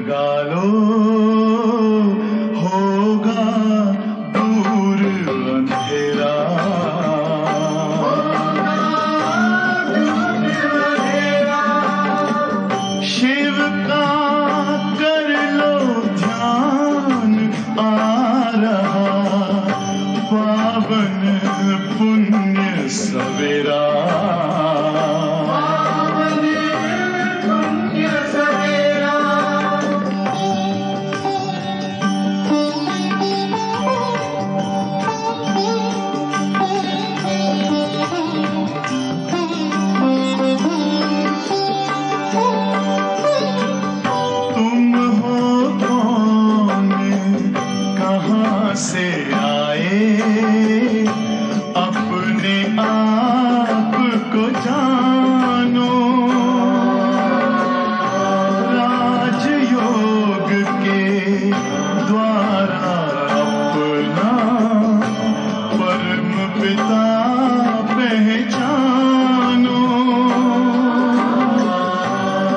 जगा लो, होगा दूर अंधेरा। शिव का कर लो ध्यान, आ रहा पावन पुण्य सवेरा। से आए अपने आप को जानो, राजयोग के द्वारा अपना परम पिता पहचानो।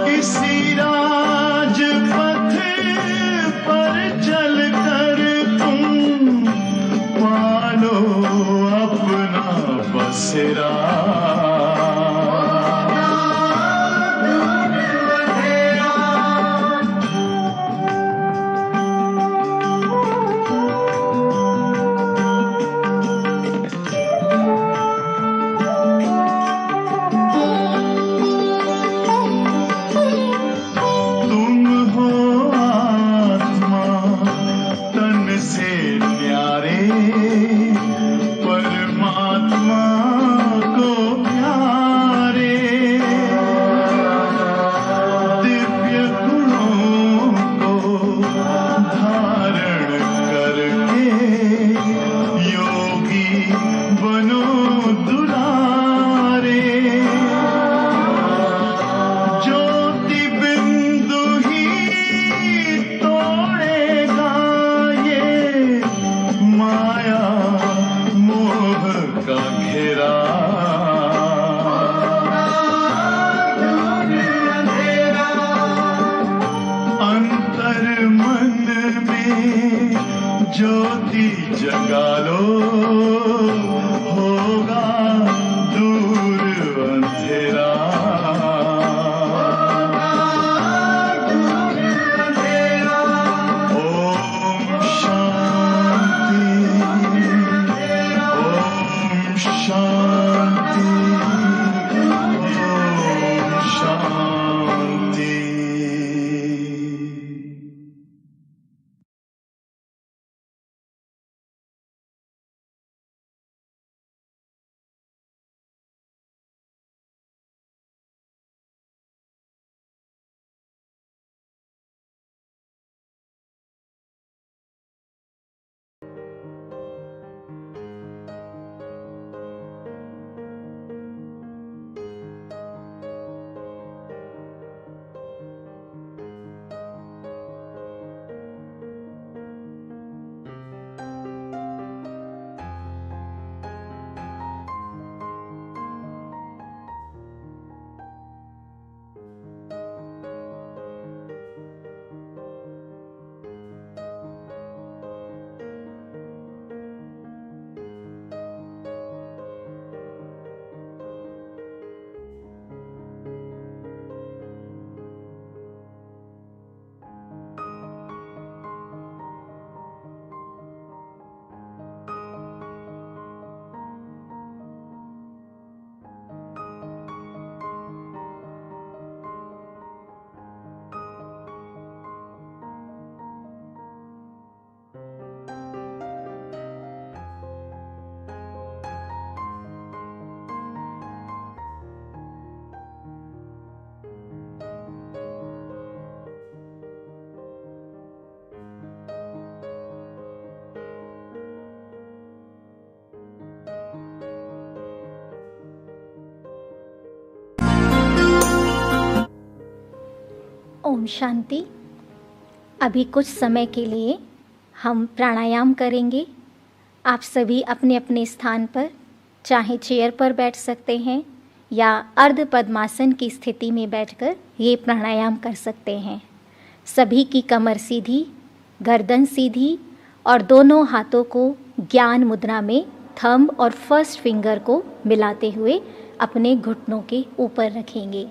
इसी राजपथ पर चलकर पालो अपना बसेरा। तुम हो आत्मा तन से न्यारे, परमात्मा को प्यारे। दिव्य गुणों को धारण करके योगी बनो दुलारे। ज्योति बिंदु ही तोड़ेगा ये माया मोह का घेरा। अंतर मन में ज्योति जगा लो, होगा दूर अंधेरा। ओम शांति, ओम शांति, ओम शांति। ओम शांति। अभी कुछ समय के लिए हम प्राणायाम करेंगे। आप सभी अपने अपने स्थान पर चाहे चेयर पर बैठ सकते हैं या अर्ध पद्मासन की स्थिति में बैठकर ये प्राणायाम कर सकते हैं। सभी की कमर सीधी, गर्दन सीधी और दोनों हाथों को ज्ञान मुद्रा में थंब और फर्स्ट फिंगर को मिलाते हुए अपने घुटनों के ऊपर रखेंगे।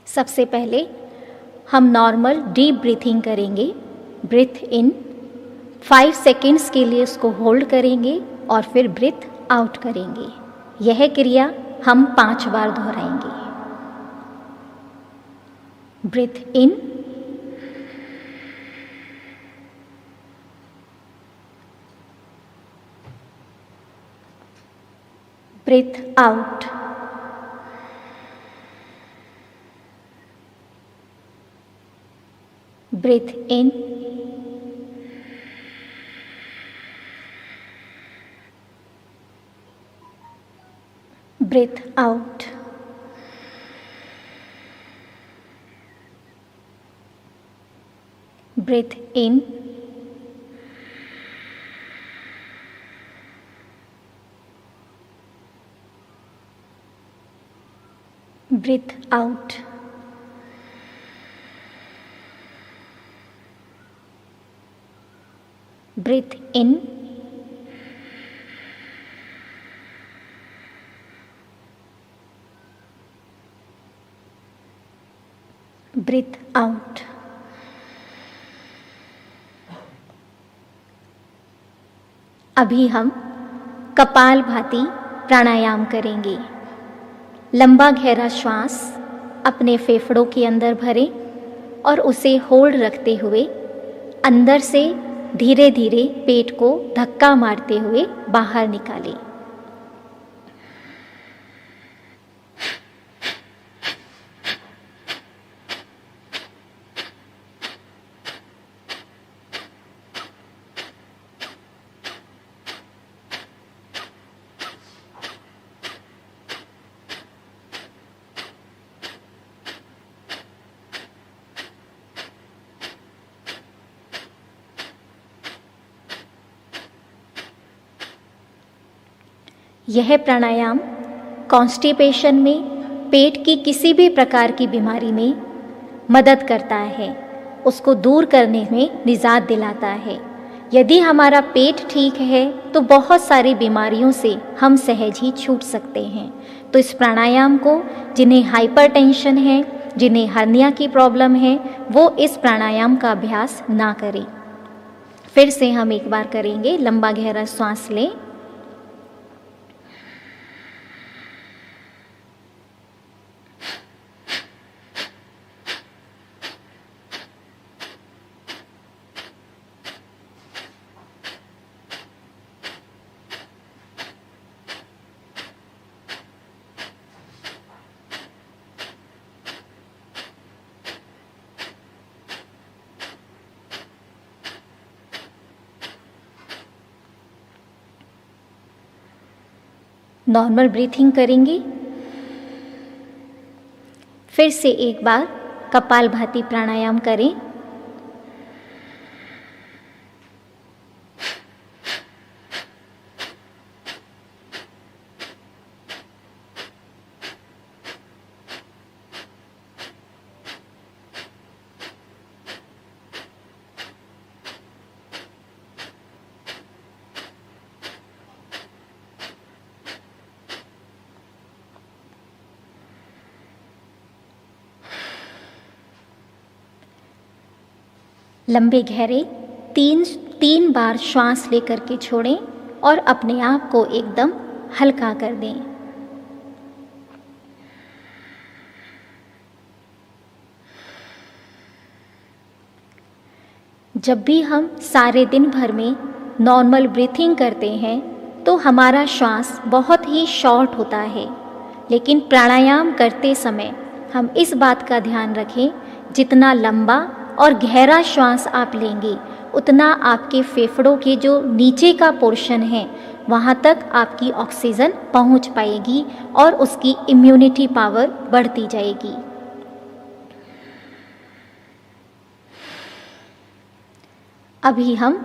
सबसे पहले हम नॉर्मल डीप ब्रीथिंग करेंगे। ब्रीथ इन 5 सेकेंड्स के लिए उसको होल्ड करेंगे और फिर ब्रीथ आउट करेंगे। यह क्रिया हम 5 बार दोहराएंगे। ब्रीथ इन, ब्रीथ आउट, ब्रीथ इन, ब्रीथ आउट, ब्रीथ इन, ब्रीथ आउट, ब्रीथ इन, ब्रीथ आउट। अभी हम कपालभाति प्राणायाम करेंगे। लंबा गहरा श्वास अपने फेफड़ों के अंदर भरें और उसे होल्ड रखते हुए अंदर से धीरे धीरे पेट को धक्का मारते हुए बाहर निकालें। यह प्राणायाम कॉन्स्टिपेशन में, पेट की किसी भी प्रकार की बीमारी में मदद करता है, उसको दूर करने में निजात दिलाता है। यदि हमारा पेट ठीक है तो बहुत सारी बीमारियों से हम सहज ही छूट सकते हैं। तो इस प्राणायाम को जिन्हें हाइपरटेंशन है, जिन्हें हर्निया की प्रॉब्लम है, वो इस प्राणायाम का अभ्यास ना करें। फिर से हम एक बार करेंगे। लंबा गहरा श्वास लें, नॉर्मल ब्रीथिंग करेंगे। फिर से एक बार कपालभाति प्राणायाम करें। लंबे गहरे तीन बार श्वास लेकर के छोड़ें और अपने आप को एकदम हल्का कर दें। जब भी हम सारे दिन भर में नॉर्मल ब्रीथिंग करते हैं तो हमारा श्वास बहुत ही शॉर्ट होता है, लेकिन प्राणायाम करते समय हम इस बात का ध्यान रखें, जितना लंबा और गहरा श्वास आप लेंगे उतना आपके फेफड़ों के जो नीचे का पोर्शन है वहाँ तक आपकी ऑक्सीजन पहुँच पाएगी और उसकी इम्यूनिटी पावर बढ़ती जाएगी। अभी हम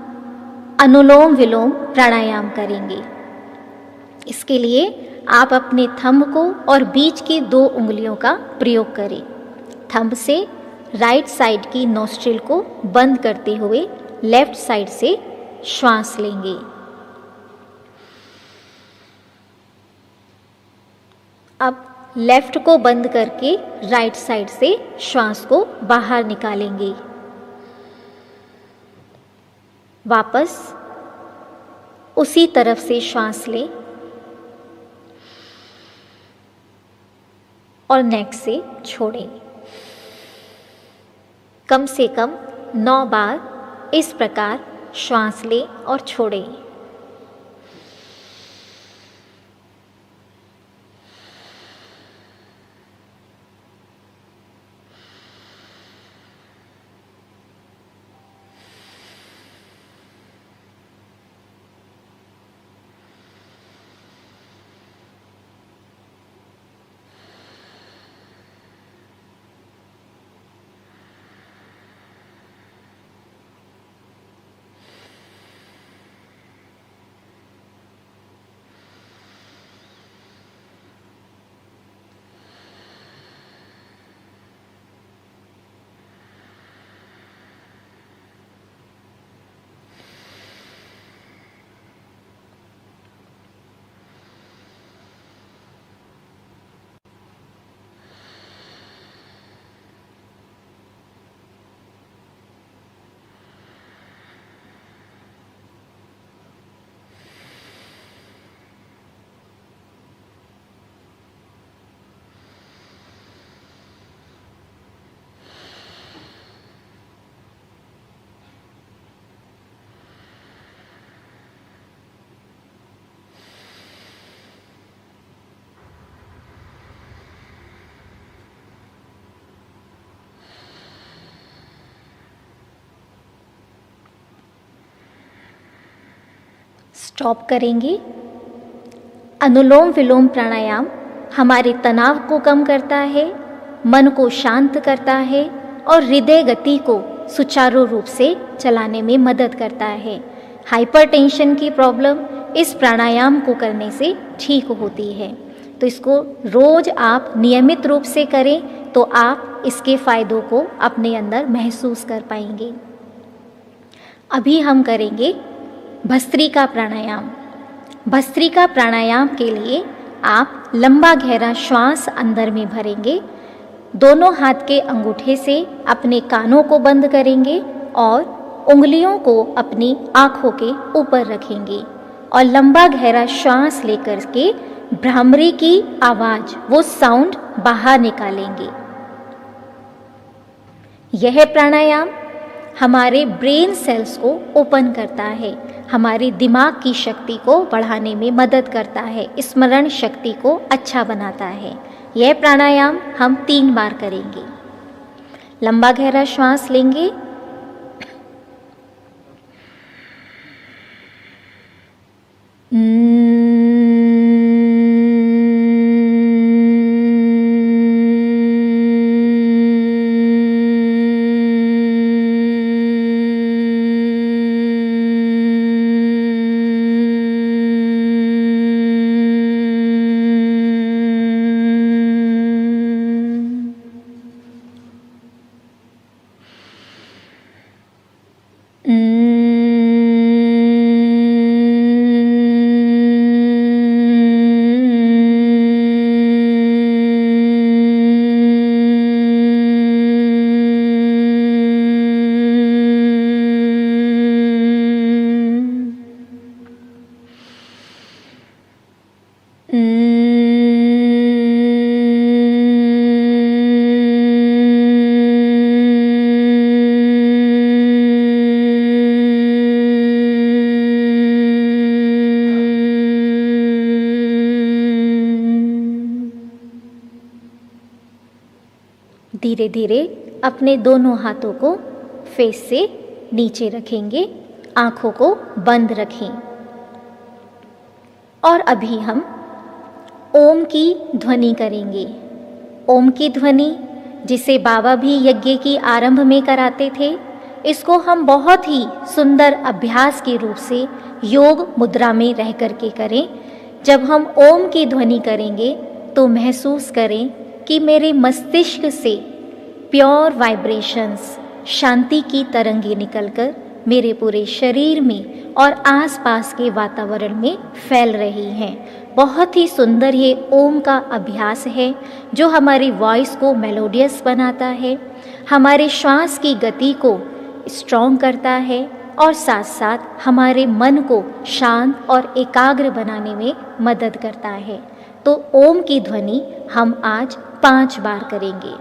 अनुलोम विलोम प्राणायाम करेंगे। इसके लिए आप अपने थंब को और बीच की 2 उंगलियों का प्रयोग करें। थंब से राइट साइड की नोस्ट्रिल को बंद करते हुए लेफ्ट साइड से श्वास लेंगे। अब लेफ्ट को बंद करके राइट साइड से श्वास को बाहर निकालेंगे। वापस उसी तरफ से श्वास लें और नेक से छोड़ें। कम से कम 9 बार इस प्रकार श्वास लें और छोड़ें। स्टॉप करेंगे। अनुलोम विलोम प्राणायाम हमारे तनाव को कम करता है, मन को शांत करता है और हृदय गति को सुचारू रूप से चलाने में मदद करता है। हाइपरटेंशन की प्रॉब्लम इस प्राणायाम को करने से ठीक होती है। तो इसको रोज आप नियमित रूप से करें तो आप इसके फायदों को अपने अंदर महसूस कर पाएंगे। अभी हम करेंगे भस्त्रिका प्राणायाम। भस्त्रिका प्राणायाम के लिए आप लंबा गहरा श्वास अंदर में भरेंगे, दोनों हाथ के अंगूठे से अपने कानों को बंद करेंगे और उंगलियों को अपनी आँखों के ऊपर रखेंगे और लंबा गहरा श्वास लेकर के भ्रामरी की आवाज़, वो साउंड बाहर निकालेंगे। यह प्राणायाम हमारे ब्रेन सेल्स को ओपन करता है, हमारी दिमाग की शक्ति को बढ़ाने में मदद करता है, स्मरण शक्ति को अच्छा बनाता है। यह प्राणायाम हम 3 बार करेंगे। लंबा गहरा श्वास लेंगे, धीरे धीरे अपने दोनों हाथों को फेस से नीचे रखेंगे, आँखों को बंद रखें और अभी हम ओम की ध्वनि करेंगे। ओम की ध्वनि जिसे बाबा भी यज्ञ की आरंभ में कराते थे, इसको हम बहुत ही सुंदर अभ्यास के रूप से योग मुद्रा में रह करके करें। जब हम ओम की ध्वनि करेंगे तो महसूस करें कि मेरे मस्तिष्क से प्योर वाइब्रेशंस, शांति की तरंगे निकलकर मेरे पूरे शरीर में और आसपास के वातावरण में फैल रही हैं। बहुत ही सुंदर ये ओम का अभ्यास है जो हमारी वॉइस को मेलोडियस बनाता है, हमारे श्वास की गति को स्ट्रॉन्ग करता है और साथ साथ हमारे मन को शांत और एकाग्र बनाने में मदद करता है। तो ओम की ध्वनि हम आज 5 बार करेंगे।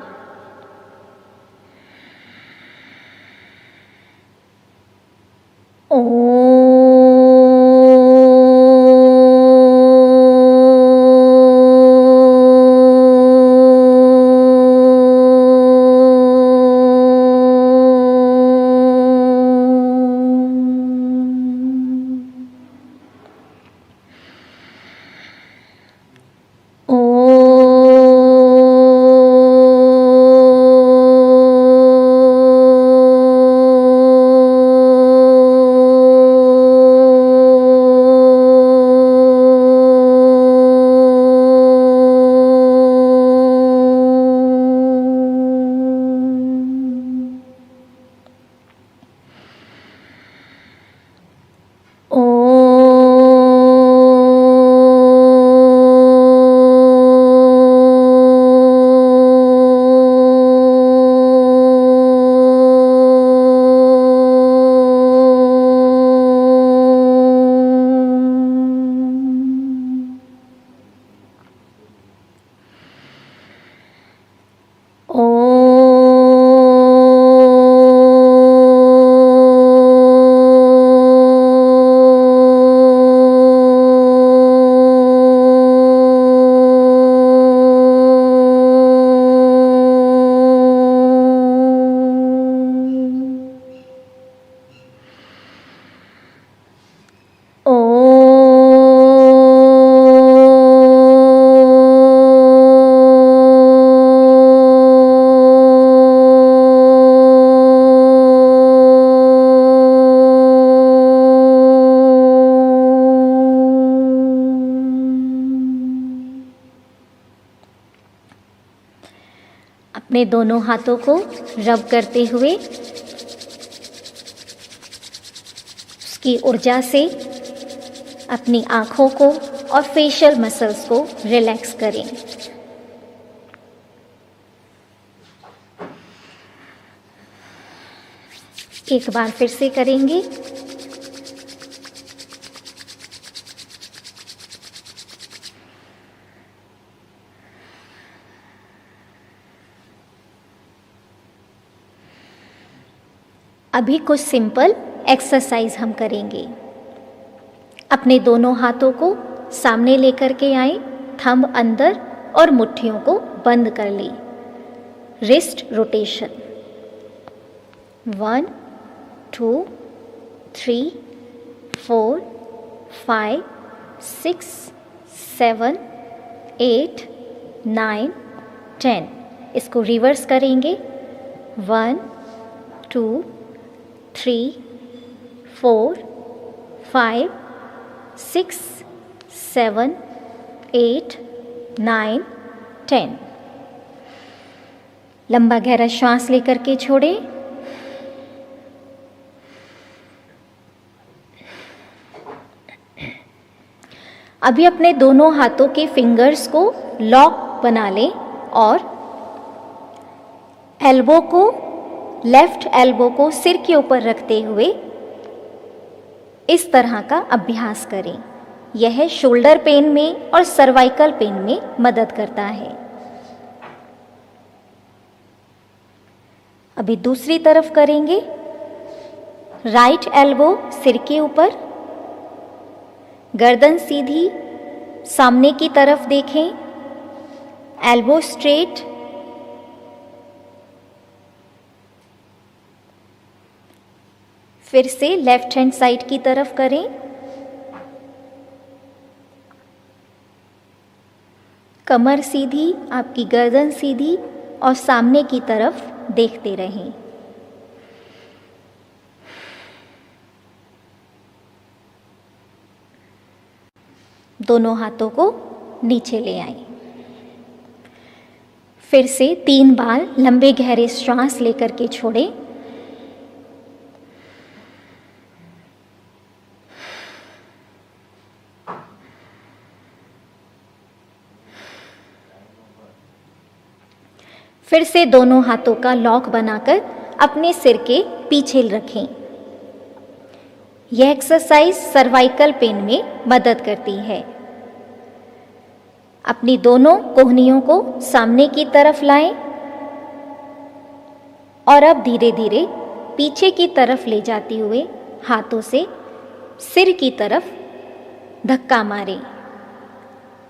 अपने दोनों हाथों को रब करते हुए उसकी ऊर्जा से अपनी आँखों को और फेशियल मसल्स को रिलैक्स करें। एक बार फिर से करेंगे। अभी कुछ सिंपल एक्सरसाइज हम करेंगे। अपने दोनों हाथों को सामने लेकर के आए, थंब अंदर और मुट्ठियों को बंद कर ली। Wrist rotation 1 2 3 4 5 6 7 8 9 10। इसको रिवर्स करेंगे। 1 2 3 4 5 6 7 8 9 10। लंबा गहरा श्वास लेकर के छोड़ें। अभी अपने दोनों हाथों के फिंगर्स को लॉक बना लें और एल्बो को, लेफ्ट एल्बो को सिर के ऊपर रखते हुए इस तरह का अभ्यास करें। यह शोल्डर पेन में और सर्वाइकल पेन में मदद करता है। अभी दूसरी तरफ करेंगे। राइट एल्बो सिर के ऊपर, गर्दन सीधी, सामने की तरफ देखें, एल्बो स्ट्रेट। फिर से लेफ्ट हैंड साइड की तरफ करें। कमर सीधी, आपकी गर्दन सीधी और सामने की तरफ देखते रहें। दोनों हाथों को नीचे ले आएं। फिर से 3 बार लंबे गहरे श्वास लेकर के छोड़ें। फिर से दोनों हाथों का लॉक बनाकर अपने सिर के पीछे रखें। यह एक्सरसाइज सर्वाइकल पेन में मदद करती है। अपनी दोनों कोहनियों को सामने की तरफ लाएं और अब धीरे धीरे पीछे की तरफ ले जाते हुए हाथों से सिर की तरफ धक्का मारें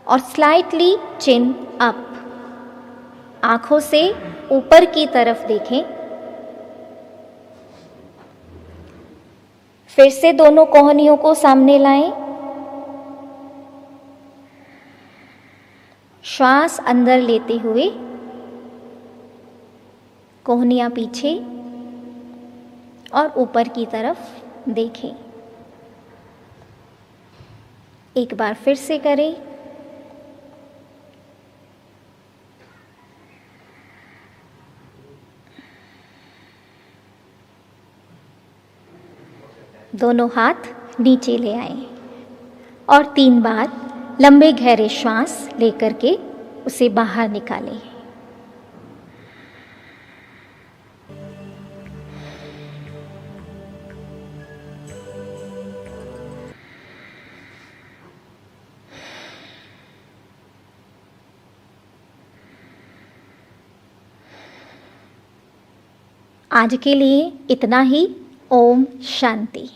और स्लाइटली चिन अप। आंखों से ऊपर की तरफ देखें। फिर से दोनों कोहनियों को सामने लाएं। श्वास अंदर लेते हुए कोहनियां पीछे और ऊपर की तरफ देखें। एक बार फिर से करें। दोनों हाथ नीचे ले आएं और 3 बार लंबे गहरे श्वास लेकर के उसे बाहर निकालें। आज के लिए इतना ही। ओम शांति।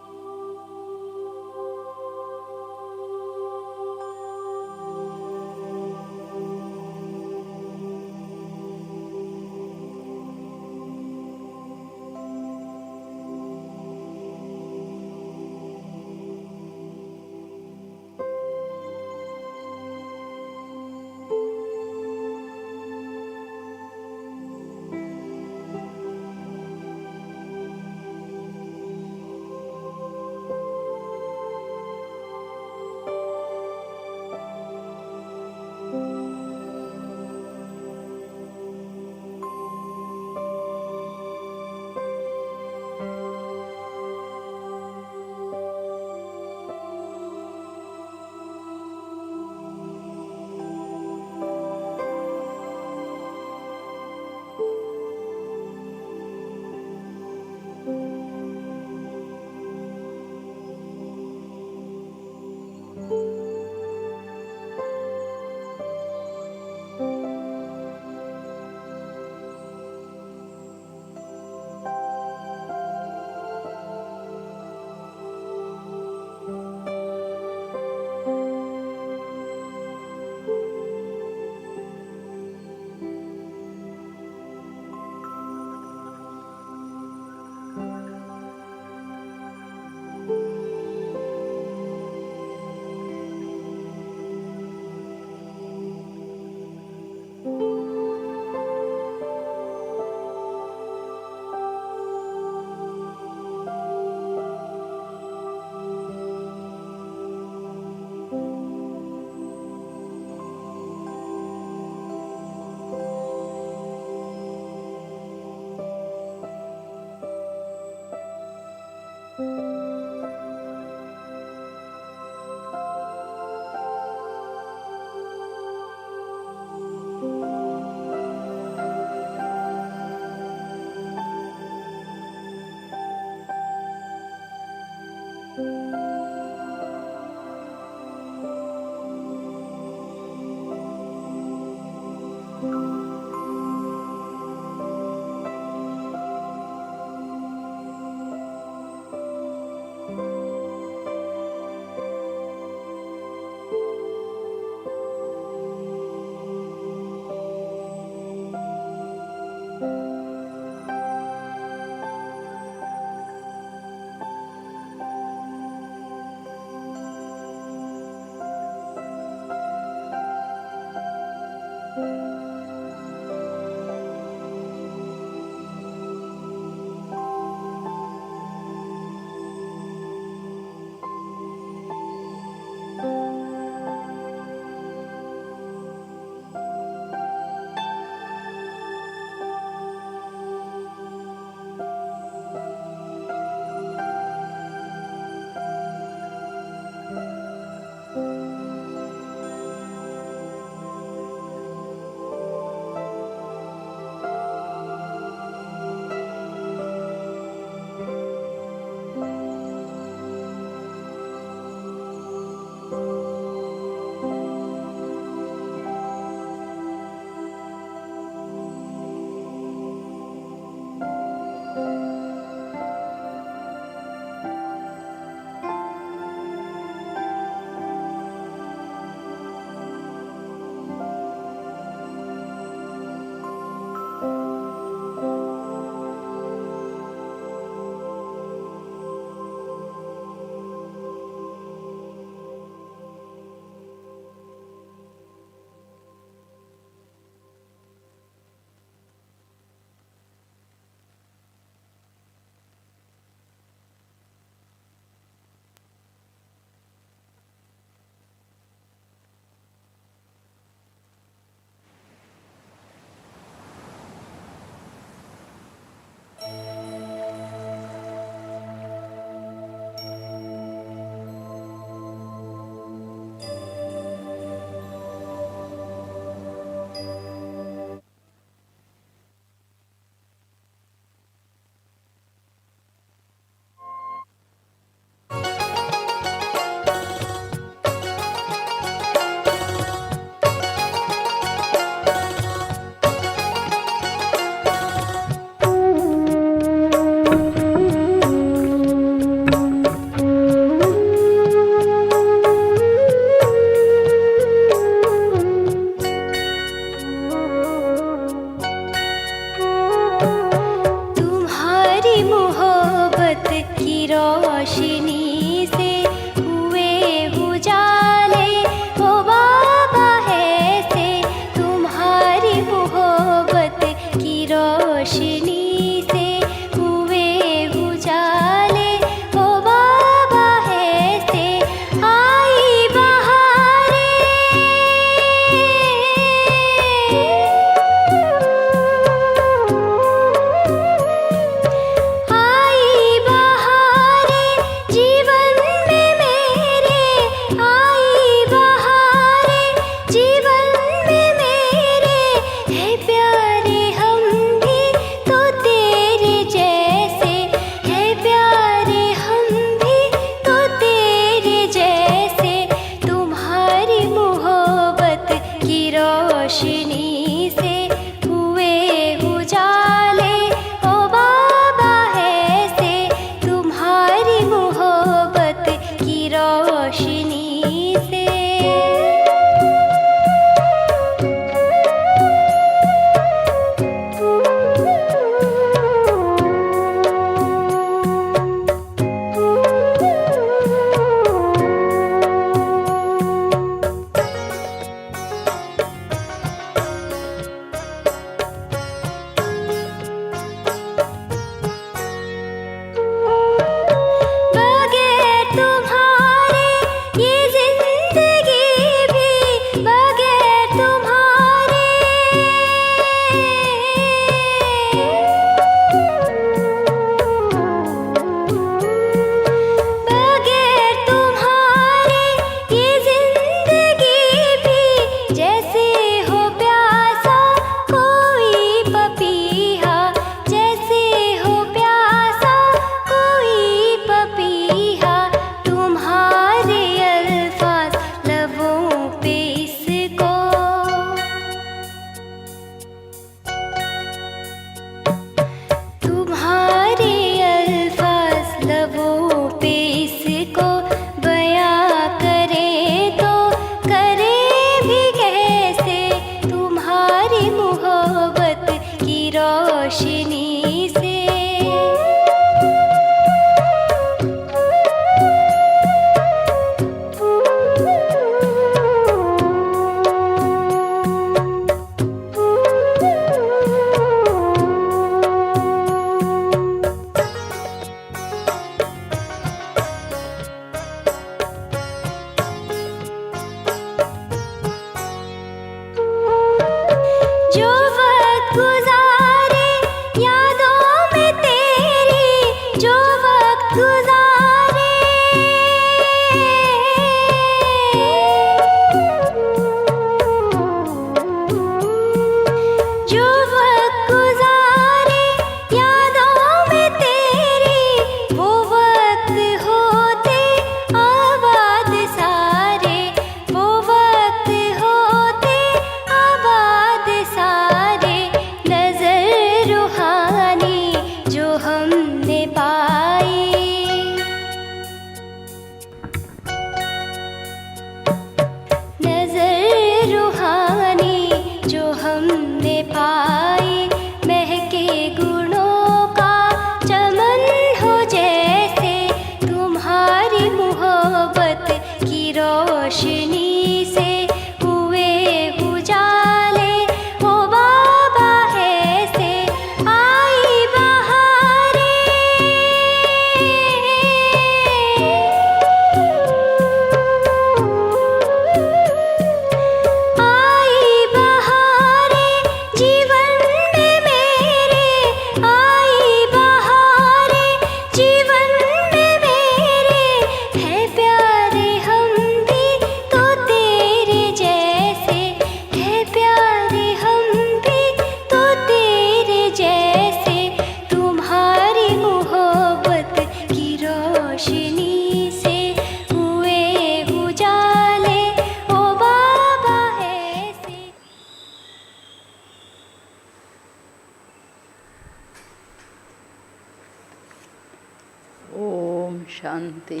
शांति।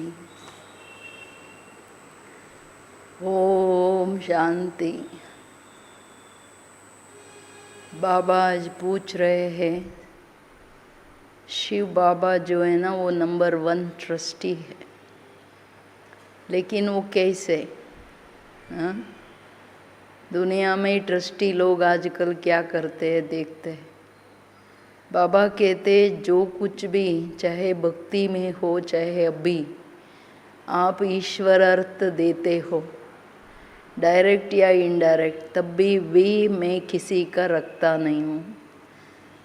ओम शांति। बाबा आज पूछ रहे हैं, शिव बाबा जो है ना वो नंबर 1 ट्रस्टी है, लेकिन वो कैसे? हाँ, दुनिया में ट्रस्टी लोग आजकल क्या करते हैं देखते हैं। बाबा कहते जो कुछ भी, चाहे भक्ति में हो चाहे अभी, आप ईश्वर अर्थ देते हो डायरेक्ट या इनडायरेक्ट, तब भी मैं किसी का रखता नहीं हूँ,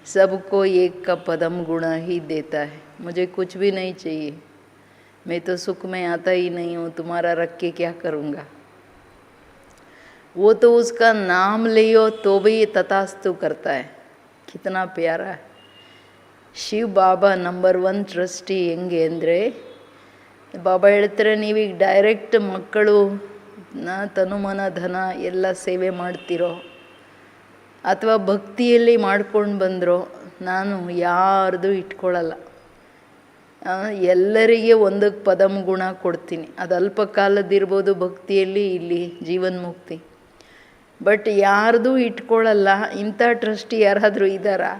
सबको एक का पदम गुणा ही देता है। मुझे कुछ भी नहीं चाहिए, मैं तो सुख में आता ही नहीं हूँ, तुम्हारा रख के क्या करूँगा। वो तो उसका नाम लियो तो भी तथास्तु करता है। कितना प्यारा है। ಶಿವ ಬಾಬಾ ನಂಬರ್ 1 ಟ್ರಸ್ಟಿ ಹೆಂಗೆ ಅಂದರೆ, ಬಾಬಾ ಹೇಳ್ತಾರೆ ನೀವೀಗ ಡೈರೆಕ್ಟ್ ಮಕ್ಕಳು ತನುಮನ ಧನ ಎಲ್ಲ ಸೇವೆ ಮಾಡ್ತಿರೋ ಅಥವಾ ಭಕ್ತಿಯಲ್ಲಿ ಮಾಡ್ಕೊಂಡು ಬಂದರೋ, ನಾನು ಯಾರ್ದು ಇಟ್ಕೊಳ್ಳಲ್ಲ, ಎಲ್ಲರಿಗೆ ಒಂದಕ್ಕೆ ಪದಂ ಗುಣ ಕೊಡ್ತೀನಿ. ಅದು ಅಲ್ಪ ಕಾಲದಿರ್ಬೋದು ಭಕ್ತಿಯಲ್ಲಿ, ಇಲ್ಲಿ ಜೀವನ್ಮುಕ್ತಿ. ಬಟ್ ಯಾರ್ದು ಇಟ್ಕೊಳ್ಳಲ್ಲ. ಇಂಥ ಟ್ರಸ್ಟಿ ಯಾರಾದರೂ ಇದ್ದಾರಾ?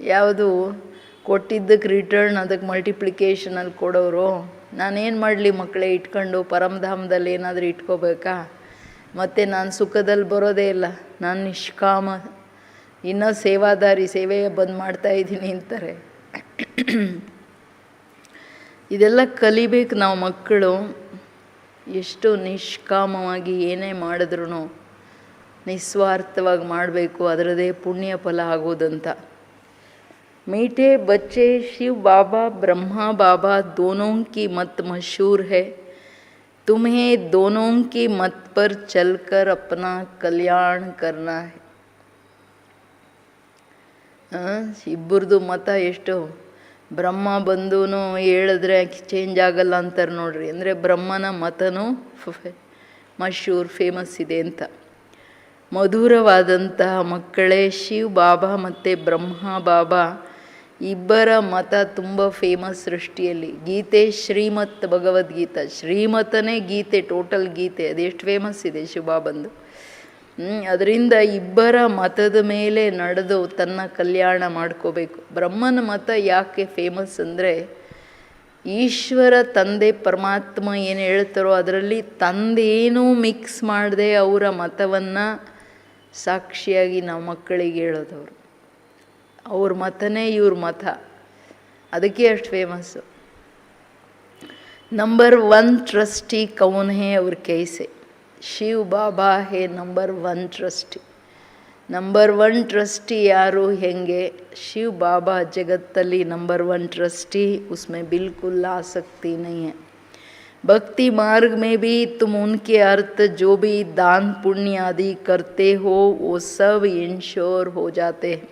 ಯಾವುದು ಕೊಟ್ಟಿದ್ದಕ್ಕೆ ರಿಟರ್ನ್ ಅದಕ್ಕೆ ಮಲ್ಟಿಪ್ಲಿಕೇಶನಲ್ಲಿ ಕೊಡೋರು? ನಾನೇನು ಮಾಡಲಿ ಮಕ್ಕಳೇ ಇಟ್ಕೊಂಡು ಪರಮಧಾಮದಲ್ಲಿ ಏನಾದರೂ ಇಟ್ಕೋಬೇಕಾ? ಮತ್ತು ನಾನು ಸುಖದಲ್ಲಿ ಬರೋದೇ ಇಲ್ಲ, ನಾನು ನಿಷ್ಕಾಮ, ಇನ್ನೂ ಸೇವಾದಾರಿ, ಸೇವೆ ಬಂದು ಮಾಡ್ತಾಯಿದ್ದೀನಿ ಅಂತಾರೆ. ಇದೆಲ್ಲ ಕಲಿಬೇಕು ನಾವು ಮಕ್ಕಳು. ಎಷ್ಟು ನಿಷ್ಕಾಮವಾಗಿ ಏನೇ ಮಾಡಿದ್ರೂ ನಿಸ್ವಾರ್ಥವಾಗಿ ಮಾಡಬೇಕು, ಅದರದೇ ಪುಣ್ಯ ಫಲ ಆಗೋದಂತ. मीठे बच्चे, शिव बाबा ब्रह्मा बाबा दोनों की मत मशहूर है, तुम्हें दोनों की मत पर चलकर अपना कल्याण करना है. ಇಬ್ಬರದು ಮತ ಎಷ್ಟು ಬ್ರಹ್ಮ ಬಂದೂ ಹೇಳಿದ್ರೆ ಚೇಂಜ್ ಆಗಲ್ಲ ಅಂತಾರೆ ನೋಡ್ರಿ. ಅಂದರೆ ಬ್ರಹ್ಮನ ಮತನೂ ಮಶೂರ್, ಫೇಮಸ್ ಇದೆ ಅಂತ. ಮಧುರವಾದಂತಹ ಮಕ್ಕಳೇ, ಶಿವ್ ಬಾಬಾ ಮತ್ತು ಬ್ರಹ್ಮ ಬಾಬಾ ಇಬ್ಬರ ಮತ ತುಂಬ ಫೇಮಸ್ ಸೃಷ್ಟಿಯಲ್ಲಿ. ಗೀತೆ ಶ್ರೀಮತ್ ಭಗವದ್ಗೀತಾ, ಶ್ರೀಮತನೇ ಗೀತೆ, ಟೋಟಲ್ ಗೀತೆ, ಅದೆಷ್ಟು ಫೇಮಸ್ ಇದೆ ಶಿವಬಾಬಂದು. ಅದರಿಂದ ಇಬ್ಬರ ಮತದ ಮೇಲೆ ನಡೆದು ತನ್ನ ಕಲ್ಯಾಣ ಮಾಡ್ಕೋಬೇಕು. ಬ್ರಹ್ಮನ ಮತ ಯಾಕೆ ಫೇಮಸ್ ಅಂದರೆ, ಈಶ್ವರ ತಂದೆ ಪರಮಾತ್ಮ ಏನು ಹೇಳ್ತಾರೋ ಅದರಲ್ಲಿ ತಂದೇನೂ ಮಿಕ್ಸ್ ಮಾಡದೆ ಅವರ ಮತವನ್ನು ಸಾಕ್ಷಿಯಾಗಿ ನಾವು ಮಕ್ಕಳಿಗೆ ಹೇಳೋದವರು. ಅವ್ರ ಮತನೇ ಇವ್ರ ಮತ, ಅದಕ್ಕೆ ಅಷ್ಟು ಫೇಮಸ್ಸು. ನಂಬರ್ 1 ಟ್ರಸ್ಟಿ ಕೌನ್ ಹೇ ಅವ್ರ ಕೈಸೆ? ಶಿವ್ ಬಾಬಾ ಹೇ ನಂಬರ್ 1 ಟ್ರಸ್ಟಿ. ನಂಬರ್ 1 ಟ್ರಸ್ಟಿ ಯಾರು, ಹೆಂಗೆ? ಶಿವ್ ಬಾಬಾ ಜಗತ್ತಲ್ಲಿ ನಂಬರ್ 1 ट्रस्टी, उसमें बिल्कुल आसक्ति नहीं है. भक्ति मार्ग में भी तुम उनके अर्थ जो भी दान पुण्य आदि करते हो वो सब इंश्योर हो जाते हैं.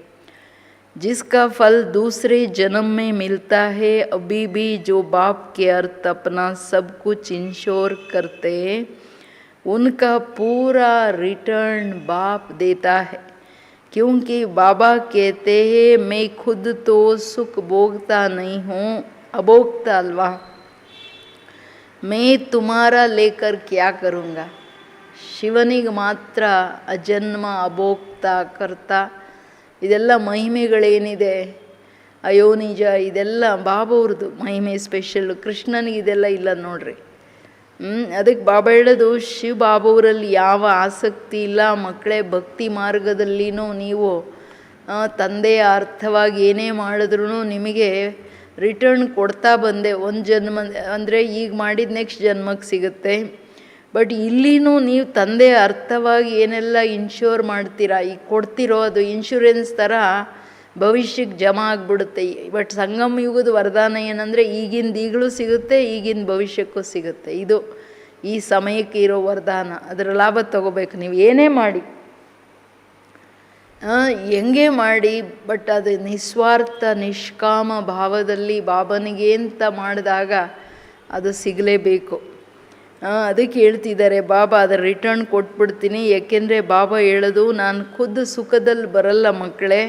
जिसका फल दूसरे जन्म में मिलता है, अभी भी जो बाप के अर्थ अपना सब कुछ इंश्योर करते हैं, उनका पूरा रिटर्न बाप देता है. क्योंकि बाबा कहते हैं मैं खुद तो सुख भोगता नहीं हूँ, अभोक्ता अल्वा, मैं तुम्हारा लेकर क्या करूँगा. ಶಿವನಿಗೆ ಮಾತ್ರ ಅಜನ್ಮ, ಅಭೋಕ್ತ, ಕರ್ತ, ಇದೆಲ್ಲ ಮಹಿಮೆಗಳೇನಿದೆ, ಅಯೋನಿಜ, ಇದೆಲ್ಲ ಬಾಬವ್ರದ್ದು ಮಹಿಮೆ ಸ್ಪೆಷಲ್ಲು. ಕೃಷ್ಣನಿಗೆ ಇದೆಲ್ಲ ಇಲ್ಲ ನೋಡ್ರಿ. ಅದಕ್ಕೆ ಬಾಬಾ ಹೇಳೋದು, ಶಿವ ಬಾಬವರಲ್ಲಿ ಯಾವ ಆಸಕ್ತಿ ಇಲ್ಲ. ಮಕ್ಕಳೇ, ಭಕ್ತಿ ಮಾರ್ಗದಲ್ಲಿನೂ ನೀವು ತಂದೆಯ ಅರ್ಥವಾಗಿ ಏನೇ ಮಾಡಿದ್ರೂ ನಿಮಗೆ ರಿಟರ್ನ್ ಕೊಡ್ತಾ ಬಂದೆ. ಒಂದು ಜನ್ಮ ಅಂದರೆ ಈಗ ಮಾಡಿದ ನೆಕ್ಸ್ಟ್ ಜನ್ಮಕ್ಕೆ ಸಿಗುತ್ತೆ. ಬಟ್ ಇಲ್ಲಿನೂ ನೀವು ತಂದೆ ಅರ್ಥವಾಗಿ ಏನೆಲ್ಲ ಇನ್ಶೂರ್ ಮಾಡ್ತೀರಾ, ಈಗ ಕೊಡ್ತಿರೋ ಅದು ಇನ್ಶೂರೆನ್ಸ್ ಥರ ಭವಿಷ್ಯಕ್ಕೆ ಜಮಾ ಆಗಿಬಿಡುತ್ತೆ. ಬಟ್ ಸಂಗಮ ಯುಗದ ವರದಾನ ಏನಂದರೆ, ಈಗಿಂದ ಈಗಲೂ ಸಿಗುತ್ತೆ, ಈಗಿನ ಭವಿಷ್ಯಕ್ಕೂ ಸಿಗುತ್ತೆ. ಇದು ಈ ಸಮಯಕ್ಕೆ ಇರೋ ವರದಾನ. ಅದರ ಲಾಭ ತಗೋಬೇಕು. ನೀವು ಏನೇ ಮಾಡಿ, ಹೆಂಗೆ ಮಾಡಿ, ಬಟ್ ಅದು ನಿಸ್ವಾರ್ಥ ನಿಷ್ಕಾಮ ಭಾವದಲ್ಲಿ ಬಾಬನಿಗೆ ಅಂತ ಮಾಡಿದಾಗ ಅದು ಸಿಗಲೇಬೇಕು. ಅದಕ್ಕೆ ಹೇಳ್ತಿದ್ದಾರೆ ಬಾಬಾ, ಅದರ ರಿಟರ್ನ್ ಕೊಟ್ಬಿಡ್ತೀನಿ. ಯಾಕೆಂದರೆ ಬಾಬಾ ಹೇಳೋದು, ನಾನು ಖುದ್ದು ಸುಖದಲ್ಲಿ ಬರಲ್ಲ ಮಕ್ಕಳೇ,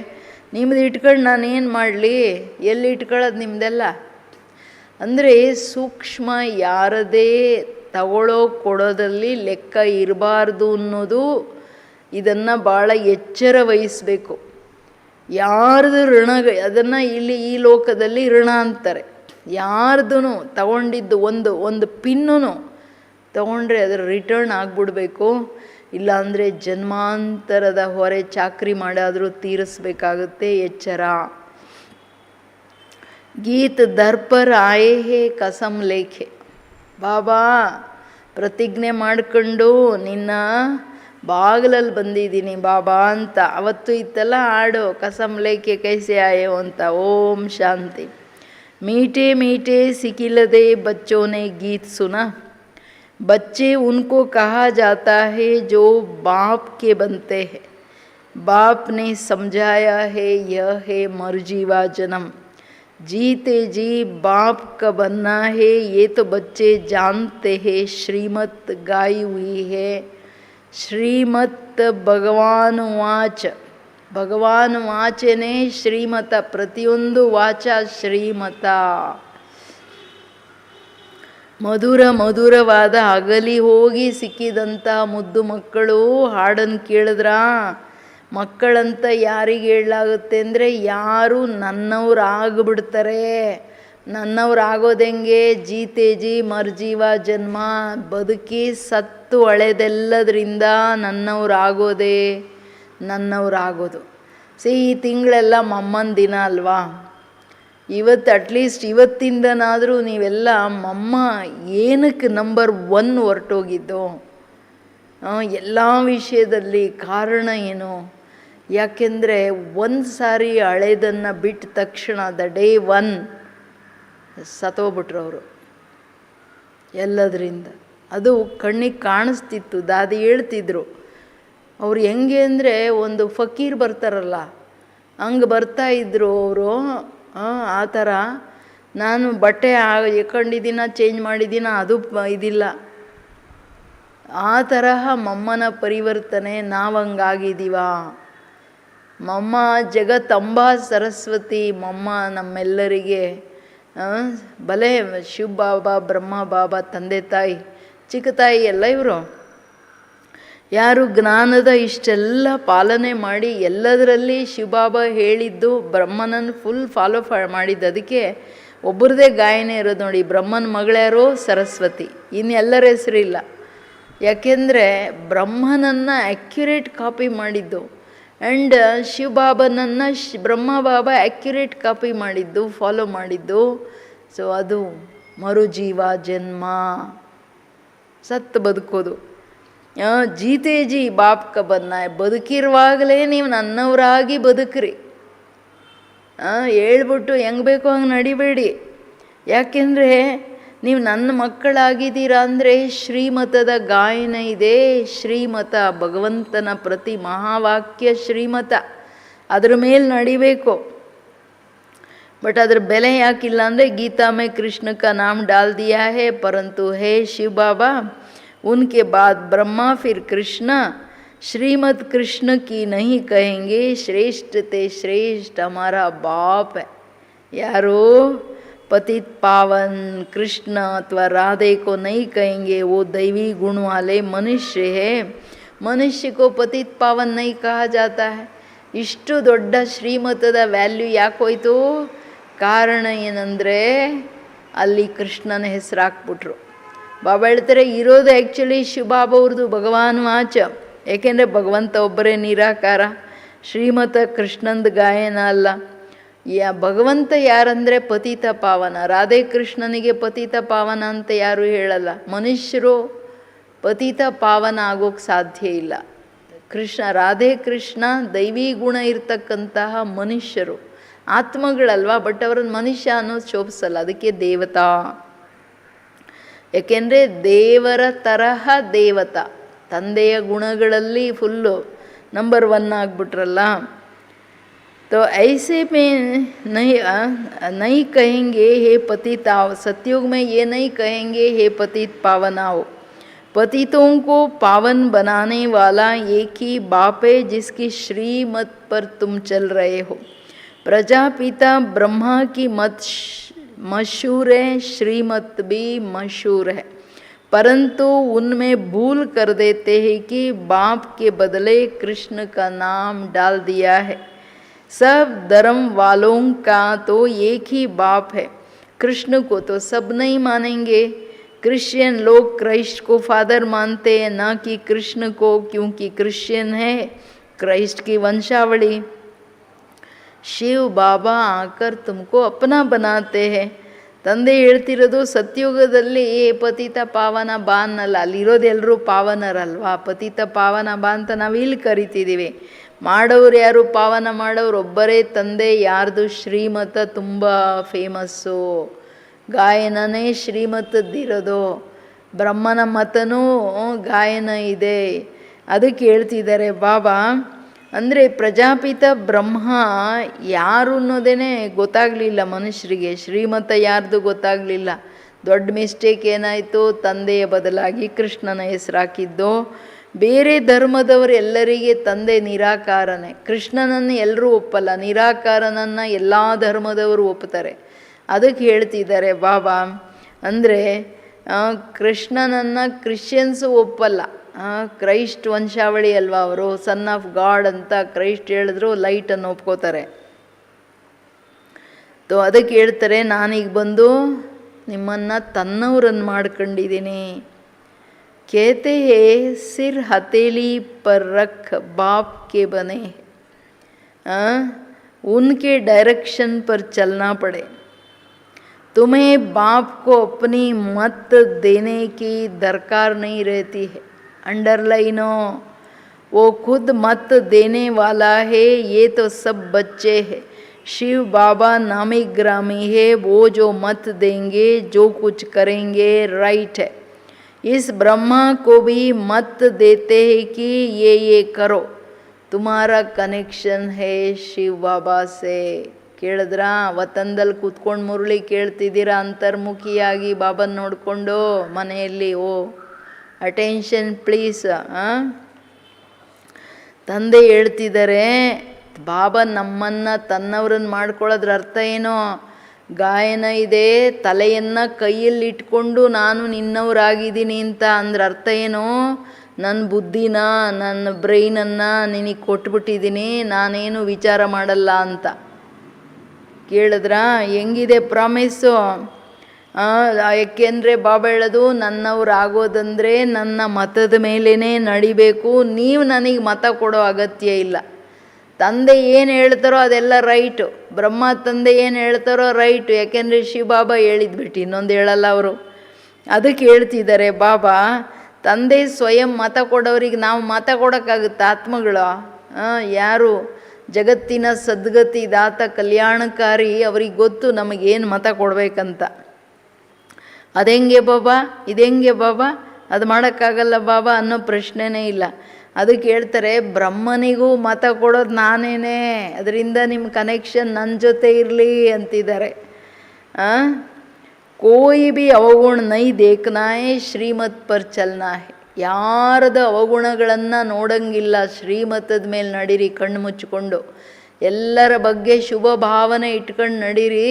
ನಿಮ್ಮದು ಇಟ್ಕೊಂಡು ನಾನೇನು ಮಾಡಲಿ, ಎಲ್ಲಿ ಇಟ್ಕೊಳ್ಳೋದು ನಿಮ್ಮದೆಲ್ಲ? ಅಂದರೆ ಸೂಕ್ಷ್ಮ ಯಾರದೇ ತಗೊಳ್ಳೋ ಕೊಡೋದಲ್ಲಿ ಲೆಕ್ಕ ಇರಬಾರ್ದು ಅನ್ನೋದು, ಇದನ್ನು ಭಾಳ ಎಚ್ಚರ ವಹಿಸಬೇಕು. ಯಾರ್ದು ಋಣ, ಅದನ್ನು ಇಲ್ಲಿ ಈ ಲೋಕದಲ್ಲಿ ಋಣ ಅಂತಾರೆ. ಯಾರ್ದು ತಗೊಂಡಿದ್ದು ಒಂದು ಪಿನ್ನು ತಗೊಂಡ್ರೆ ಅದರ ರಿಟರ್ನ್ ಆಗಿಬಿಡ್ಬೇಕು. ಇಲ್ಲಾಂದರೆ ಜನ್ಮಾಂತರದ ಹೊರೆ ಚಾಕ್ರಿ ಮಾಡಾದರೂ ತೀರಿಸ್ಬೇಕಾಗುತ್ತೆ. ಎಚ್ಚರ. ಗೀತ್ ದರ್ಪರ್ ಆಯೇ ಹೇ ಕಸಮ್ ಲೇಖೆ. ಬಾಬಾ ಪ್ರತಿಜ್ಞೆ ಮಾಡ್ಕೊಂಡು ನಿನ್ನ ಬಾಗಿಲಲ್ಲಿ ಬಂದಿದ್ದೀನಿ ಬಾಬಾ ಅಂತ. ಅವತ್ತು ಇತ್ತಲ್ಲ ಹಾಡು, ಕಸಮ್ ಲೇಖೆ ಕೈಸೆ ಆಯೋ ಅಂತ. ಓಂ ಶಾಂತಿ. मीठे मीठे सिकिलदे बच्चों ने गीत सुना. बच्चे उनको कहा जाता है जो बाप के बनते हैं. बाप ने समझाया है यह है मरजीवा जन्म. जीते जी बाप का बनना है ये तो बच्चे जानते हैं. श्रीमत गाई हुई है. श्रीमत भगवान वाच. ಭಗವಾನ್ ವಾಚನೆ ಶ್ರೀಮತ. ಪ್ರತಿಯೊಂದು ವಾಚ ಶ್ರೀಮತ. ಮಧುರವಾದ ಅಗಲಿ ಹೋಗಿ ಸಿಕ್ಕಿದಂಥ ಮುದ್ದು ಮಕ್ಕಳು ಹಾಡನ್ನು ಕೇಳಿದ್ರ, ಮಕ್ಕಳಂತ ಯಾರಿಗೆ ಹೇಳಲಾಗುತ್ತೆ ಅಂದರೆ ಯಾರು ನನ್ನವ್ರಾಗ್ಬಿಡ್ತಾರೆ. ನನ್ನವ್ರಾಗೋದೆಂಗೆ? ಜೀತೇಜಿ ಮರ್ಜೀವ ಜನ್ಮ. ಬದುಕಿ ಸತ್ತು ಅಳೆದೆಲ್ಲದರಿಂದ ನನ್ನವರಾಗೋದು. ಈ ತಿಂಗಳೆಲ್ಲ ಮಮ್ಮನ ದಿನ ಅಲ್ವಾ? ಇವತ್ತು ಅಟ್ಲೀಸ್ಟ್ ಇವತ್ತಿಂದನಾದರೂ ನೀವೆಲ್ಲ ಮಮ್ಮ ಏನಕ್ಕೆ ನಂಬರ್ 1 ಹೊರಟೋಗಿದ್ದು, ಎಲ್ಲ ವಿಷಯದಲ್ಲಿ ಕಾರಣ ಏನು? ಯಾಕೆಂದರೆ ಒಂದು ಸಾರಿ ಹಳೆದನ್ನು ಬಿಟ್ಟ ತಕ್ಷಣ ಡೇ 1 ಸತ್ತೋಗ್ಬಿಟ್ರು ಅವರು ಎಲ್ಲದರಿಂದ. ಅದು ಕಣ್ಣಿಗೆ ಕಾಣಿಸ್ತಿತ್ತು. ದಾದಿ ಹೇಳ್ತಿದ್ರು ಅವ್ರು ಹೆಂಗೆ ಅಂದರೆ ಒಂದು ಫಕೀರ್ ಬರ್ತಾರಲ್ಲ ಹಂಗೆ ಬರ್ತಾಯಿದ್ರು ಅವರು. ಆ ಥರ ನಾನು ಬಟ್ಟೆ ಎಕ್ಕೊಂಡಿದ್ದೀನ, ಚೇಂಜ್ ಮಾಡಿದ್ದೀನ, ಅದು ಇದಿಲ್ಲ. ಆ ತರಹ ಮಮ್ಮನ ಪರಿವರ್ತನೆ ನಾವು ಹಂಗಾಗಿದ್ದೀವ. ಮಮ್ಮ ಜಗತ್ತಂಬ ಸರಸ್ವತಿ. ಮಮ್ಮ ನಮ್ಮೆಲ್ಲರಿಗೆ ಭಲೆ ಶಿವ ಬಾಬಾ, ಬ್ರಹ್ಮ ಬಾಬಾ, ತಂದೆ ತಾಯಿ, ಚಿಕ್ಕ ತಾಯಿ ಎಲ್ಲ ಇವರು ಯಾರು ಜ್ಞಾನದ ಇಷ್ಟೆಲ್ಲ ಪಾಲನೆ ಮಾಡಿ ಎಲ್ಲದರಲ್ಲಿ ಶಿವಬಾಬಾ ಹೇಳಿದ್ದು ಬ್ರಹ್ಮನನ್ನು ಫುಲ್ ಫಾಲೋ ಮಾಡಿದ್ದು. ಅದಕ್ಕೆ ಒಬ್ಬರದೇ ಗಾಯನ ಇರೋದು ನೋಡಿ. ಬ್ರಹ್ಮನ ಮಗಳ್ಯಾರೋ ಸರಸ್ವತಿ, ಇನ್ನೆಲ್ಲರ ಹೆಸರಿಲ್ಲ. ಯಾಕೆಂದರೆ ಬ್ರಹ್ಮನನ್ನು ಆ್ಯಕ್ಯುರೇಟ್ ಕಾಪಿ ಮಾಡಿದ್ದು ಆ್ಯಂಡ್ ಶಿವಬಾಬನನ್ನು ಬ್ರಹ್ಮ ಬಾಬಾ ಆ್ಯಕ್ಯುರೇಟ್ ಕಾಪಿ ಮಾಡಿದ್ದು, ಫಾಲೋ ಮಾಡಿದ್ದು. ಸೊ ಅದು ಮರುಜೀವ ಜನ್ಮ, ಸತ್ತು ಬದುಕೋದು. ಜೀತೇಜಿ ಬಾಪ್ಕ ಬನ್ನ. ಬದುಕಿರುವಾಗಲೇ ನೀವು ನನ್ನವರಾಗಿ ಬದುಕ್ರಿ. ಹೇಳ್ಬಿಟ್ಟು ಹೆಂಗೆ ಬೇಕೋ ಹಂಗೆ ನಡಿಬೇಡಿ. ಯಾಕೆಂದರೆ ನೀವು ನನ್ನ ಮಕ್ಕಳಾಗಿದ್ದೀರಾ ಅಂದರೆ ಶ್ರೀಮತದ ಗಾಯನ ಇದೆ. ಶ್ರೀಮತ ಭಗವಂತನ ಪ್ರತಿ ಮಹಾವಾಕ್ಯ ಶ್ರೀಮತ, ಅದ್ರ ಮೇಲೆ ನಡಿಬೇಕು. बट अदर बेले याकिल्ल अंदरे गीता में कृष्ण का नाम डाल दिया है, परंतु हे शिव बाबा उनके बाद ब्रह्मा फिर कृष्ण, श्रीमद कृष्ण की नहीं कहेंगे, श्रेष्ठ ते श्रेष्ठ हमारा बाप है। यारो पतित पावन कृष्ण अथवा राधे को नहीं कहेंगे, वो दैवी गुण वाले मनुष्य है। मनुष्य को पतित पावन नहीं कहा जाता है। ಇಷ್ಟು ದೊಡ್ಡ ಶ್ರೀಮತದ ವ್ಯಾಲ್ಯೂ ಯಾಕೋಯ್ತು? ಕಾರಣ ಏನಂದರೆ ಅಲ್ಲಿ ಕೃಷ್ಣನ ಹೆಸರು ಹಾಕ್ಬಿಟ್ರು. ಬಾಬಾ ಹೇಳ್ತಾರೆ ಇರೋದು ಆ್ಯಕ್ಚುಲಿ ಶಿವಬಾಬಾ ಅವ್ರದ್ದು ಭಗವಾನ್ ವಾಚ. ಏಕೆಂದರೆ ಭಗವಂತ ಒಬ್ಬರೇ ನಿರಾಕಾರ, ಶ್ರೀಮತ ಕೃಷ್ಣಂದು ಗಾಯನ ಅಲ್ಲ. ಭಗವಂತ ಯಾರಂದರೆ ಪತಿತ ಪಾವನ. ರಾಧೆ ಕೃಷ್ಣನಿಗೆ ಪತಿತ ಪಾವನ ಅಂತ ಯಾರೂ ಹೇಳಲ್ಲ. ಮನುಷ್ಯರು ಪತಿತ ಪಾವನ ಆಗೋಕ್ಕೆ ಸಾಧ್ಯ ಇಲ್ಲ. ಕೃಷ್ಣ ರಾಧೆ ಕೃಷ್ಣ ದೈವಿ ಗುಣ ಇರ್ತಕ್ಕಂತಹ ಮನುಷ್ಯರು, ಆತ್ಮಗಳಲ್ವಾ, ಬಟ್ ಅವರನ್ನು ಮನುಷ್ಯ ಅನ್ನೋದು ಶೋಭಿಸಲ್ಲ. ಅದಕ್ಕೆ ದೇವತಾ. ಯಾಕೆಂದರೆ ದೇವರ ತರಹ ದೇವತಾ, ತಂದೆಯ ಗುಣಗಳಲ್ಲಿ ಫುಲ್ಲು ನಂಬರ್ 1 ಆಗಿಬಿಟ್ರಲ್ಲ. तो ऐसे में नहीं कहेंगे हे पतित आओ, सतयुग में ये नहीं कहेंगे हे पतित पावन आओ। पतितों को पावन बनाने वाला एक ही बाप है जिसकी श्रीमत पर तुम चल रहे हो। प्रजापिता ब्रह्मा की मत मशहूर है, श्रीमत भी मशहूर है, परंतु उनमें भूल कर देते हैं कि बाप के बदले कृष्ण का नाम डाल दिया है। सब धर्म वालों का तो एक ही बाप है, कृष्ण को तो सब नहीं मानेंगे। क्रिश्चियन लोग क्राइस्ट को फादर मानते हैं, ना कि कृष्ण को, क्योंकि क्रिश्चियन है क्राइस्ट की वंशावली। ಶಿವ ಬಾಬಾ ಆಕರ್ ತುಮಕೋ ಅಪನಾ ಬನಾತೆ ಹೇ. ತಂದೆ ಹೇಳ್ತಿರೋದು ಸತ್ಯುಗದಲ್ಲಿ ಪತಿತ ಪಾವನ ಬಾ ಅನ್ನಲ್ಲ, ಅಲ್ಲಿರೋದು ಎಲ್ಲರೂ ಪಾವನರಲ್ವಾ, ಪತಿತ ಪಾವನ ಬಾ ಅಂತ ನಾವು ಇಲ್ಲಿ ಕರಿತಿದ್ದೀವಿ. ಮಾಡೋರು ಯಾರು, ಪಾವನ ಮಾಡೋರು ಒಬ್ಬರೇ ತಂದೆ. ಯಾರ್ದು ಶ್ರೀಮತ ತುಂಬ ಫೇಮಸ್ಸು, ಗಾಯನನೇ ಶ್ರೀಮತದ್ದಿರೋದು, ಬ್ರಹ್ಮನ ಮತನೂ ಗಾಯನ ಇದೆ. ಅದಕ್ಕೆ ಹೇಳ್ತಿದ್ದಾರೆ ಬಾಬಾ, ಅಂದರೆ ಪ್ರಜಾಪಿತ ಬ್ರಹ್ಮ ಯಾರು ಅನ್ನೋದೇ ಗೊತ್ತಾಗಲಿಲ್ಲ ಮನುಷ್ಯರಿಗೆ, ಶ್ರೀಮತ ಯಾರ್ದು ಗೊತ್ತಾಗಲಿಲ್ಲ. ದೊಡ್ಡ ಮಿಸ್ಟೇಕ್ ಏನಾಯಿತು, ತಂದೆಯ ಬದಲಾಗಿ ಕೃಷ್ಣನ ಹೆಸರು ಹಾಕಿದ್ದು. ಬೇರೆ ಧರ್ಮದವರು ಎಲ್ಲರಿಗೆ ತಂದೆ ನಿರಾಕಾರನೇ, ಕೃಷ್ಣನನ್ನು ಎಲ್ಲರೂ ಒಪ್ಪಲ್ಲ, ನಿರಾಕಾರನನ್ನು ಎಲ್ಲ ಧರ್ಮದವರು ಒಪ್ತಾರೆ. ಅದಕ್ಕೆ ಹೇಳ್ತಿದ್ದಾರೆ ಬಾಬಾ, ಅಂದರೆ ಕೃಷ್ಣನನ್ನು ಕ್ರಿಶ್ಚಿಯನ್ಸು ಒಪ್ಪಲ್ಲ, ಕ್ರೈಸ್ಟ್ ವಂಶಾವಳಿ ಅಲ್ವಾ ಅವರು, ಸನ್ ಆಫ್ ಗಾಡ್ ಅಂತ ಕ್ರೈಸ್ಟ್ ಹೇಳಿದ್ರು ಲೈಟನ್ನು ಒಪ್ಕೋತಾರೆ. ತೋ ಅದಕ್ಕೆ ಹೇಳ್ತಾರೆ, ನಾನೀಗ ಬಂದು ನಿಮ್ಮನ್ನು ತನ್ನವರನ್ನು ಮಾಡ್ಕೊಂಡಿದ್ದೀನಿ. कहते हैं सिर हथेली पर रख बाप के बने, उनके डायरेक्शन पर चलना पड़े. तुम्हें बाप को अपनी मत देने की दरकार नहीं रहती है. अंडरलाइनो, वो खुद मत देने वाला है, ये तो सब बच्चे हैं. शिव बाबा नामी ग्रामी है, वो जो मत देंगे, जो कुछ करेंगे राइट है. इस ब्रह्मा को भी मत देते हैं कि ये करो, तुम्हारा कनेक्शन है शिव बाबा से. ಕೇಳಿದ್ರ, ವತನದಲ್ಲಿ ಕೂತ್ಕೊಂಡು ಮುರಳಿ ಕೇಳ್ತಿದ್ದೀರಾ ಅಂತರ್ಮುಖಿಯಾಗಿ ಬಾಬನ್ ನೋಡಿಕೊಂಡು ಮನೆಯಲ್ಲಿ. ಓ ಅಟೆನ್ಷನ್ ಪ್ಲೀಸ್. ತಂದೆ ಹೇಳ್ತಿದ್ದಾರೆ, ಬಾಬಾ ನಮ್ಮನ್ನು ತನ್ನವ್ರನ್ನ ಮಾಡ್ಕೊಳ್ಳೋದ್ರ ಅರ್ಥ ಏನೋ, ಗಾಯನ ಇದೆ, ತಲೆಯನ್ನು ಕೈಯಲ್ಲಿ ಇಟ್ಕೊಂಡು ನಾನು ನಿನ್ನವರಾಗಿದ್ದೀನಿ ಅಂತ ಅಂದ್ರೆ ಅರ್ಥ ಏನು, ನನ್ನ ಬುದ್ಧಿನ ನನ್ನ ಬ್ರೈನನ್ನು ನಿನಗೆ ಕೊಟ್ಬಿಟ್ಟಿದ್ದೀನಿ, ನಾನೇನು ವಿಚಾರ ಮಾಡಲ್ಲ ಅಂತ. ಕೇಳಿದ್ರ ಹೆಂಗಿದೆ ಪ್ರಾಮಿಸ್ಸು? ಯಾಕೆಂದರೆ ಬಾಬಾ ಹೇಳೋದು, ನನ್ನವ್ರು ಆಗೋದಂದರೆ ನನ್ನ ಮತದ ಮೇಲೇ ನಡಿಬೇಕು, ನೀವು ನನಗೆ ಮತ ಕೊಡೋ ಅಗತ್ಯ ಇಲ್ಲ. ತಂದೆ ಏನು ಹೇಳ್ತಾರೋ ಅದೆಲ್ಲ ರೈಟು, ಬ್ರಹ್ಮ ತಂದೆ ಏನು ಹೇಳ್ತಾರೋ ರೈಟು, ಯಾಕೆಂದರೆ ಶಿವಬಾಬಾ ಹೇಳಿದ್ಬಿಟ್ಟು ಇನ್ನೊಂದು ಹೇಳಲ್ಲ ಅವರು. ಅದಕ್ಕೆ ಹೇಳ್ತಿದ್ದಾರೆ ಬಾಬಾ, ತಂದೆ ಸ್ವಯಂ ಮತ ಕೊಡೋರಿಗೆ ನಾವು ಮತ ಕೊಡೋಕ್ಕಾಗುತ್ತೆ? ಆತ್ಮಗಳು ಯಾರು ಜಗತ್ತಿನ ಸದ್ಗತಿ ದಾತ ಕಲ್ಯಾಣಕಾರಿ, ಅವ್ರಿಗೆ ಗೊತ್ತು ನಮಗೇನು ಮತ ಕೊಡಬೇಕಂತ. ಅದೆಂಗೆ ಬಾಬಾ, ಇದೆಂಗೆ ಬಾಬಾ, ಅದು ಮಾಡೋಕ್ಕಾಗಲ್ಲ ಬಾಬಾ ಅನ್ನೋ ಪ್ರಶ್ನೆನೇ ಇಲ್ಲ. ಅದಕ್ಕೆ ಹೇಳ್ತಾರೆ, ಬ್ರಹ್ಮನಿಗೂ ಮತ ಕೊಡೋದು ನಾನೇನೆ, ಅದರಿಂದ ನಿಮ್ಮ ಕನೆಕ್ಷನ್ ನನ್ನ ಜೊತೆ ಇರಲಿ ಅಂತಿದ್ದಾರೆ. ಕೋಯಿ ಬಿ ಅವಗುಣ ನೈ ದೇಖ್ನಾ ಹೈ, ಶ್ರೀಮತ್ ಪರ್ ಚಲ್ನಾ ಹೈ. ಯಾರದ ಅವಗುಣಗಳನ್ನು ನೋಡಂಗಿಲ್ಲ, ಶ್ರೀಮತದ ಮೇಲೆ ನಡೀರಿ ಕಣ್ಣು ಮುಚ್ಚಿಕೊಂಡು. ಎಲ್ಲರ ಬಗ್ಗೆ ಶುಭ ಭಾವನೆ ಇಟ್ಕೊಂಡು ನಡೀರಿ.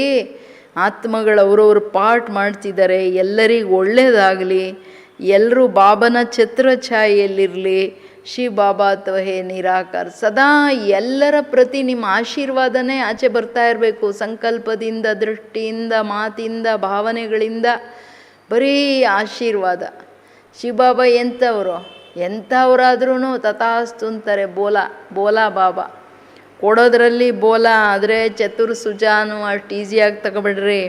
ಆತ್ಮಗಳು ಅವ್ರವ್ರ ಪಾಠ ಮಾಡ್ತಿದ್ದಾರೆ, ಎಲ್ಲರಿಗೂ ಒಳ್ಳೆಯದಾಗಲಿ, ಎಲ್ಲರೂ ಬಾಬನ ಛತ್ರಛಾಯೆಯಲ್ಲಿರಲಿ. ಶಿವ ಬಾಬಾ ಅಥವಾ ಹೇ ನಿರಾಕಾರ, ಸದಾ ಎಲ್ಲರ ಪ್ರತಿ ನಿಮ್ಮ ಆಶೀರ್ವಾದನೇ ಆಚೆ ಬರ್ತಾ ಇರಬೇಕು. ಸಂಕಲ್ಪದಿಂದ, ದೃಷ್ಟಿಯಿಂದ, ಮಾತಿಂದ, ಭಾವನೆಗಳಿಂದ ಬರೀ ಆಶೀರ್ವಾದ. ಶಿವಬಾಬಾ ಎಂಥವರಾದ್ರೂ ತಥಾಸ್ತು ಅಂತಾರೆ. ಬೋಲಾ ಬಾಬಾ ಕೊಡೋದ್ರಲ್ಲಿ ಬೋಲಾ, ಆದರೆ ಚತುರ್ ಸುಜಾನು ಅಷ್ಟು ಈಸಿಯಾಗಿ ತಗೊಬಿಡ್ರಿ.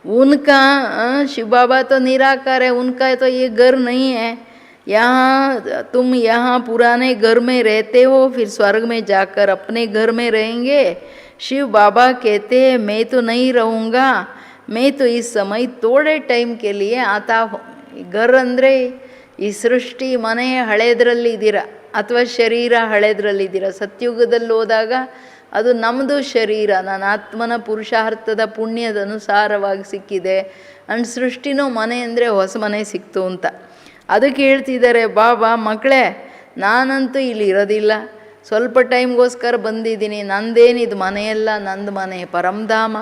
उनका शिव बाबा तो निराकार है, उनका तो ये घर नहीं है. यहाँ तुम यहाँ पुराने घर में रहते हो, फिर स्वर्ग में जाकर अपने घर में रहेंगे. शिव बाबा कहते हैं, मैं तो नहीं रहूँगा, मैं तो इस समय थोड़े टाइम के लिए आता हूँ. घर ಅಂದರೆ ಈ ಸೃಷ್ಟಿ ಮನೆ ಹಳೇದ್ರಲ್ಲಿದ್ದೀರ ಅಥವಾ ಶರೀರ ಹಳೇದ್ರಲ್ಲಿದ್ದೀರ. ಸತ್ಯುಗದಲ್ಲಿ ಹೋದಾಗ ಅದು ನಮ್ಮದು ಶರೀರ, ನನ್ನ ಆತ್ಮನ ಪುರುಷಾರ್ಥದ ಪುಣ್ಯದ ಅನುಸಾರವಾಗಿ ಸಿಕ್ಕಿದೆ. ಅಂಡ್ ಸೃಷ್ಟಿನೂ ಮನೆ ಅಂದರೆ ಹೊಸ ಮನೆ ಸಿಕ್ತು ಅಂತ. ಅದಕ್ಕೆ ಹೇಳ್ತಿದ್ದಾರೆ ಬಾಬಾ, ಮಕ್ಕಳೇ ನಾನಂತೂ ಇಲ್ಲಿ ಇರೋದಿಲ್ಲ, ಸ್ವಲ್ಪ ಟೈಮ್ಗೋಸ್ಕರ ಬಂದಿದ್ದೀನಿ. ನಂದೇನಿದು ಮನೆಯಲ್ಲ, ನಂದು ಮನೆ ಪರಮಧಾಮ.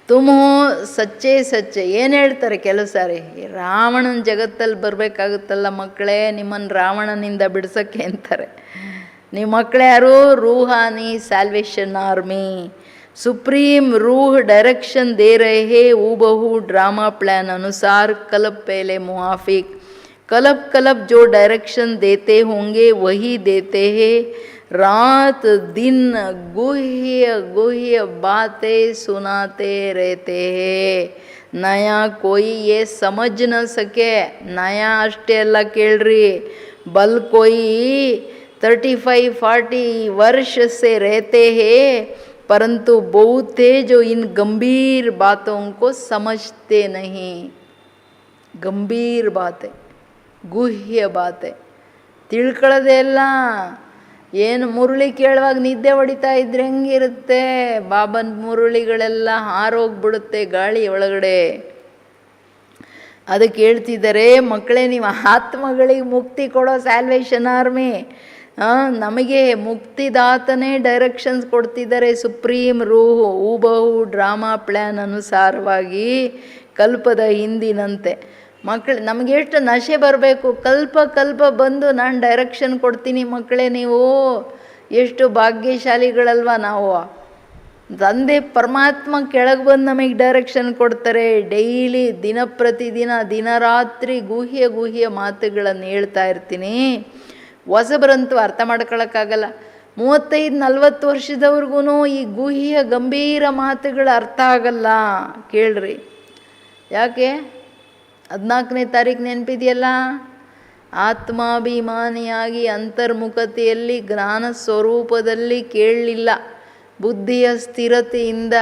ತುಮ್ ಹೋ ಸಚ್ಚೆ ಸಚ್ಚೆ. ಏನು ಹೇಳ್ತಾರೆ ಕೆಲವು ಸಾರಿ, ರಾವಣನ ಜಗತ್ತಲ್ಲಿ ಬರಬೇಕಾಗುತ್ತಲ್ಲ ಮಕ್ಕಳೇ, ನಿಮ್ಮನ್ನು ರಾವಣನಿಂದ ಬಿಡ್ಸೋಕ್ಕೆ ಅಂತಾರೆ. ನಿಮ್ಮ ಮಕ್ಕಳು ಯಾರು? ರೂಹಾನಿ ಸ್ಯಾಲ್ವೇಷನ್ ಆರ್ಮಿ. सुप्रीम रूह डायरेक्शन दे रहे हैं हूबहू ड्रामा प्लान अनुसार कल्प पहले मुआफिक. कल्प कल्प जो डायरेक्शन देते होंगे वही देते हैं. रात दिन गुह्य गुह्य बातें सुनाते रहते हैं. नया कोई ये समझ न सके. नया ಅಷ್ಟೇ ಅಲ್ಲ ಕೇಳ್ರಿ, बल कोई 35-40 वर्ष से रहते हैं, परंतु बहुत थे जो इन गंभीर बातों को समझते नहीं. गंभीर बातें, गुह्य बातें ತಿಳ್ಕೊಳ್ಳೋದೇ ಇಲ್ಲ. ಏನು ಮುರುಳಿ ಕೇಳುವಾಗ ನಿದ್ದೆ ಹೊಡಿತಾ ಇದ್ರೆ ಹೆಂಗಿರುತ್ತೆ? ಬಾಬನ ಮುರುಳಿಗಳೆಲ್ಲ ಹಾರೋಗ್ಬಿಡುತ್ತೆ ಗಾಳಿ ಒಳಗಡೆ. ಅದಕ್ಕೆ ಹೇಳ್ತಿದ್ದಾರೆ, ಮಕ್ಕಳೇ ನೀವು ಆತ್ಮಗಳಿಗೆ ಮುಕ್ತಿ ಕೊಡೋ ಸ್ಯಾಲ್ವೇಷನ್ ಆರ್ಮಿ. ನಮಗೆ ಮುಕ್ತಿದಾತನೇ ಡೈರೆಕ್ಷನ್ಸ್ ಕೊಡ್ತಿದ್ದಾರೆ. ಸುಪ್ರೀಂ ರೂಹ್ ಹೂಬಹು ಡ್ರಾಮಾ ಪ್ಲ್ಯಾನ್ ಅನುಸಾರವಾಗಿ ಕಲ್ಪದ ಹಿಂದಿನಂತೆ. ಮಕ್ಕಳು ನಮಗೆ ಎಷ್ಟು ನಶೆ ಬರಬೇಕು, ಕಲ್ಪ ಕಲ್ಪ ಬಂದು ನಾನು ಡೈರೆಕ್ಷನ್ ಕೊಡ್ತೀನಿ ಮಕ್ಕಳೇ. ನೀವು ಎಷ್ಟು ಭಾಗ್ಯಶಾಲಿಗಳಲ್ವ ನಾವು. ತಂದೆ ಪರಮಾತ್ಮ ಕೆಳಗೆ ಬಂದು ನಮಗೆ ಡೈರೆಕ್ಷನ್ ಕೊಡ್ತಾರೆ. ಡೈಲಿ ದಿನ ಪ್ರತಿದಿನ ದಿನರಾತ್ರಿ ಗುಹ್ಯ ಗುಹ್ಯ ಮಾತುಗಳನ್ನು ಹೇಳ್ತಾ ಇರ್ತೀನಿ. ಹೊಸಬರಂತೂ ಅರ್ಥ ಮಾಡ್ಕೊಳಕ್ಕಾಗಲ್ಲ. 35-40 ವರ್ಷದವ್ರಿಗೂ ಈ ಗುಹ್ಯ ಗಂಭೀರ ಮಾತುಗಳು ಅರ್ಥ ಆಗಲ್ಲ. ಕೇಳ್ರಿ ಯಾಕೆ? 14ನೇ ತಾರೀಕು ನೆನಪಿದೆಯಲ್ಲ, ಆತ್ಮಾಭಿಮಾನಿಯಾಗಿ ಅಂತರ್ಮುಖತೆಯಲ್ಲಿ ಜ್ಞಾನ ಸ್ವರೂಪದಲ್ಲಿ ಕೇಳಲಿಲ್ಲ. ಬುದ್ಧಿಯ ಸ್ಥಿರತೆಯಿಂದ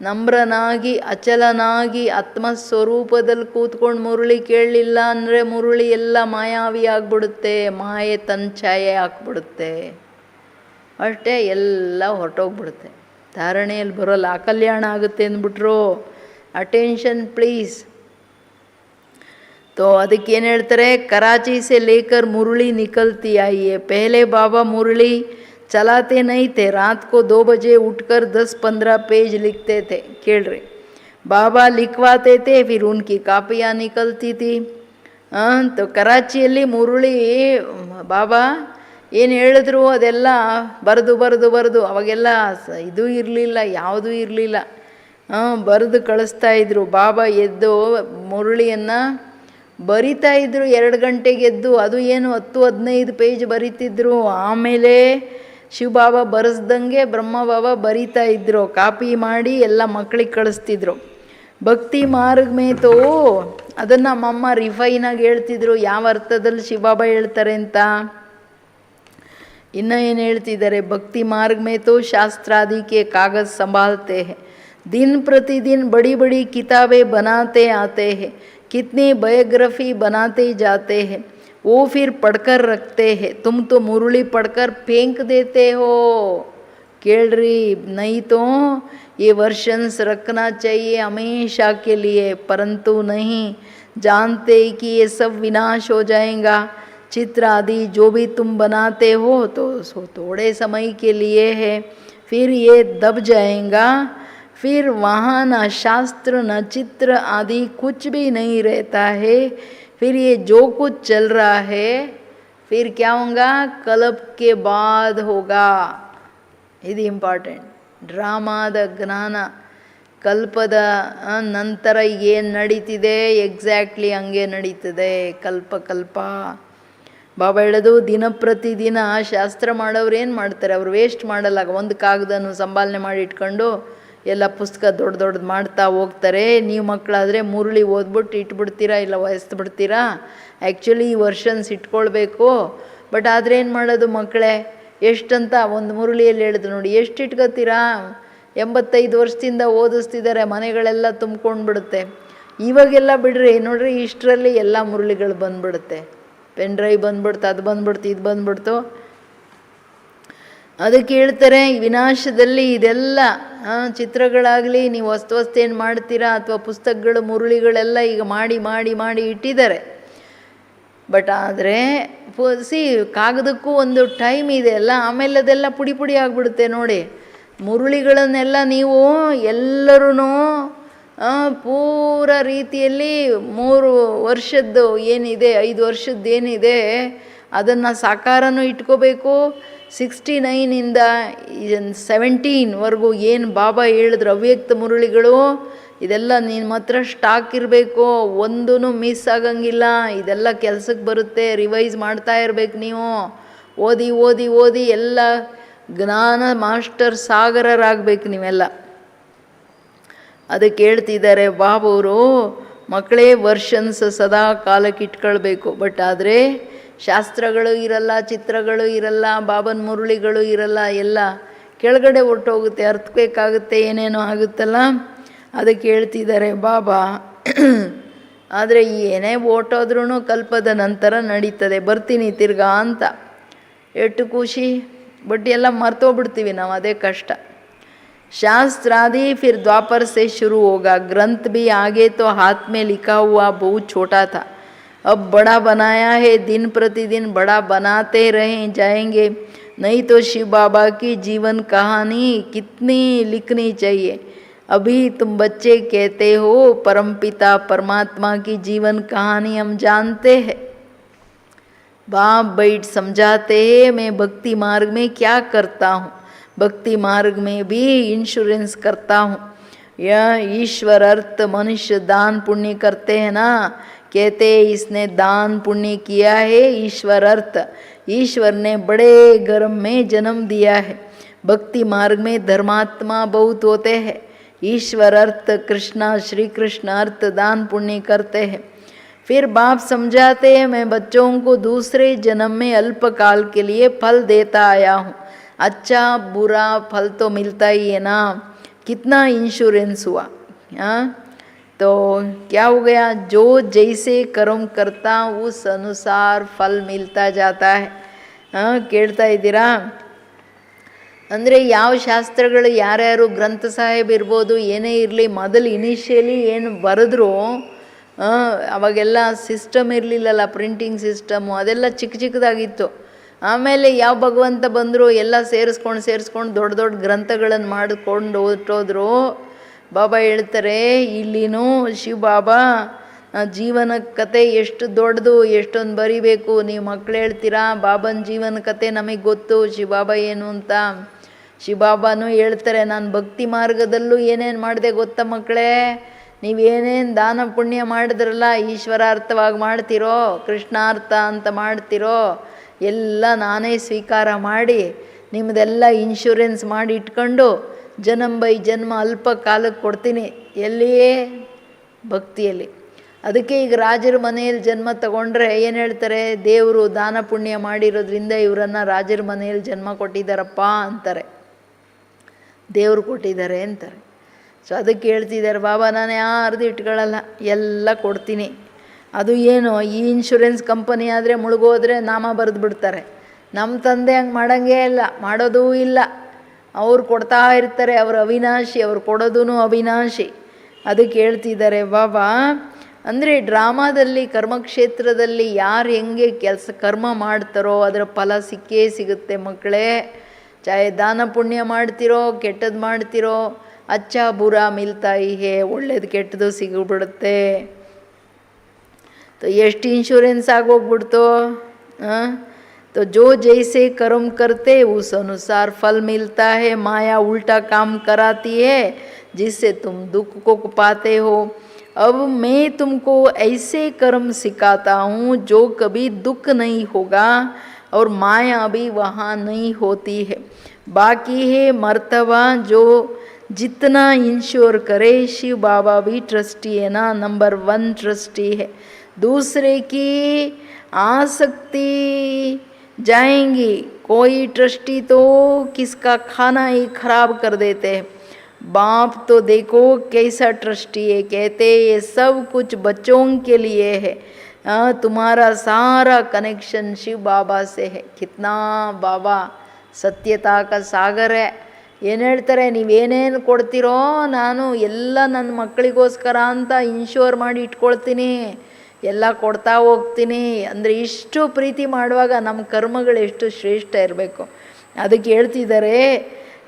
ನಮ್ರನಾಗಿ ಅಚಲನಾಗಿ ಆತ್ಮಸ್ವರೂಪದಲ್ಲಿ ಕೂತ್ಕೊಂಡು ಮುರುಳಿ ಕೇಳಲಿಲ್ಲ ಅಂದರೆ ಮುರುಳಿ ಎಲ್ಲ ಮಾಯಾವಿ ಆಗಿಬಿಡುತ್ತೆ. ಮಾಯೆ ತಂಚಾಯೆ ಹಾಕ್ಬಿಡುತ್ತೆ. ಅಷ್ಟೇ, ಎಲ್ಲ ಹೊರಟೋಗ್ಬಿಡುತ್ತೆ. ಧಾರಣೆಯಲ್ಲಿ ಬರೋಲ್ಲ. ಅಕಲ್ಯಾಣ ಆಗುತ್ತೆ ಅಂದ್ಬಿಟ್ರು. Attention please. तो ಅದಕ್ಕೇನು ಹೇಳ್ತಾರೆ, कराची से लेकर मुरली निकलती आई है. पहले बाबा मुरली चलाते नहीं थे. रात को 2 बजे उठकर 10-15 पेज लिखते थे. ಕೇಳ್ರಿ, बाबा लिखवाते थे, फिर उनकी कापियाँ निकलती थी. तो कराಚಿಯಲ್ಲಿ ಮುರುಳಿ ಬಾಬಾ ಏನು ಹೇಳಿದ್ರು ಅದೆಲ್ಲ ಬರೆದು ಬರೆದು ಬರೆದು, ಅವಾಗೆಲ್ಲ ಇದು ಇರಲಿಲ್ಲ, ಯಾವುದೂ ಇರಲಿಲ್ಲ, ಬರೆದು ಕಳಿಸ್ತಾ ಇದ್ರು. ಬಾಬಾ ಎದ್ದು ಮುರುಳಿಯನ್ನು ಬರಿತಾ ಇದ್ರು 2 ಗಂಟೆಗೆ ಎದ್ದು. ಅದು ಏನು 10-15 ಪೇಜ್ ಬರಿತಿದ್ರು. ಆಮೇಲೆ ಶಿವಬಾಬಾ ಬರೆಸ್ದಂಗೆ ಬ್ರಹ್ಮಬಾಬಾ ಬರಿತಾ ಇದ್ರು. ಕಾಪಿ ಮಾಡಿ ಎಲ್ಲ ಮಕ್ಕಳಿಗೆ ಕಳಿಸ್ತಿದ್ರು. ಭಕ್ತಿ ಮಾರ್ಗ ಮೇತೋ ಅದನ್ನು ನಮ್ಮಮ್ಮ ರಿಫೈನಾಗಿ ಹೇಳ್ತಿದ್ರು, ಯಾವ ಅರ್ಥದಲ್ಲಿ ಶಿವಬಾಬಾ ಹೇಳ್ತಾರೆ ಅಂತ. ಇನ್ನು ಏನು ಹೇಳ್ತಿದ್ದಾರೆ, ಭಕ್ತಿ ಮಾರ್ಗ ಮೇತೋ ಶಾಸ್ತ್ರಾದಿಕೆ ಕಾಗಜ್ ಸಂಭಾಲ್ತೆ ಹೈ. दिन प्रतिदिन बड़ी बड़ी किताबें बनाते आते हैं. कितनी बायोग्राफी बनाते जाते हैं. वो फिर पढ़कर रखते हैं. तुम तो मुरली पढ़कर फेंक देते हो. ಕೇಳ್ರಿ, नहीं तो ये वर्षन्स रखना चाहिए हमेशा के लिए, परंतु नहीं जानते कि ये सब विनाश हो जाएगा. चित्र आदि जो भी तुम बनाते हो तो थोड़े समय के लिए है, फिर ये दब जाएगा. फिर वहाँ न शास्त्र न चित्र आदि कुछ भी नहीं रहता है. फिर ये जो कुछ चल रहा है फिर क्या होगा, कल्प के बाद होगा. ಇದು ಇಂಪಾರ್ಟೆಂಟ್. ಡ್ರಾಮಾದ ಜ್ಞಾನ ಕಲ್ಪದ ನಂತರ ಏನು ನಡೀತಿದೆ ಎಕ್ಸಾಕ್ಟ್ಲಿ ಹಂಗೆ ನಡೀತದೆ. ಕಲ್ಪ ಕಲ್ಪ ಬಾಬಾ ಹೇಳೋದು, ದಿನ ಪ್ರತಿದಿನ ಶಾಸ್ತ್ರ ಮಾಡೋರು ಏನು ಮಾಡ್ತಾರೆ, ಅವ್ರು ವೇಸ್ಟ್ ಮಾಡಲ್ಲ. ಒಂದು ಕಾಗದನ್ನು ಸಂಭಾಲನೆ ಮಾಡಿ ಇಟ್ಕೊಂಡು ಎಲ್ಲ ಪುಸ್ತಕ ದೊಡ್ಡ ದೊಡ್ಡದು ಮಾಡ್ತಾ ಹೋಗ್ತಾರೆ. ನೀವು ಮಕ್ಕಳಾದರೆ ಮುರುಳಿ ಓದ್ಬಿಟ್ಟು ಇಟ್ಬಿಡ್ತೀರಾ, ಇಲ್ಲ ವಹಿಸ್ಬಿಡ್ತೀರಾ. ಆ್ಯಕ್ಚುಲಿ ಈ ವರ್ಷನ್ಸ್ ಇಟ್ಕೊಳ್ಬೇಕು. ಬಟ್ ಆದರೆ ಏನು ಮಾಡೋದು ಮಕ್ಕಳೇ, ಎಷ್ಟಂತ ಒಂದು ಮುರುಳಿಯಲ್ಲಿ ಹೇಳಿದ್ರು ನೋಡಿ, ಎಷ್ಟು ಇಟ್ಕೋತೀರಾ? 85 ವರ್ಷದಿಂದ ಓದಿಸ್ತಿದ್ದಾರೆ, ಮನೆಗಳೆಲ್ಲ ತುಂಬ್ಕೊಂಡು ಬಿಡುತ್ತೆ. ಇವಾಗೆಲ್ಲ ಬಿಡ್ರಿ ನೋಡ್ರಿ, ಇಷ್ಟರಲ್ಲಿ ಎಲ್ಲ ಮುರುಳಿಗಳು ಬಂದುಬಿಡುತ್ತೆ. ಪೆನ್ ಡ್ರೈವ್ ಬಂದ್ಬಿಡ್ತು, ಅದು ಬಂದ್ಬಿಡ್ತು, ಇದು ಬಂದ್ಬಿಡ್ತು. ಅದಕ್ಕೆ ಹೇಳ್ತಾರೆ, ವಿನಾಶದಲ್ಲಿ ಇದೆಲ್ಲ ಚಿತ್ರಗಳಾಗಲಿ, ನೀವು ವಸ್ತು ಏನು ಮಾಡ್ತೀರಾ ಅಥವಾ ಪುಸ್ತಕಗಳು ಮುರುಳಿಗಳೆಲ್ಲ ಈಗ ಮಾಡಿ ಮಾಡಿ ಮಾಡಿ ಇಟ್ಟಿದ್ದಾರೆ. ಬಟ್ ಆದರೆ ಕಾಗದಕ್ಕೂ ಒಂದು ಟೈಮ್ ಇದೆ ಅಲ್ಲ, ಆಮೇಲೆ ಅದೆಲ್ಲ ಪುಡಿ ಪುಡಿ ಆಗಿಬಿಡುತ್ತೆ ನೋಡಿ. ಮುರುಳಿಗಳನ್ನೆಲ್ಲ ನೀವು ಎಲ್ಲರೂ ಪೂರ ರೀತಿಯಲ್ಲಿ 3 ವರ್ಷದ್ದು ಏನಿದೆ 5 ವರ್ಷದ್ದು ಏನಿದೆ ಅದನ್ನು ಸಾಕಾರನೂ ಇಟ್ಕೋಬೇಕು. 69ಇಂದ 17ವರೆಗೂ ಏನು ಬಾಬಾ ಹೇಳಿದ್ರು ಅವ್ಯಕ್ತ ಮುರುಳಿಗಳು, ಇದೆಲ್ಲ ನಿಮ್ಮ ಹತ್ರ ಸ್ಟಾಕ್ ಇರಬೇಕು, ಒಂದೂ ಮಿಸ್ ಆಗಂಗಿಲ್ಲ. ಇದೆಲ್ಲ ಕೆಲಸಕ್ಕೆ ಬರುತ್ತೆ, ರಿವೈಸ್ ಮಾಡ್ತಾ ಇರಬೇಕು. ನೀವು ಓದಿ ಓದಿ ಓದಿ ಎಲ್ಲ ಜ್ಞಾನ ಮಾಸ್ಟರ್ ಸಾಗರರಾಗಬೇಕು ನೀವೆಲ್ಲ. ಅದಕ್ಕೆ ಹೇಳ್ತಿದ್ದಾರೆ ಬಾಬವರು, ಮಕ್ಕಳೇ ವರ್ಷನ್ಸ್ ಸದಾ ಕಾಲಕ್ಕೆ ಇಟ್ಕೊಳ್ಬೇಕು. ಬಟ್ ಆದರೆ ಶಾಸ್ತ್ರಗಳು ಇರಲ್ಲ, ಚಿತ್ರಗಳು ಇರಲ್ಲ, ಬಾಬನ ಮುರುಳಿಗಳು ಇರಲ್ಲ, ಎಲ್ಲ ಕೆಳಗಡೆ ಹೊರ್ಟೋಗುತ್ತೆ, ಅರ್ಥಬೇಕಾಗುತ್ತೆ, ಏನೇನೋ ಆಗುತ್ತಲ್ಲ. ಅದಕ್ಕೆ ಹೇಳ್ತಿದ್ದಾರೆ ಬಾಬಾ, ಆದರೆ ಏನೇ ಓಟೋದ್ರೂ ಕಲ್ಪದ ನಂತರ ನಡೀತದೆ, ಬರ್ತೀನಿ ತಿರ್ಗಾ ಅಂತ. ಎಷ್ಟು ಖುಷಿ. ಬಟ್ ಎಲ್ಲ ಮರ್ತೋಗ್ಬಿಡ್ತೀವಿ ನಾವು, ಅದೇ ಕಷ್ಟ. शास्त्रादि फिर द्वापर से शुरू होगा, ग्रंथ भी आगे तो हाथ में लिखा हुआ बहुत छोटा था, अब बड़ा बनाया है, दिन प्रतिदिन बड़ा बनाते रहे जाएंगे, नहीं तो शिव बाबा की जीवन कहानी कितनी लिखनी चाहिए. अभी तुम बच्चे कहते हो परमपिता परमात्मा की जीवन कहानी हम जानते हैं, बाप बैठ समझाते हैं, मैं भक्ति मार्ग में क्या करता हूँ, भक्ति मार्ग में भी इंश्योरेंस करता हूँ. यह ईश्वर अर्थ मनुष्य दान पुण्य करते हैं ना, कहते इसने दान पुण्य किया है. ईश्वर अर्थ, ईश्वर ने बड़े घर में जन्म दिया है. भक्ति मार्ग में धर्मात्मा बहुत होते हैं. ईश्वर अर्थ कृष्णा श्री कृष्ण अर्थ दान पुण्य करते हैं. फिर बाप समझाते हैं, मैं बच्चों को दूसरे जन्म में अल्पकाल के लिए फल देता आया हूँ, अच्छा बुरा फल तो मिलता ही है ना. कितना इंश्योरेंस हुआ. हाँ, तो क्या हो गया, जो जैसे कर्म करता उस अनुसार फल मिलता जाता है. हाँ, ಕೇಳ್ತಾ ಇದ್ದೀರಾ? ಅಂದರೆ ಯಾವ ಶಾಸ್ತ್ರಗಳು ಯಾರ್ಯಾರು ಗ್ರಂಥ ಸಾಹೇಬ್ ಇರ್ಬೋದು, ಏನೇ ಇರಲಿ, ಮೊದಲು ಇನಿಷಿಯಲಿ ಏನು ಬರೆದ್ರು ಅವಾಗೆಲ್ಲ ಸಿಸ್ಟಮ್ ಇರಲಿಲ್ಲಲ್ಲ, ಪ್ರಿಂಟಿಂಗ್ ಸಿಸ್ಟಮು ಅದೆಲ್ಲ ಚಿಕ್ಕ ಚಿಕ್ಕದಾಗಿತ್ತು. ಆಮೇಲೆ ಯಾವ ಭಗವಂತ ಬಂದರು ಎಲ್ಲ ಸೇರಿಸ್ಕೊಂಡು ದೊಡ್ಡ ದೊಡ್ಡ ಗ್ರಂಥಗಳನ್ನು ಮಾಡಿಕೊಂಡು ಹೊರಟೋದ್ರು. ಬಾಬಾ ಹೇಳ್ತಾರೆ, ಇಲ್ಲಿನೂ ಶಿವ ಬಾಬಾ ಜೀವನ ಕತೆ ಎಷ್ಟು ದೊಡ್ಡದು, ಎಷ್ಟೊಂದು ಬರಿಬೇಕು. ನೀವು ಮಕ್ಕಳು ಹೇಳ್ತೀರಾ ಬಾಬನ ಜೀವನ ಕತೆ ನಮಗೆ ಗೊತ್ತು, ಶಿವಬಾಬಾ ಏನು ಅಂತ. ಶಿವಬಾಬಾನೂ ಹೇಳ್ತಾರೆ, ನಾನು ಭಕ್ತಿ ಮಾರ್ಗದಲ್ಲೂ ಏನೇನು ಮಾಡಿದೆ ಗೊತ್ತಾ ಮಕ್ಕಳೇ, ನೀವೇನೇನು ದಾನ ಪುಣ್ಯ ಮಾಡಿದ್ರಲ್ಲ, ಈಶ್ವರಾರ್ಥವಾಗಿ ಮಾಡ್ತಿರೋ ಕೃಷ್ಣಾರ್ಥ ಅಂತ ಮಾಡ್ತಿರೋ ಎಲ್ಲ ನಾನೇ ಸ್ವೀಕಾರ ಮಾಡಿ ನಿಮ್ಮದೆಲ್ಲ ಇನ್ಶೂರೆನ್ಸ್ ಮಾಡಿ ಇಟ್ಕೊಂಡು ಜನ್ಮ ಬೈ ಜನ್ಮ ಅಲ್ಪ ಕಾಲಕ್ಕೆ ಕೊಡ್ತೀನಿ. ಎಲ್ಲಿಯೇ ಭಕ್ತಿಯಲ್ಲಿ. ಅದಕ್ಕೆ ಈಗ ರಾಜರ ಮನೆಯಲ್ಲಿ ಜನ್ಮ ತಗೊಂಡ್ರೆ ಏನು ಹೇಳ್ತಾರೆ, ದೇವರು ದಾನ ಪುಣ್ಯ ಮಾಡಿರೋದ್ರಿಂದ ಇವರನ್ನು ರಾಜರ ಮನೆಯಲ್ಲಿ ಜನ್ಮ ಕೊಟ್ಟಿದ್ದಾರಪ್ಪ ಅಂತಾರೆ, ದೇವರು ಕೊಟ್ಟಿದ್ದಾರೆ ಅಂತಾರೆ. ಸೊ ಅದಕ್ಕೆ ಹೇಳ್ತಿದ್ದಾರೆ ಬಾಬಾ, ನಾನು ಯಾರ್ದು ಇಟ್ಕೊಳ್ಳಲ್ಲ, ಎಲ್ಲ ಕೊಡ್ತೀನಿ. ಅದು ಏನು, ಈ ಇನ್ಶೂರೆನ್ಸ್ ಕಂಪನಿ ಆದರೆ ಮುಳುಗೋದ್ರೆ ನಾಮ ಬರೆದು ಬಿಡ್ತಾರೆ. ನಮ್ಮ ತಂದೆ ಹಂಗೆ ಮಾಡೋಂಗೇ ಇಲ್ಲ, ಮಾಡೋದೂ ಇಲ್ಲ. ಅವ್ರು ಕೊಡ್ತಾ ಇರ್ತಾರೆ, ಅವರು ಅವಿನಾಶಿ, ಅವ್ರು ಕೊಡೋದೂ ಅವಿನಾಶಿ. ಅದಕ್ಕೆ ಹೇಳ್ತಿದ್ದಾರೆ ಬಾಬಾ, ಅಂದರೆ ಡ್ರಾಮಾದಲ್ಲಿ ಕರ್ಮಕ್ಷೇತ್ರದಲ್ಲಿ ಯಾರು ಹೆಂಗೆ ಕರ್ಮ ಮಾಡ್ತಾರೋ ಅದರ ಫಲ ಸಿಕ್ಕೇ ಸಿಗುತ್ತೆ ಮಕ್ಕಳೇ. ಚಾಹೆ ದಾನ ಪುಣ್ಯ ಮಾಡ್ತಿರೋ ಕೆಟ್ಟದ್ದು ಮಾಡ್ತಿರೋ, ಅಚ್ಚಾ ಬುರಾ ಮಿಲ್ತಾ ಹಿ ಹೇ, ಒಳ್ಳೇದು ಕೆಟ್ಟದು ಸಿಗ್ಬಿಡುತ್ತೆ. तो ಎಷ್ಟು इंश्योरेंस आगोग्बिಡ್ತೋ. तो जो जैसे कर्म करते उस अनुसार फल मिलता है. माया उल्टा काम कराती है जिससे तुम दुख को पाते हो. अब मैं तुमको ऐसे कर्म सिखाता हूँ जो कभी दुख नहीं होगा और माया भी वहाँ नहीं होती है. बाकी है मर्तबा जो जितना इंश्योर करे. शिव बाबा भी ट्रस्टी है ना, नंबर 1 ट्रस्टी है. दूसरे की आसक्ति जाएंगी. कोई ट्रस्टी तो किसका खाना ही खराब कर देते हैं. बाप तो देखो कैसा ट्रस्टी है, कहते ये सब कुछ बच्चों के लिए है. तुम्हारा सारा कनेक्शन शिव बाबा से है. कितना बाबा सत्यता का सागर है. ಏನು ಹೇಳ್ತಾರೆ, ನೀವೇನೇನು ಕೊಡ್ತೀರೋ ನಾನು ಎಲ್ಲ ನನ್ನ ಮಕ್ಕಳಿಗೋಸ್ಕರ ಅಂತ ಇನ್ಶೋರ್ ಮಾಡಿ ಇಟ್ಕೊಳ್ತೀನಿ, ಎಲ್ಲ ಕೊಡ್ತಾ ಹೋಗ್ತೀನಿ. ಅಂದರೆ ಇಷ್ಟು ಪ್ರೀತಿ ಮಾಡುವಾಗ ನಮ್ಮ ಕರ್ಮಗಳು ಎಷ್ಟು ಶ್ರೇಷ್ಠ ಇರಬೇಕು. ಅದಕ್ಕೆ ಹೇಳ್ತಿದ್ದಾರೆ,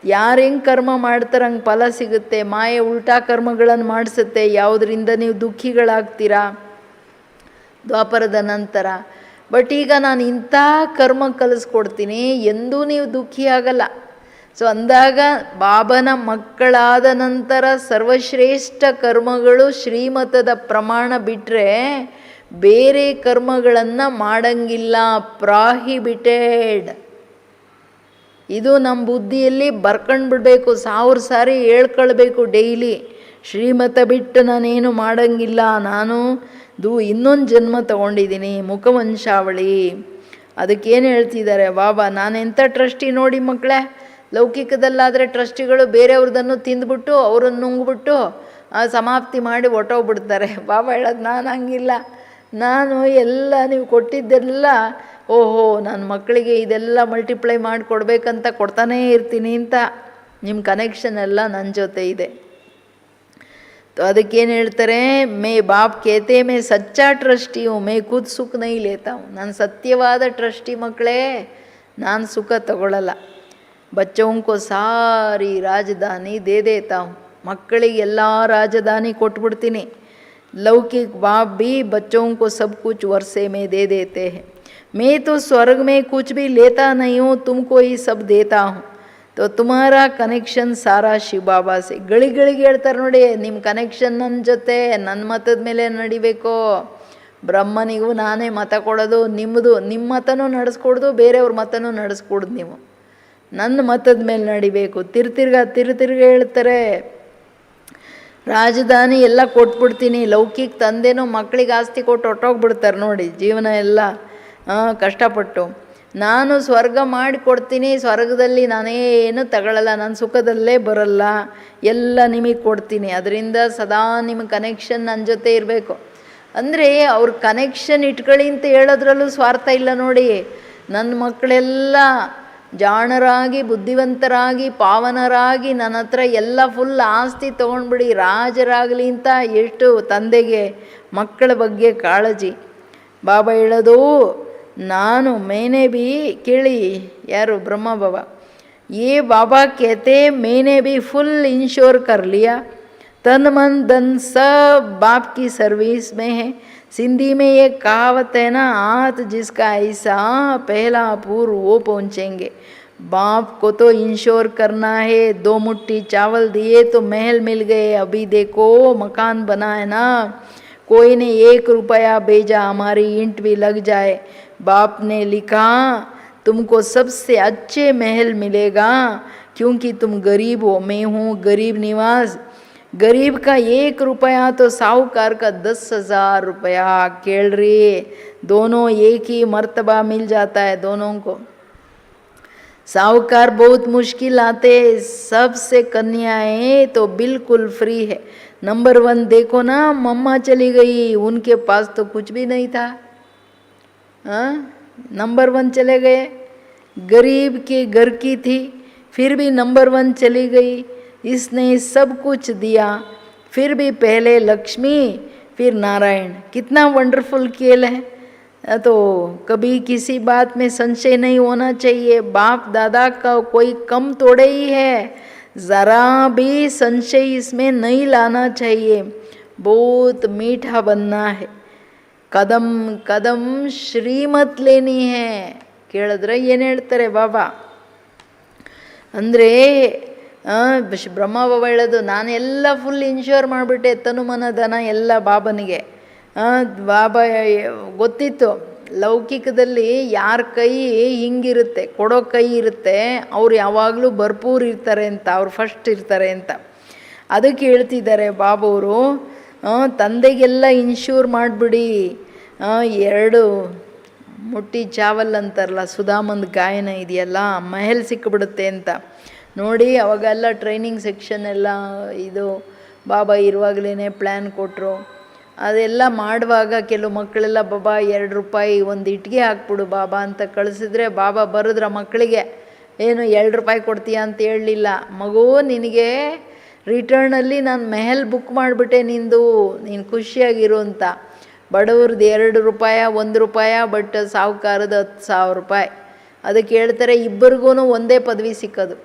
ಯಾರು ಹೆಂಗೆ ಕರ್ಮ ಮಾಡ್ತಾರೆ ಹಂಗೆ ಫಲ ಸಿಗುತ್ತೆ. ಮಾಯೆ ಉಲ್ಟಾ ಕರ್ಮಗಳನ್ನು ಮಾಡಿಸುತ್ತೆ, ಯಾವುದರಿಂದ ನೀವು ದುಃಖಿಗಳಾಗ್ತೀರಾ ದ್ವಾಪರದ ನಂತರ. ಬಟ್ ಈಗ ನಾನು ಇಂಥ ಕರ್ಮ ಕಲಿಸ್ಕೊಡ್ತೀನಿ, ಎಂದೂ ನೀವು ದುಃಖಿ ಆಗಲ್ಲ. ಸೊ ಅಂದಾಗ ಬಾಬನ ಮಕ್ಕಳಾದ ನಂತರ ಸರ್ವಶ್ರೇಷ್ಠ ಕರ್ಮಗಳು ಶ್ರೀಮತದ ಪ್ರಮಾಣ ಬಿಟ್ಟರೆ ಬೇರೆ ಕರ್ಮಗಳನ್ನು ಮಾಡಂಗಿಲ್ಲ, ಪ್ರಾಹಿಬಿಟೆಡ್. ಇದು ನಮ್ಮ ಬುದ್ಧಿಯಲ್ಲಿ ಬರ್ಕೊಂಡು ಬಿಡಬೇಕು, 1000 ಸಾರಿ ಹೇಳ್ಕೊಳ್ಬೇಕು ಡೈಲಿ. ಶ್ರೀಮತ ಬಿಟ್ಟು ನಾನೇನು ಮಾಡಂಗಿಲ್ಲ, ನಾನು ಇನ್ನೊಂದು ಜನ್ಮ ತಗೊಂಡಿದ್ದೀನಿ, ಮುಖವಂಶಾವಳಿ. ಅದಕ್ಕೇನು ಹೇಳ್ತಿದ್ದಾರೆ ಬಾಬಾ, ನಾನೆಂಥ ಟ್ರಸ್ಟಿ ನೋಡಿ ಮಕ್ಕಳೇ. ಲೌಕಿಕದಲ್ಲಾದರೆ ಟ್ರಸ್ಟಿಗಳು ಬೇರೆಯವ್ರದನ್ನು ತಿಂದ್ಬಿಟ್ಟು ಅವರನ್ನು ನುಂಗ್ಬಿಟ್ಟು ಸಮಾಪ್ತಿ ಮಾಡಿ ಹೊಟ್ಟೋಗ್ಬಿಡ್ತಾರೆ. ಬಾಬಾ ಹೇಳೋದು ನಾನು ಹಂಗಿಲ್ಲ, ನಾನು ಎಲ್ಲ ನೀವು ಕೊಟ್ಟಿದ್ದೆಲ್ಲ ಓಹೋ ನನ್ನ ಮಕ್ಕಳಿಗೆ ಇದೆಲ್ಲ ಮಲ್ಟಿಪ್ಲೈ ಮಾಡಿ ಕೊಡಬೇಕಂತ ಕೊಡ್ತಾನೇ ಇರ್ತೀನಿ ಅಂತ. ನಿಮ್ಮ ಕನೆಕ್ಷನ್ ಎಲ್ಲ ನನ್ನ ಜೊತೆ ಇದೆ. ಅದಕ್ಕೇನು ಹೇಳ್ತಾರೆ, ಮೇ ಬಾಪ್ ಕೇತೆ ಮೇ ಸಚ್ಚಾ ಟ್ರಸ್ಟಿ ಹೂँ, ಮೇ ಖುದ್ ಸುಖ ನೈ ಲೇತಾ ಹೂँ. ನಾನು ಸತ್ಯವಾದ ಟ್ರಸ್ಟಿ ಮಕ್ಕಳೇ, ನಾನು ಸುಖ ತಗೊಳ್ಳಲ್ಲ. ಬಚ್ಚೋಂಕೋ ಸಾರಿ ರಾಜಧಾನಿ ದೇ ದೇತಾ ಹೂँ, ಮಕ್ಕಳಿಗೆ ಎಲ್ಲ ರಾಜಧಾನಿ ಕೊಟ್ಬಿಡ್ತೀನಿ. लौकिक बाप भी बच्चों को सब कुछ वर्षे में दे देते हैं. मैं तो स्वर्ग में कुछ भी लेता नहीं हूँ, तुमको ही सब देता हूँ. तो तुम्हारा कनेक्शन सारा ಶಿವ ಬಾಬಾ ಸೆ. ಗಳಿಗೆ ಹೇಳ್ತಾರೆ ನೋಡಿ, ನಿಮ್ಮ ಕನೆಕ್ಷನ್ ನನ್ನ ಜೊತೆ, ನನ್ನ ಮತದ ಮೇಲೆ ನಡಿಬೇಕು. ಬ್ರಹ್ಮನಿಗೂ ನಾನೇ ಮತ ಕೊಡೋದು, ನಿಮ್ಮ ಮತನೂ ನಡೆಸ್ಕೊಡ್ದು, ಬೇರೆಯವ್ರ ಮತನೂ ನಡೆಸ್ಕೊಡ್ದು. ನೀವು ನನ್ನ ಮತದ ಮೇಲೆ ನಡಿಬೇಕು. ತಿರ್ತಿರ್ಗ ಹೇಳ್ತಾರೆ, ರಾಜಧಾನಿ ಎಲ್ಲ ಕೊಟ್ಬಿಡ್ತೀನಿ. ಲೌಕಿಕ ತಂದೆನೂ ಮಕ್ಕಳಿಗೆ ಆಸ್ತಿ ಕೊಟ್ಟು ಹೊಟ್ಟೋಗ್ಬಿಡ್ತಾರೆ ನೋಡಿ, ಜೀವನ ಎಲ್ಲ ಕಷ್ಟಪಟ್ಟು. ನಾನು ಸ್ವರ್ಗ ಮಾಡಿಕೊಡ್ತೀನಿ, ಸ್ವರ್ಗದಲ್ಲಿ ನಾನೇನು ತಗೊಳ್ಳಲ್ಲ, ನಾನು ಸುಖದಲ್ಲೇ ಬರಲ್ಲ, ಎಲ್ಲ ನಿಮಗೆ ಕೊಡ್ತೀನಿ. ಅದರಿಂದ ಸದಾ ನಿಮ್ಮ ಕನೆಕ್ಷನ್ ನನ್ನ ಜೊತೆ ಇರಬೇಕು. ಅಂದರೆ ಅವ್ರ ಕನೆಕ್ಷನ್ ಇಟ್ಕೊಳ್ಳಿ ಅಂತ ಹೇಳೋದ್ರಲ್ಲೂ ಸ್ವಾರ್ಥ ಇಲ್ಲ ನೋಡಿ. ನನ್ನ ಮಕ್ಕಳೆಲ್ಲ ಜಾಣರಾಗಿ, ಬುದ್ಧಿವಂತರಾಗಿ, ಪಾವನರಾಗಿ ನನ್ನ ಹತ್ರ ಎಲ್ಲ ಫುಲ್ ಆಸ್ತಿ ತೊಗೊಂಡ್ಬಿಡಿ, ರಾಜರಾಗಲಿ ಅಂತ ಎಷ್ಟು ತಂದೆಗೆ ಮಕ್ಕಳ ಬಗ್ಗೆ ಕಾಳಜಿ. ಬಾಬಾ ಹೇಳೋದು, ನಾನು ಮೇನೆ ಬಿ ಕೇಳಿ, ಯಾರು ಬ್ರಹ್ಮ ಬಾಬಾ, ये बाबा कहते मैंने भी फुल इंश्योर कर लिया, तन मन धन सब बाप की सर्विस में है. सिंधी में ये कहावत है ना, हाथ जिसका ऐसा पहला पूर्व वो पहुँचेंगे. बाप को तो इंश्योर करना है. 2 मुट्ठी चावल दिए तो महल मिल गए, अभी देखो मकान बना है ना. कोई ने 1 रुपया भेजा, हमारी ईंट भी लग जाए. बाप ने लिखा तुमको सबसे अच्छे महल मिलेगा, क्योंकि तुम गरीब हो, मैं हूँ गरीब निवास. गरीब का 1 रुपया तो साहूकार का 10,000 रुपया. केळरी, दोनों एक ही मर्तबा मिल जाता है दोनों को. साहूकार बहुत मुश्किल आते, सबसे कन्याएं तो बिल्कुल फ्री है. नंबर 1 देखो ना, मम्मा चली गई, उनके पास तो कुछ भी नहीं था. नंबर 1 चले गए. गरीब के घर की थी, फिर भी नंबर 1 चली गई. इसने सब कुछ दिया, फिर भी पहले लक्ष्मी फिर नारायण. कितना वंडरफुल खेल है. तो कभी किसी बात में संशय नहीं होना चाहिए. बाप दादा का कोई कम थोड़े ही है, ज़रा भी संशय इसमें नहीं लाना चाहिए. बहुत मीठा बनना है, कदम कदम ಶ್ರೀಮತ್ ಲೇನಿ ಹೇ. ಕೇಳಿದ್ರೆ ಏನು ಹೇಳ್ತಾರೆ ಬಾಬಾ ಅಂದರೆ, ಬ್ರಹ್ಮ ಬಾಬಾ ಹೇಳೋದು, ನಾನೆಲ್ಲ ಫುಲ್ ಇನ್ಶ್ಯೂರ್ ಮಾಡಿಬಿಟ್ಟೆ, ತನು ಮನ ಧನ ಎಲ್ಲ ಬಾಬನಿಗೆ. ಬಾಬಾ ಗೊತ್ತಿತ್ತು ಲೌಕಿಕದಲ್ಲಿ ಯಾರ ಕೈ ಹಿಂಗಿರುತ್ತೆ, ಕೊಡೋ ಕೈ ಇರುತ್ತೆ, ಅವ್ರು ಯಾವಾಗಲೂ ಭರ್ಪೂರ್ ಇರ್ತಾರೆ ಅಂತ, ಅವ್ರು ಫಸ್ಟ್ ಇರ್ತಾರೆ ಅಂತ. ಅದಕ್ಕೆ ಹೇಳ್ತಿದ್ದಾರೆ ಬಾಬವರು, ತಂದೆಗೆಲ್ಲ ಇನ್ಶ್ಯೂರ್ ಮಾಡಿಬಿಡಿ. 2 ಮುಟ್ಟಿ ಚಾವಲ್ ಅಂತಾರಲ್ಲ, ಸುಧಾಮಂದ್ ಗಾಯನ ಇದೆಯಲ್ಲ, ಮಹಲ್ ಸಿಕ್ಕಿಬಿಡುತ್ತೆ ಅಂತ ನೋಡಿ. ಅವಾಗೆಲ್ಲ ಟ್ರೈನಿಂಗ್ ಸೆಕ್ಷನ್ ಎಲ್ಲ ಇದು ಬಾಬಾ ಇರುವಾಗಲೇ ಪ್ಲ್ಯಾನ್ ಕೊಟ್ಟರು. ಅದೆಲ್ಲ ಮಾಡುವಾಗ ಕೆಲವು ಮಕ್ಕಳೆಲ್ಲ, ಬಾಬಾ 2 ರೂಪಾಯಿ ಒಂದು ಇಟ್ಟಿಗೆ ಹಾಕ್ಬಿಡು ಬಾಬಾ ಅಂತ ಕಳಿಸಿದ್ರೆ, ಬಾಬಾ ಬರೆದ್ರ ಮಕ್ಕಳಿಗೆ, ಏನು 2 ರೂಪಾಯಿ ಕೊಡ್ತೀಯ ಅಂತ ಹೇಳಲಿಲ್ಲ. ಮಗು, ನಿನಗೆ ರಿಟರ್ನಲ್ಲಿ ನಾನು ಮೆಹಲ್ ಬುಕ್ ಮಾಡಿಬಿಟ್ಟೆ, ನೀನು ಖುಷಿಯಾಗಿರು ಅಂತ. ಬಡವ್ರದ್ದು 2 ರೂಪಾಯಿ 1 ರೂಪಾಯಿ, ಬಟ್ ಸಾಹುಕಾರದ 10,000 ರೂಪಾಯಿ. ಅದಕ್ಕೆ ಹೇಳ್ತಾರೆ, ಇಬ್ಬರಿಗೂ ಒಂದೇ ಪದವಿ ಸಿಕ್ಕೋದು.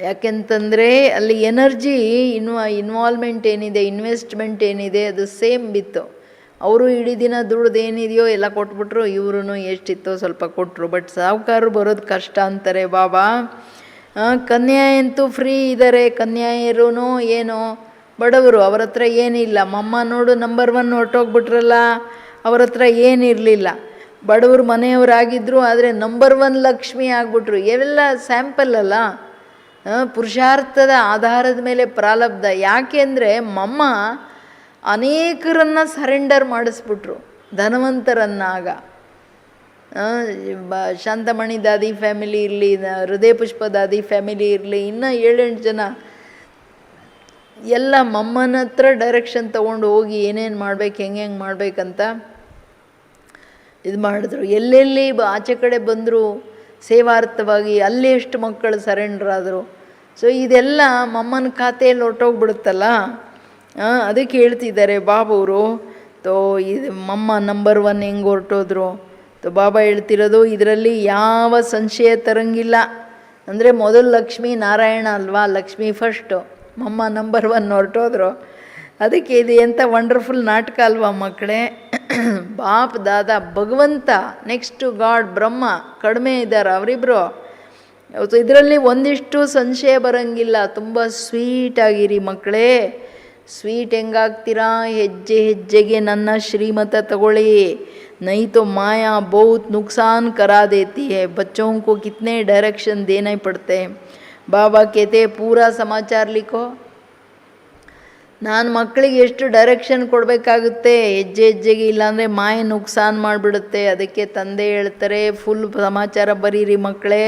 ಯಾಕೆಂತಂದರೆ ಅಲ್ಲಿ ಎನರ್ಜಿ ಇನ್ವಾಲ್ವ್ಮೆಂಟ್ ಏನಿದೆ, ಇನ್ವೆಸ್ಟ್ಮೆಂಟ್ ಏನಿದೆ ಅದು ಸೇಮ್ ಬಿತ್ತು. ಅವರು ಇಡೀ ದಿನ ದುಡ್ದು ಏನಿದೆಯೋ ಎಲ್ಲ ಕೊಟ್ಬಿಟ್ರು, ಇವ್ರೂ ಎಷ್ಟಿತ್ತೋ ಸ್ವಲ್ಪ ಕೊಟ್ಟರು. ಬಟ್ ಸಾಹುಕಾರರು ಬರೋದು ಕಷ್ಟ ಅಂತಾರೆ ಬಾಬಾ. ಕನ್ಯಾ ಅಂತೂ ಫ್ರೀ ಇದ್ದಾರೆ, ಕನ್ಯಾಯರೂ ಏನೋ ಬಡವರು, ಅವ್ರ ಹತ್ರ ಏನಿಲ್ಲ. ಮಮ್ಮ ನೋಡು ನಂಬರ್ 1 ಹೊರಟೋಗ್ಬಿಟ್ರಲ್ಲ, ಅವ್ರ ಹತ್ರ ಏನಿರಲಿಲ್ಲ. ಬಡವರು ಮನೆಯವರಾಗಿದ್ದರು, ಆದರೆ ನಂಬರ್ 1 ಲಕ್ಷ್ಮಿ ಆಗಿಬಿಟ್ರು. ಇವೆಲ್ಲ ಸ್ಯಾಂಪಲ್ ಅಲ್ಲ, ಪುರುಷಾರ್ಥದ ಆಧಾರದ ಮೇಲೆ ಪ್ರಾರಬ್ಧ. ಯಾಕೆ ಅಂದರೆ ಮಮ್ಮ ಅನೇಕರನ್ನು ಸರೆಂಡರ್ ಮಾಡಿಸ್ಬಿಟ್ರು, ಧನವಂತರನ್ನಾಗ. ಶಾಂತಮಣಿ ದಾದಿ ಫ್ಯಾಮಿಲಿ ಇರಲಿ, ಹೃದಯ ಪುಷ್ಪ ದಾದಿ ಫ್ಯಾಮಿಲಿ ಇರಲಿ, ಇನ್ನೂ 7-8 ಜನ ಎಲ್ಲ ಮಮ್ಮನ ಹತ್ರ ಡೈರೆಕ್ಷನ್ ತೊಗೊಂಡು ಹೋಗಿ ಏನೇನು ಮಾಡ್ಬೇಕು, ಹೆಂಗೆ ಮಾಡ್ಬೇಕಂತ ಇದು ಮಾಡಿದ್ರು. ಎಲ್ಲೆಲ್ಲಿ ಆಚೆ ಕಡೆ ಬಂದರು ಸೇವಾರ್ಥವಾಗಿ, ಅಲ್ಲಿ ಎಷ್ಟು ಮಕ್ಕಳು ಸರೆಂಡರ್ ಆದರು. ಸೊ ಇದೆಲ್ಲ ಮಮ್ಮನ ಖಾತೆಯಲ್ಲಿ ಹೊರಟೋಗ್ಬಿಡುತ್ತಲ್ಲ. ಅದಕ್ಕೆ ಹೇಳ್ತಿದ್ದಾರೆ ಬಾಬವರು, ಇದು ಮಮ್ಮ ನಂಬರ್ 1 ಹೆಂಗೆ ಹೊರಟೋದ್ರು. ಬಾಬಾ ಹೇಳ್ತಿರೋದು ಇದರಲ್ಲಿ ಯಾವ ಸಂಶಯ ತರಂಗಿಲ್ಲ. ಅಂದರೆ ಮೊದಲು ಲಕ್ಷ್ಮೀ ನಾರಾಯಣ ಅಲ್ವಾ, ಲಕ್ಷ್ಮೀ ಫಸ್ಟು, ಮಮ್ಮ ನಂಬರ್ 1 ಹೊರಟೋದ್ರು. ಅದಕ್ಕೆ ಇದು ಎಂಥ ವಂಡರ್ಫುಲ್ ನಾಟಕ ಅಲ್ವಾ ಮಕ್ಕಳೇ. ಬಾಪ್ ದಾದಾ ಭಗವಂತ, ನೆಕ್ಸ್ಟು ಗಾಡ್ ಬ್ರಹ್ಮ ಕಡಿಮೆ ಇದ್ದಾರೆ ಅವರಿಬ್ಬರು. ಇದರಲ್ಲಿ ಒಂದಿಷ್ಟು ಸಂಶಯ ಬರೋಂಗಿಲ್ಲ. ತುಂಬ ಸ್ವೀಟಾಗಿರಿ ಮಕ್ಕಳೇ. ಸ್ವೀಟ್ ಹೆಂಗಾಗ್ತೀರಾ, ಹೆಜ್ಜೆ ಹೆಜ್ಜೆಗೆ ನನ್ನ ಶ್ರೀಮತ ತಗೊಳ್ಳಿ. नहीं तो माया बहुत नुकसान करा देती है. बच्चों को कितने डायरेक्शन देने पड़ते हैं. बाबा कहते पूरा समाचार लिखो. ನಾನು ಮಕ್ಕಳಿಗೆ ಎಷ್ಟು ಡೈರೆಕ್ಷನ್ ಕೊಡಬೇಕಾಗುತ್ತೆ ಹೆಜ್ಜೆ ಹೆಜ್ಜೆಗೆ, ಇಲ್ಲಾಂದರೆ ಮಾಯೆ ನುಕ್ಸಾನ್ ಮಾಡಿಬಿಡುತ್ತೆ. ಅದಕ್ಕೆ ತಂದೆ ಹೇಳ್ತಾರೆ ಫುಲ್ ಸಮಾಚಾರ ಬರೀರಿ ಮಕ್ಕಳೇ.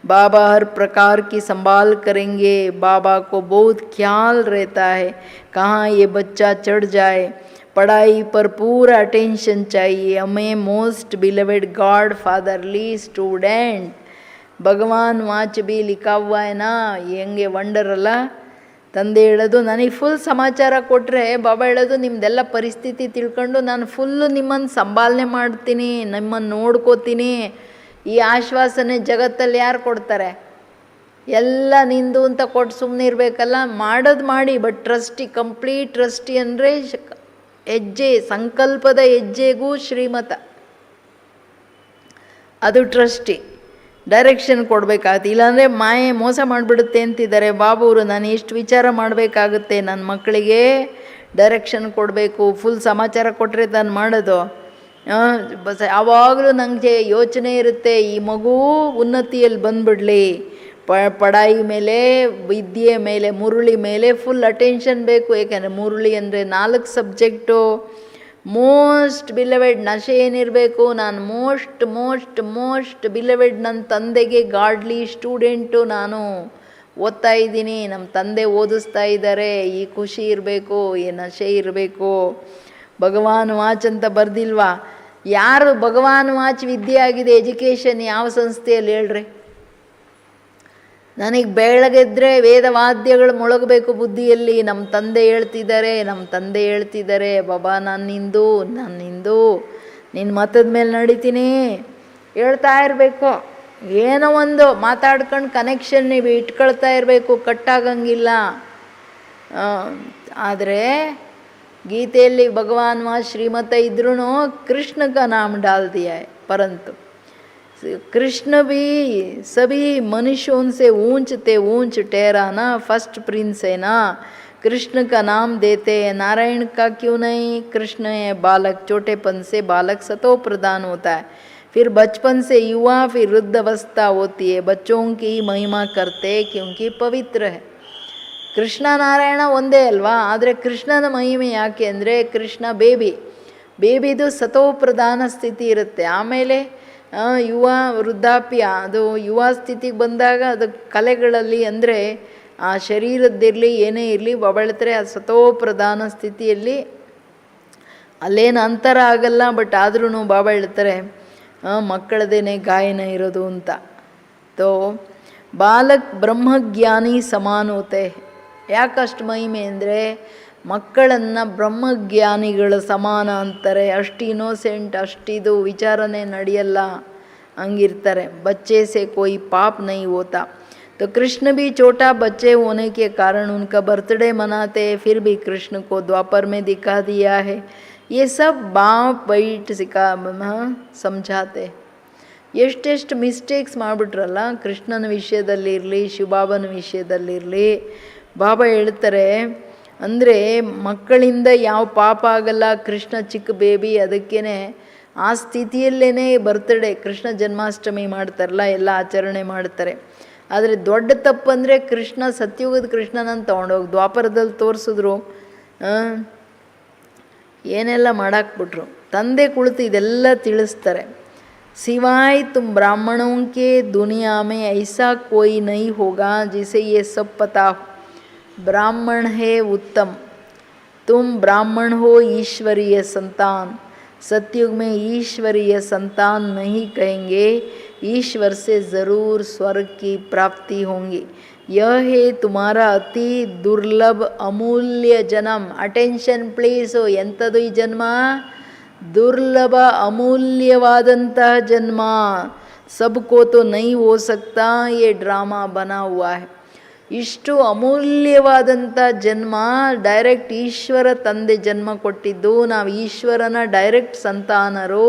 बाबा हर प्रकार की संभाल करेंगे. बाबा को बहुत ख्याल रहता है कहाँ ये बच्चा चढ़ जाए. पढ़ाई पर पूरा अटेंशन चाहिए. हमें most beloved God fatherly student. भगवान वाच भी लिखा हुआ है ना. ಹೆಂಗೆ ವಂಡರ್ ಅಲ್ಲ. ತಂದೆ ಹೇಳೋದು ನನಗೆ ಫುಲ್ ಸಮಾಚಾರ ಕೊಟ್ಟರೆ, ಬಾಬಾ ಹೇಳೋದು ನಿಮ್ಮದೆಲ್ಲ ಪರಿಸ್ಥಿತಿ ತಿಳ್ಕೊಂಡು ನಾನು ಫುಲ್ಲು ನಿಮ್ಮನ್ನು ಸಂಭಾಲನೆ ಮಾಡ್ತೀನಿ, ನಿಮ್ಮನ್ನು ನೋಡ್ಕೋತೀನಿ. ಈ ಆಶ್ವಾಸನೆ ಜಗತ್ತಲ್ಲಿ ಯಾರು ಕೊಡ್ತಾರೆ? ಎಲ್ಲ ನಿಂದು ಅಂತ ಕೊಟ್ಟು ಸುಮ್ಮನೆ ಇರಬೇಕಲ್ಲ. ಮಾಡೋದು ಮಾಡಿ, ಬಟ್ ಟ್ರಸ್ಟಿ, ಕಂಪ್ಲೀಟ್ ಟ್ರಸ್ಟಿ ಅಂದರೆ ಹೆಜ್ಜೆ, ಸಂಕಲ್ಪದ ಹೆಜ್ಜೆಗೂ ಶ್ರೀಮತ, ಅದು ಟ್ರಸ್ಟಿ. ಡೈರೆಕ್ಷನ್ ಕೊಡಬೇಕಾಗುತ್ತೆ, ಇಲ್ಲಾಂದರೆ ಮಾಯೆ ಮೋಸ ಮಾಡಿಬಿಡುತ್ತೆ ಅಂತಿದ್ದಾರೆ ಬಾಬುವರು. ನಾನು ಎಷ್ಟು ವಿಚಾರ ಮಾಡಬೇಕಾಗುತ್ತೆ, ನನ್ನ ಮಕ್ಕಳಿಗೆ ಡೈರೆಕ್ಷನ್ ಕೊಡಬೇಕು. ಫುಲ್ ಸಮಾಚಾರ ಕೊಟ್ಟರೆ ತಾನು ಮಾಡೋದು. ಯಾವಾಗಲೂ ನನಗೆ ಯೋಚನೆ ಇರುತ್ತೆ, ಈ ಮಗು ಉನ್ನತಿಯಲ್ಲಿ ಬಂದುಬಿಡಲಿ. ಪಡಾಯಿ ಮೇಲೆ, ವಿದ್ಯೆ ಮೇಲೆ, ಮುರುಳಿ ಮೇಲೆ ಫುಲ್ ಅಟೆನ್ಷನ್ ಬೇಕು. ಏಕೆಂದರೆ ಮುರುಳಿ ಅಂದರೆ 4 ಸಬ್ಜೆಕ್ಟು. ಮೋಸ್ಟ್ ಬಿಲವೆಡ್ ನಶೆ ಏನಿರಬೇಕು, ನಾನು ಮೋಸ್ಟ್ ಬಿಲವೆಡ್ ನನ್ನ ತಂದೆಗೆ ಗಾಡ್ಲಿ ಸ್ಟೂಡೆಂಟು. ನಾನು ಓದ್ತಾ ಇದ್ದೀನಿ, ನಮ್ಮ ತಂದೆ ಓದಿಸ್ತಾ ಇದ್ದಾರೆ, ಈ ಖುಷಿ ಇರಬೇಕು, ಈ ನಶೆ ಇರಬೇಕು. ಭಗವಾನ್ ವಾಚ್ ಅಂತ ಬರ್ದಿಲ್ವಾ? ಯಾರು ಭಗವಾನ್ ವಾಚ್ ವಿದ್ಯೆ ಆಗಿದೆ, ಎಜುಕೇಷನ್ ಯಾವ ಸಂಸ್ಥೆಯಲ್ಲಿ ಹೇಳ್ರಿ? ನನಗೆ ಬೆಳಗೆದ್ರೆ ವೇದವಾದ್ಯಗಳು ಮೊಳಗಬೇಕು ಬುದ್ಧಿಯಲ್ಲಿ. ನಮ್ಮ ತಂದೆ ಹೇಳ್ತಿದ್ದಾರೆ ಬಾಬಾ ನಾನು ನಿಂದು ನಿನ್ನ ಮತದ ಮೇಲೆ ನಡೀತೀನಿ ಹೇಳ್ತಾ ಇರಬೇಕು. ಏನೋ ಒಂದು ಮಾತಾಡ್ಕೊಂಡು ಕನೆಕ್ಷನ್ ನೀವು ಇಟ್ಕೊಳ್ತಾ ಇರಬೇಕು, ಕಟ್ಟಾಗಂಗಿಲ್ಲ. ಆದರೆ ಗೀತೆಯಲ್ಲಿ ಭಗವಾನ್ ವಾ ಶ್ರೀಮತ ಇದ್ರೂ ಕೃಷ್ಣ का नाम डाल दिया है. परंतु कृष्ण भी सभी मनुष्यों से ऊंच ठहरा ना. फर्स्ट प्रिंस है ना, कृष्ण का नाम देते हैं. नारायण का क्यों नहीं? कृष्ण है बालक, छोटेपन से बालक सतो प्रदान होता है, फिर बचपन से युवा, फिर वृद्ध अवस्था होती है. बच्चों की महिमा करते क्योंकि पवित्र है. ಕೃಷ್ಣ ನಾರಾಯಣ ಒಂದೇ ಅಲ್ವಾ? ಆದರೆ ಕೃಷ್ಣನ ಮಹಿಮೆ ಯಾಕೆ ಅಂದರೆ ಕೃಷ್ಣ ಬೇಬಿದು ಸತೋಪ್ರಧಾನ ಸ್ಥಿತಿ ಇರುತ್ತೆ. ಆಮೇಲೆ ಯುವ ವೃದ್ಧಾಪ್ಯ, ಅದು ಯುವ ಸ್ಥಿತಿಗೆ ಬಂದಾಗ ಅದು ಕಲೆಗಳಲ್ಲಿ ಅಂದರೆ ಆ ಶರೀರದ್ದಿರಲಿ ಏನೇ ಇರಲಿ ಬಬಳ್ತಾರೆ. ಆ ಸತೋಪ್ರಧಾನ ಸ್ಥಿತಿಯಲ್ಲಿ ಅಲ್ಲೇನು ಅಂತರ ಆಗಲ್ಲ. ಬಟ್ ಆದ್ರೂ ಬಾಬಾ ಹೇಳ್ತಾರೆ ಮಕ್ಕಳದೇನೆ ಗಾಯನ ಇರೋದು ಅಂತ. ತೋ ಬಾಲಕ್ ಬ್ರಹ್ಮಜ್ಞಾನಿ ಸಮಾನ ಹೋತೆ. ಯಾಕಷ್ಟು ಮಹಿಮೆ ಅಂದರೆ ಮಕ್ಕಳನ್ನು ಬ್ರಹ್ಮಜ್ಞಾನಿಗಳ ಸಮಾನ ಅಂತಾರೆ. ಅಷ್ಟು ಇನ್ನೋಸೆಂಟ್, ಅಷ್ಟಿದು ವಿಚಾರನೆ ನಡೆಯಲ್ಲ, ಹಂಗಿರ್ತಾರೆ. ಬಚ್ಚೆ ಸೆ ಕೋಯಿ ಪಾಪ್ ನೈ ಹೋತಾ. तो कृष्ण भी छोटा बच्चे होने के कारण उनका बर्थडे मनाते हैं, फिर भी कृष्ण को द्वापर में दिखा दिया है। ये सब बाप वैट सिखा समझाते। ಎಷ್ಟೆಷ್ಟು ಮಿಸ್ಟೇಕ್ಸ್ ಮಾಡಿಬಿಟ್ರಲ್ಲ ಕೃಷ್ಣನ ವಿಷಯದಲ್ಲಿರಲಿ ಶಿವಬಾಬನ ವಿಷಯದಲ್ಲಿರಲಿ. ಬಾಬಾ ಹೇಳ್ತಾರೆ ಅಂದರೆ ಮಕ್ಕಳಿಂದ ಯಾವ ಪಾಪ ಆಗಲ್ಲ, ಕೃಷ್ಣ ಚಿಕ್ಕ ಬೇಬಿ, ಅದಕ್ಕೇ ಆ ಸ್ಥಿತಿಯಲ್ಲೇ ಬರ್ತಡೇ ಕೃಷ್ಣ ಜನ್ಮಾಷ್ಟಮಿ ಮಾಡ್ತಾರಲ್ಲ, ಎಲ್ಲ ಆಚರಣೆ ಮಾಡ್ತಾರೆ. ಆದರೆ ದೊಡ್ಡ ತಪ್ಪಂದರೆ ಕೃಷ್ಣ ಸತ್ಯುಗದ ಕೃಷ್ಣನನ್ನು ತೊಗೊಂಡೋಗಿ ದ್ವಾಪರದಲ್ಲಿ ತೋರಿಸಿದ್ರು, ಏನೆಲ್ಲ ಮಾಡಾಕ್ಬಿಟ್ರು. ತಂದೆ ಕುಳಿತು ಇದೆಲ್ಲ ತಿಳಿಸ್ತಾರೆ. सिवाय तुम ब्राह्मणों के दुनिया में ऐसा कोई नहीं होगा जिसे ये सब पता हो. ब्राह्मण है उत्तम, तुम ब्राह्मण हो ईश्वरीय संतान. सतयुग में ईश्वरीय संतान नहीं कहेंगे, ईश्वर से ज़रूर स्वर्ग की प्राप्ति होंगी. यह है तुम्हारा अति दुर्लभ अमूल्य जन्म. Attention please. ಎಂಥದು ಈ ಜನ್ಮ? दुर्लभ अमूल्यवादंತಹ जन्म. सबको तो नहीं हो सकता, ये ड्रामा बना हुआ है. ಇಷ್ಟು ಅಮೂಲ್ಯವಾದಂಥ ಜನ್ಮ ಡೈರೆಕ್ಟ್ ಈಶ್ವರ ತಂದೆ ಜನ್ಮ ಕೊಟ್ಟಿದ್ದು. ನಾವು ಈಶ್ವರನ ಡೈರೆಕ್ಟ್ ಸಂತಾನರು.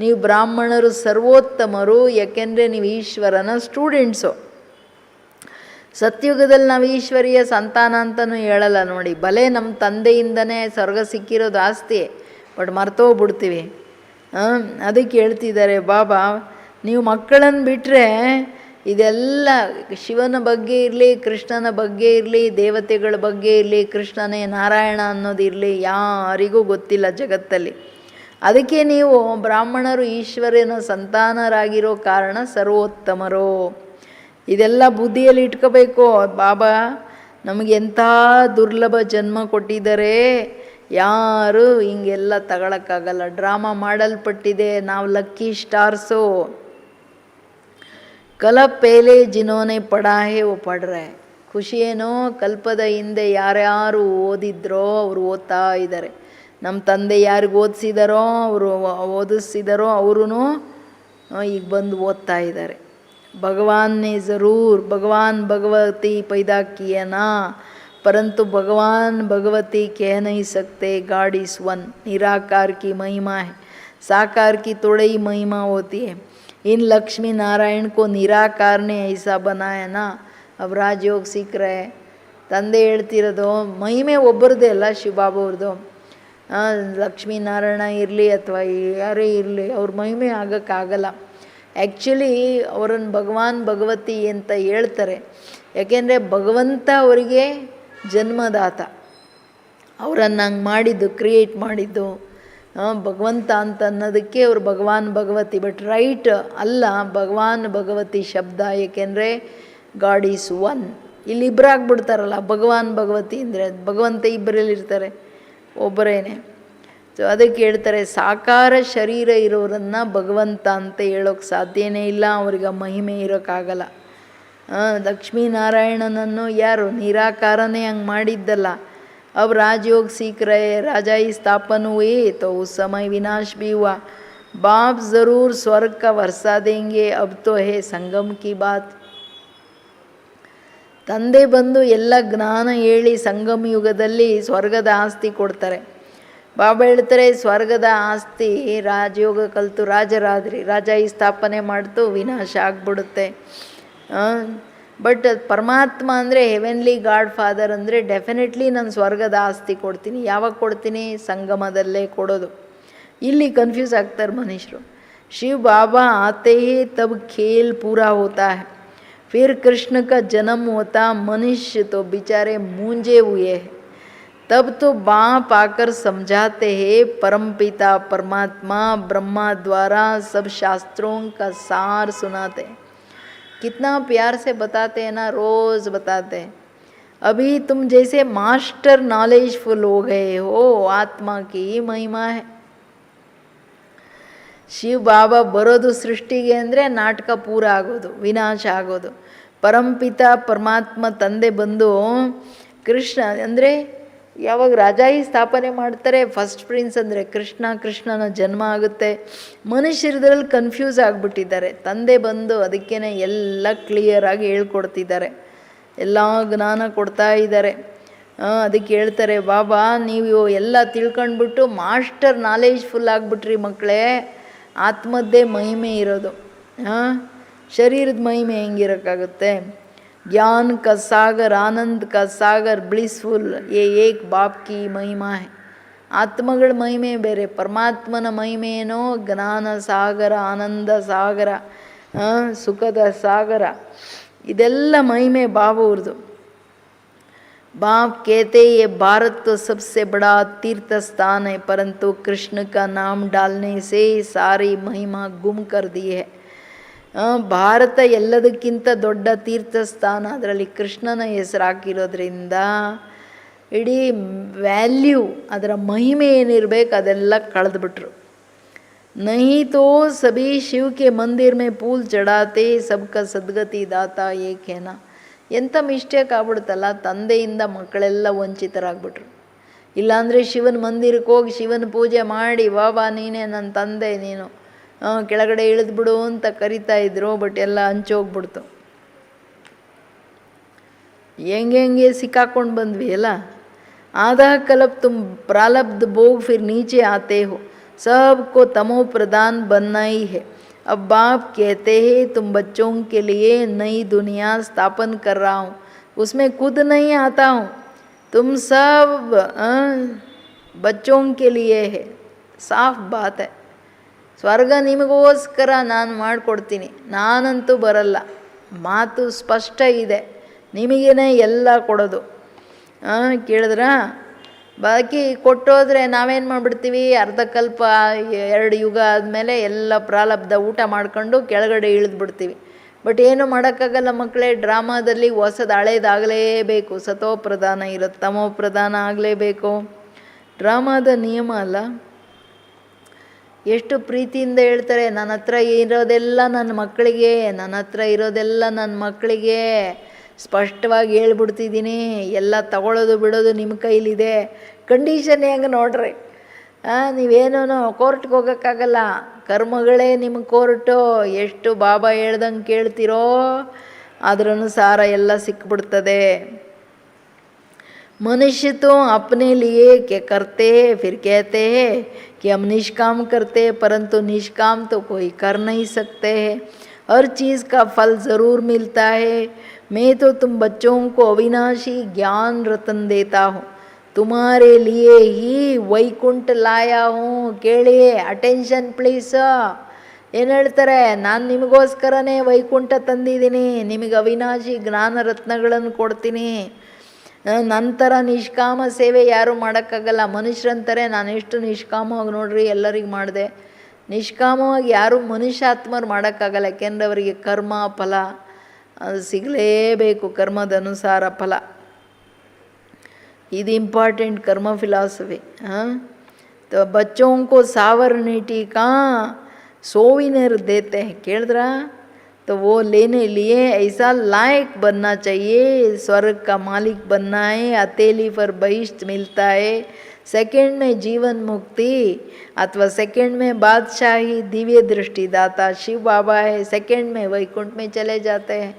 ನೀವು ಬ್ರಾಹ್ಮಣರು ಸರ್ವೋತ್ತಮರು, ಯಾಕೆಂದರೆ ನೀವು ಈಶ್ವರನ ಸ್ಟೂಡೆಂಟ್ಸು. ಸತ್ಯುಗದಲ್ಲಿ ನಾವು ಈಶ್ವರೀಯ ಸಂತಾನ ಅಂತಲೂ ಹೇಳಲ್ಲ ನೋಡಿ. ಭಲೆ ನಮ್ಮ ತಂದೆಯಿಂದನೇ ಸ್ವರ್ಗ ಸಿಕ್ಕಿರೋದು ಆಸ್ತಿ, ಬಟ್ ಮರ್ತೋಗ್ಬಿಡ್ತೀವಿ. ಅದಕ್ಕೆ ಹೇಳ್ತಿದ್ದಾರೆ ಬಾಬಾ, ನೀವು ಮಕ್ಕಳನ್ನು ಬಿಟ್ಟರೆ ಇದೆಲ್ಲ ಶಿವನ ಬಗ್ಗೆ ಇರಲಿ, ಕೃಷ್ಣನ ಬಗ್ಗೆ ಇರಲಿ, ದೇವತೆಗಳ ಬಗ್ಗೆ ಇರಲಿ, ಕೃಷ್ಣನೇ ನಾರಾಯಣ ಅನ್ನೋದಿರಲಿ, ಯಾರಿಗೂ ಗೊತ್ತಿಲ್ಲ ಜಗತ್ತಲ್ಲಿ. ಅದಕ್ಕೆ ನೀವು ಬ್ರಾಹ್ಮಣರು ಈಶ್ವರನ ಸಂತಾನರಾಗಿರೋ ಕಾರಣ ಸರ್ವೋತ್ತಮರು. ಇದೆಲ್ಲ ಬುದ್ಧಿಯಲ್ಲಿ ಇಟ್ಕೋಬೇಕು. ಬಾಬಾ ನಮಗೆ ಎಂಥ ದುರ್ಲಭ ಜನ್ಮ ಕೊಟ್ಟಿದ್ದಾರೆ, ಯಾರು ಹಿಂಗೆಲ್ಲ ತಗೊಳಕ್ಕಾಗಲ್ಲ. ಡ್ರಾಮಾ ಮಾಡಲ್ಪಟ್ಟಿದೆ, ನಾವು ಲಕ್ಕಿ ಸ್ಟಾರ್ಸು. ಕಲ ಪೇಲೆ ಜಿನೋನೆ ಪಡಾ ಹೇ ಓ ಪಡ್ ರಹೆ. ಖುಷಿ ಏನೋ, ಕಲ್ಪದ ಹಿಂದೆ ಯಾರ್ಯಾರು ಓದಿದ್ರೋ ಅವರು ಓದ್ತಾ ಇದ್ದಾರೆ. ನಮ್ಮ ತಂದೆ ಯಾರಿಗೆ ಓದಿಸಿದಾರೋ ಅವರು ಓದಿಸಿದಾರೋ ಅವರು ಈಗ ಬಂದು ಓದ್ತಾ ಇದ್ದಾರೆ. ಭಗವಾನ್ ನೇ ಜರೂರ್ ಭಗವಾನ್ ಭಗವತಿ पैदा किए ना, परंतु भगवान भगवती कह नहीं सकते. God is one. निराकार की महिमा है, साकार की थोड़ी ही महिमा होती है. इन लक्ष्मी नारायण को निराकार ने ऐसा बनाया ना. अब राजयोग सीख रहे. ತಂದೆ ಹೇಳ್ತಿರೋದು ಮಹಿಮೆ ಒಬ್ಬರದೇ ಅಲ್ಲ, ಶಿವಬಾಬಾ ಅವ್ರದ್ದು. ಲಕ್ಷ್ಮೀನಾರಾಯಣ ಇರಲಿ ಅಥವಾ ಯಾರೇ ಇರಲಿ, ಅವ್ರ ಮಹಿಮೆ ಆಗೋಕ್ಕಾಗಲ್ಲ. ಆ್ಯಕ್ಚುಲಿ ಅವರನ್ನು ಭಗವಾನ್ ಭಗವತಿ ಅಂತ ಹೇಳ್ತಾರೆ, ಯಾಕೆಂದರೆ ಭಗವಂತ ಅವರಿಗೆ ಜನ್ಮದಾತ. ಅವರನ್ನು ಹಂಗೆ ಮಾಡಿದ್ದು, ಕ್ರಿಯೇಟ್ ಮಾಡಿದ್ದು ಭಗವಂತ ಅಂತ ಅನ್ನೋದಕ್ಕೆ ಅವರು ಭಗವಾನ್ ಭಗವತಿ. ಬಟ್ ರೈಟ್ ಅಲ್ಲ ಭಗವಾನ್ ಭಗವತಿ ಶಬ್ದ, ಏಕೆಂದರೆ ಗಾಡ್ ಈಸ್ ಒನ್. ಇಲ್ಲಿ ಇಬ್ಬರಾಗ್ಬಿಡ್ತಾರಲ್ಲ ಭಗವಾನ್ ಭಗವತಿ ಅಂದರೆ, ಭಗವಂತ ಇಬ್ಬರಲ್ಲಿರ್ತಾರೆ, ಒಬ್ಬರೇನೆ. ಸೊ ಅದಕ್ಕೆ ಹೇಳ್ತಾರೆ ಸಾಕಾರ ಶರೀರ ಇರೋರನ್ನು ಭಗವಂತ ಅಂತ ಹೇಳೋಕ್ಕೆ ಸಾಧ್ಯನೇ ಇಲ್ಲ, ಅವ್ರಿಗೆ ಮಹಿಮೆ ಇರೋಕ್ಕಾಗಲ್ಲ. ಲಕ್ಷ್ಮೀನಾರಾಯಣನನ್ನು ಯಾರು ನಿರಾಕಾರನೇ ಹಂಗೆ ಮಾಡಿದ್ದಲ್ಲ. अब राजयोग सीख रहे, राजाई स्थापन हुई तो उस समय विनाश भी हुआ. बाप ज़रूर स्वर्ग का वर्षा देंगे. अब तो है संगम की बात. ತಂದೆ ಬಂದು ಎಲ್ಲ ಜ್ಞಾನ ಹೇಳಿ ಸಂಗಮ ಯುಗದಲ್ಲಿ ಸ್ವರ್ಗದ ಆಸ್ತಿ ಕೊಡ್ತಾರೆ. ಬಾಬಾ ಹೇಳ್ತಾರೆ ಸ್ವರ್ಗದ ಆಸ್ತಿ ರಾಜಯೋಗ ಕಲಿತು ರಾಜರಾದ್ರಿ, ರಾಜಾಯಿ ಸ್ಥಾಪನೆ ಮಾಡ್ತು ವಿನಾಶ ಆಗ್ಬಿಡುತ್ತೆ. ಬಟ್ ಪರಮಾತ್ಮ ಅಂದರೆ ಹೆವೆನ್ಲಿ ಗಾಡ್ ಫಾದರ್ ಅಂದರೆ ಡೆಫಿನೆಟ್ಲಿ ನಾನು ಸ್ವರ್ಗದ ಆಸ್ತಿ ಕೊಡ್ತೀನಿ. ಯಾವಾಗ ಕೊಡ್ತೀನಿ? ಸಂಗಮದಲ್ಲೇ ಕೊಡೋದು. ಇಲ್ಲಿ ಕನ್ಫ್ಯೂಸ್ ಆಗ್ತಾರೆ ಮನುಷ್ಯರು. ಶಿವ ಬಾಬಾ ಆತೆ ಹಿ ತಬ್ ಖೇಲ್ ಪೂರಾ ಹೋತಾ ಹೈ, फिर कृष्ण का जन्म होता, मनुष्य तो बेचारे मूंझे हुए हैं. तब तो बाप आकर समझाते हैं, परमपिता परमात्मा ब्रह्मा द्वारा सब शास्त्रों का सार सुनाते हैं. कितना प्यार से बताते हैं ना, रोज़ बताते हैं. अभी तुम जैसे मास्टर नॉलेजफुल हो गए हो, आत्मा की महिमा है. ಶಿವ ಬಾಬಾ ಬರೋದು ಸೃಷ್ಟಿಗೆ ಅಂದರೆ ನಾಟಕ ಪೂರ ಆಗೋದು, ವಿನಾಶ ಆಗೋದು. ಪರಂಪಿತ ಪರಮಾತ್ಮ ತಂದೆ ಬಂದು ಕೃಷ್ಣ ಅಂದರೆ ಯಾವಾಗ ರಾಜಾಯಿ ಸ್ಥಾಪನೆ ಮಾಡ್ತಾರೆ, ಫಸ್ಟ್ ಪ್ರಿನ್ಸ್ ಅಂದರೆ ಕೃಷ್ಣನ ಜನ್ಮ ಆಗುತ್ತೆ. ಮನುಷ್ಯರದ್ರಲ್ಲಿ ಕನ್ಫ್ಯೂಸ್ ಆಗಿಬಿಟ್ಟಿದ್ದಾರೆ. ತಂದೆ ಬಂದು ಅದಕ್ಕೇ ಎಲ್ಲ ಕ್ಲಿಯರಾಗಿ ಹೇಳ್ಕೊಡ್ತಿದ್ದಾರೆ, ಎಲ್ಲ ಜ್ಞಾನ ಕೊಡ್ತಾ ಇದ್ದಾರೆ. ಅದಕ್ಕೆ ಹೇಳ್ತಾರೆ, ಬಾಬಾ ನೀವು ಎಲ್ಲ ತಿಳ್ಕೊಂಡ್ಬಿಟ್ಟು ಮಾಸ್ಟರ್ ನಾಲೆಜ್ ಫುಲ್ ಆಗಿಬಿಟ್ರಿ ಮಕ್ಕಳೇ. ಆತ್ಮದ್ದೇ ಮಹಿಮೆ ಇರೋದು, ಶರೀರದ ಮಹಿಮೆ ಹೆಂಗಿರೋಕ್ಕಾಗುತ್ತೆ? ज्ञान का सागर, आनंद का सागर, ब्लिसफुल, ये एक बाप की महिमा है. ಆತ್ಮಗಳ ಮಹಿಮೆ ಬೇರೆ, ಪರಮಾತ್ಮನ ಮಹಿಮೆ ಏನೋ ಜ್ಞಾನ ಸಾಗರ, ಆನಂದ ಸಾಗರ, ಸುಖದ ಸಾಗರ, ಇದೆಲ್ಲ ಮಹಿಮೆ ಬಾಬವ್ರದು. बाप कहते ये भारत तो सबसे बड़ा तीर्थ स्थान है, परंतु कृष्ण का नाम डालने से सारी महिमा गुम कर दी है. ಭಾರತ ಎಲ್ಲದಕ್ಕಿಂತ ದೊಡ್ಡ ತೀರ್ಥಸ್ಥಾನ, ಅದರಲ್ಲಿ ಕೃಷ್ಣನ ಹೆಸರು ಹಾಕಿರೋದ್ರಿಂದ ಇಡೀ ವ್ಯಾಲ್ಯೂ, ಅದರ ಮಹಿಮೆ ಏನಿರಬೇಕು ಅದೆಲ್ಲ ಕಳೆದುಬಿಟ್ರು. नहीं तो सभी शिव के मंदिर में फूल चढ़ाते, सबका ಸದ್ಗತಿ ದಾತ ಏಕೇನ. ಎಂಥ ಮಿಸ್ಟೇಕ್ ಆಗ್ಬಿಡ್ತಲ್ಲ, ತಂದೆಯಿಂದ ಮಕ್ಕಳೆಲ್ಲ ವಂಚಿತರಾಗ್ಬಿಟ್ರು. ಇಲ್ಲಾಂದರೆ ಶಿವನ ಮಂದಿರಕ್ಕೆ ಹೋಗಿ ಶಿವನ ಪೂಜೆ ಮಾಡಿ, ಬಾಬಾ ನೀನೇ ನನ್ನ ತಂದೆ, ನೀನು ಕೆಳಗಡೆ ಇಳಿದ್ಬಿಡು ಅಂತ ಕರಿತಾ ಇದ್ರು. ಬಟ್ ಎಲ್ಲ ಹಂಚೋಗ್ಬಿಡ್ತು. ಹೆಂಗೆ ಸಿಕ್ಕಾಕೊಂಡು ಬಂದ್ವಿ ಅಲ್ಲ. आधा कल्प तुम प्रारब्ध भोग फिर नीचे आते हो, सबको तमो प्रदान बनना ही है. अब बाप कहते हैं तुम बच्चों के लिए नई दुनिया स्थापन कर रहा हूँ, उसमें खुद नहीं आता हूँ, तुम सब बच्चों के लिए है. साफ बात है. ಸ್ವರ್ಗ ನಿಮಗೋಸ್ಕರ ನಾನು ಮಾಡಿಕೊಡ್ತೀನಿ, ನಾನಂತೂ ಬರಲ್ಲ. ಮಾತು ಸ್ಪಷ್ಟ ಇದೆ, ನಿಮಗೇನೆ ಎಲ್ಲ ಕೊಡೋದು. ಕೇಳಿದ್ರ, ಬಾಕಿ ಕೊಟ್ಟೋದ್ರೆ ನಾವೇನು ಮಾಡಿಬಿಡ್ತೀವಿ, ಅರ್ಧ ಕಲ್ಪ 2 ಯುಗ ಆದಮೇಲೆ ಎಲ್ಲ ಪ್ರಾರಬ್ಧ ಊಟ ಮಾಡ್ಕೊಂಡು ಕೆಳಗಡೆ ಇಳಿದ್ಬಿಡ್ತೀವಿ. ಬಟ್ ಏನು ಮಾಡೋಕ್ಕಾಗಲ್ಲ ಮಕ್ಕಳೇ. ಡ್ರಾಮಾದಲ್ಲಿ ಹೊಸದು ಹಳೇದಾಗಲೇಬೇಕು. ಸತೋ ಪ್ರಧಾನ ಇರುತ್ತೆ, ತಮೋ ಪ್ರಧಾನ ಆಗಲೇಬೇಕು. ಡ್ರಾಮಾದ ನಿಯಮ ಅಲ್ಲ. ಎಷ್ಟು ಪ್ರೀತಿಯಿಂದ ಹೇಳ್ತಾರೆ, ನನ್ನ ಹತ್ರ ಇರೋದೆಲ್ಲ ನನ್ನ ಮಕ್ಕಳಿಗೆ, ನನ್ನ ಹತ್ರ ಇರೋದೆಲ್ಲ ನನ್ನ ಮಕ್ಕಳಿಗೆ ಸ್ಪಷ್ಟವಾಗಿ ಹೇಳ್ಬಿಡ್ತಿದ್ದೀನಿ. ಎಲ್ಲ ತಗೊಳ್ಳೋದು ಬಿಡೋದು ನಿಮ್ಮ ಕೈಲಿದೆ. ಕಂಡೀಷನ್ ಹೆಂಗೆ ನೋಡ್ರಿ, ನೀವೇನೋ ಕೋರ್ಟ್ಗೆ ಹೋಗೋಕ್ಕಾಗಲ್ಲ, ಕರ್ಮಗಳೇ ನಿಮ್ಮ ಕೋರ್ಟು. ಎಷ್ಟು ಬಾಬಾ ಹೇಳ್ದಂಗೆ ಕೇಳ್ತಿರೋ ಅದ್ರ ಅನುಸಾರ ಎಲ್ಲ ಸಿಕ್ಬಿಡ್ತದೆ. मनुष्य तो अपने लिए क्या करते हैं, फिर कहते हैं कि हम निष्काम करते हैं, परंतु निष्काम तो कोई कर नहीं सकते हैं. हर चीज़ का फल ज़रूर मिलता है. मैं तो तुम बच्चों को अविनाशी ज्ञान रतन देता हूँ, तुम्हारे लिए ही वैकुंठ लाया हूँ. ಕೇಳಿಯೇ, ಅಟೆನ್ಷನ್ ಪ್ಲೀಸ್. ಏನು ಹೇಳ್ತಾರೆ, ನಾನು ನಿಮಗೋಸ್ಕರನೇ ವೈಕುಂಠ ತಂದಿದ್ದೀನಿ, ನಿಮಗೆ ಅವಿನಾಶಿ ಜ್ಞಾನ ರತ್ನಗಳನ್ನು ಕೊಡ್ತೀನಿ. ನಂತರ ನಿಷ್ಕಾಮ ಸೇವೆ ಯಾರೂ ಮಾಡೋಕ್ಕಾಗಲ್ಲ. ಮನುಷ್ಯರಂತಾರೆ ನಾನು ಎಷ್ಟು ನಿಷ್ಕಾಮವಾಗಿ ನೋಡ್ರಿ ಎಲ್ಲರಿಗೆ ಮಾಡಿದೆ. ನಿಷ್ಕಾಮವಾಗಿ ಯಾರೂ ಮನುಷ್ಯಾತ್ಮರು ಮಾಡೋಕ್ಕಾಗಲ್ಲ. ಯಾಕೆಂದರೆ ಅವರಿಗೆ ಕರ್ಮ ಫಲ ಅದು ಸಿಗಲೇಬೇಕು, ಕರ್ಮದ ಅನುಸಾರ ಫಲ. ಇದು ಇಂಪಾರ್ಟೆಂಟ್ ಕರ್ಮ ಫಿಲಾಸಫಿ. तो बच्चों को सावरनीति का सोविनियर देते हैं. ಕೇಳಿದ್ರಾ? तो वो लेने लिए ऐसा लायक बनना चाहिए. स्वर्ग का मालिक बनना है. हथेली पर बहिष्ठ मिलता है. सेकंड में जीवन मुक्ति अथवा सेकंड में बादशाही दिव्य दृष्टि दाता शिव बाबा है. सेकंड में वैकुंठ में चले जाते हैं.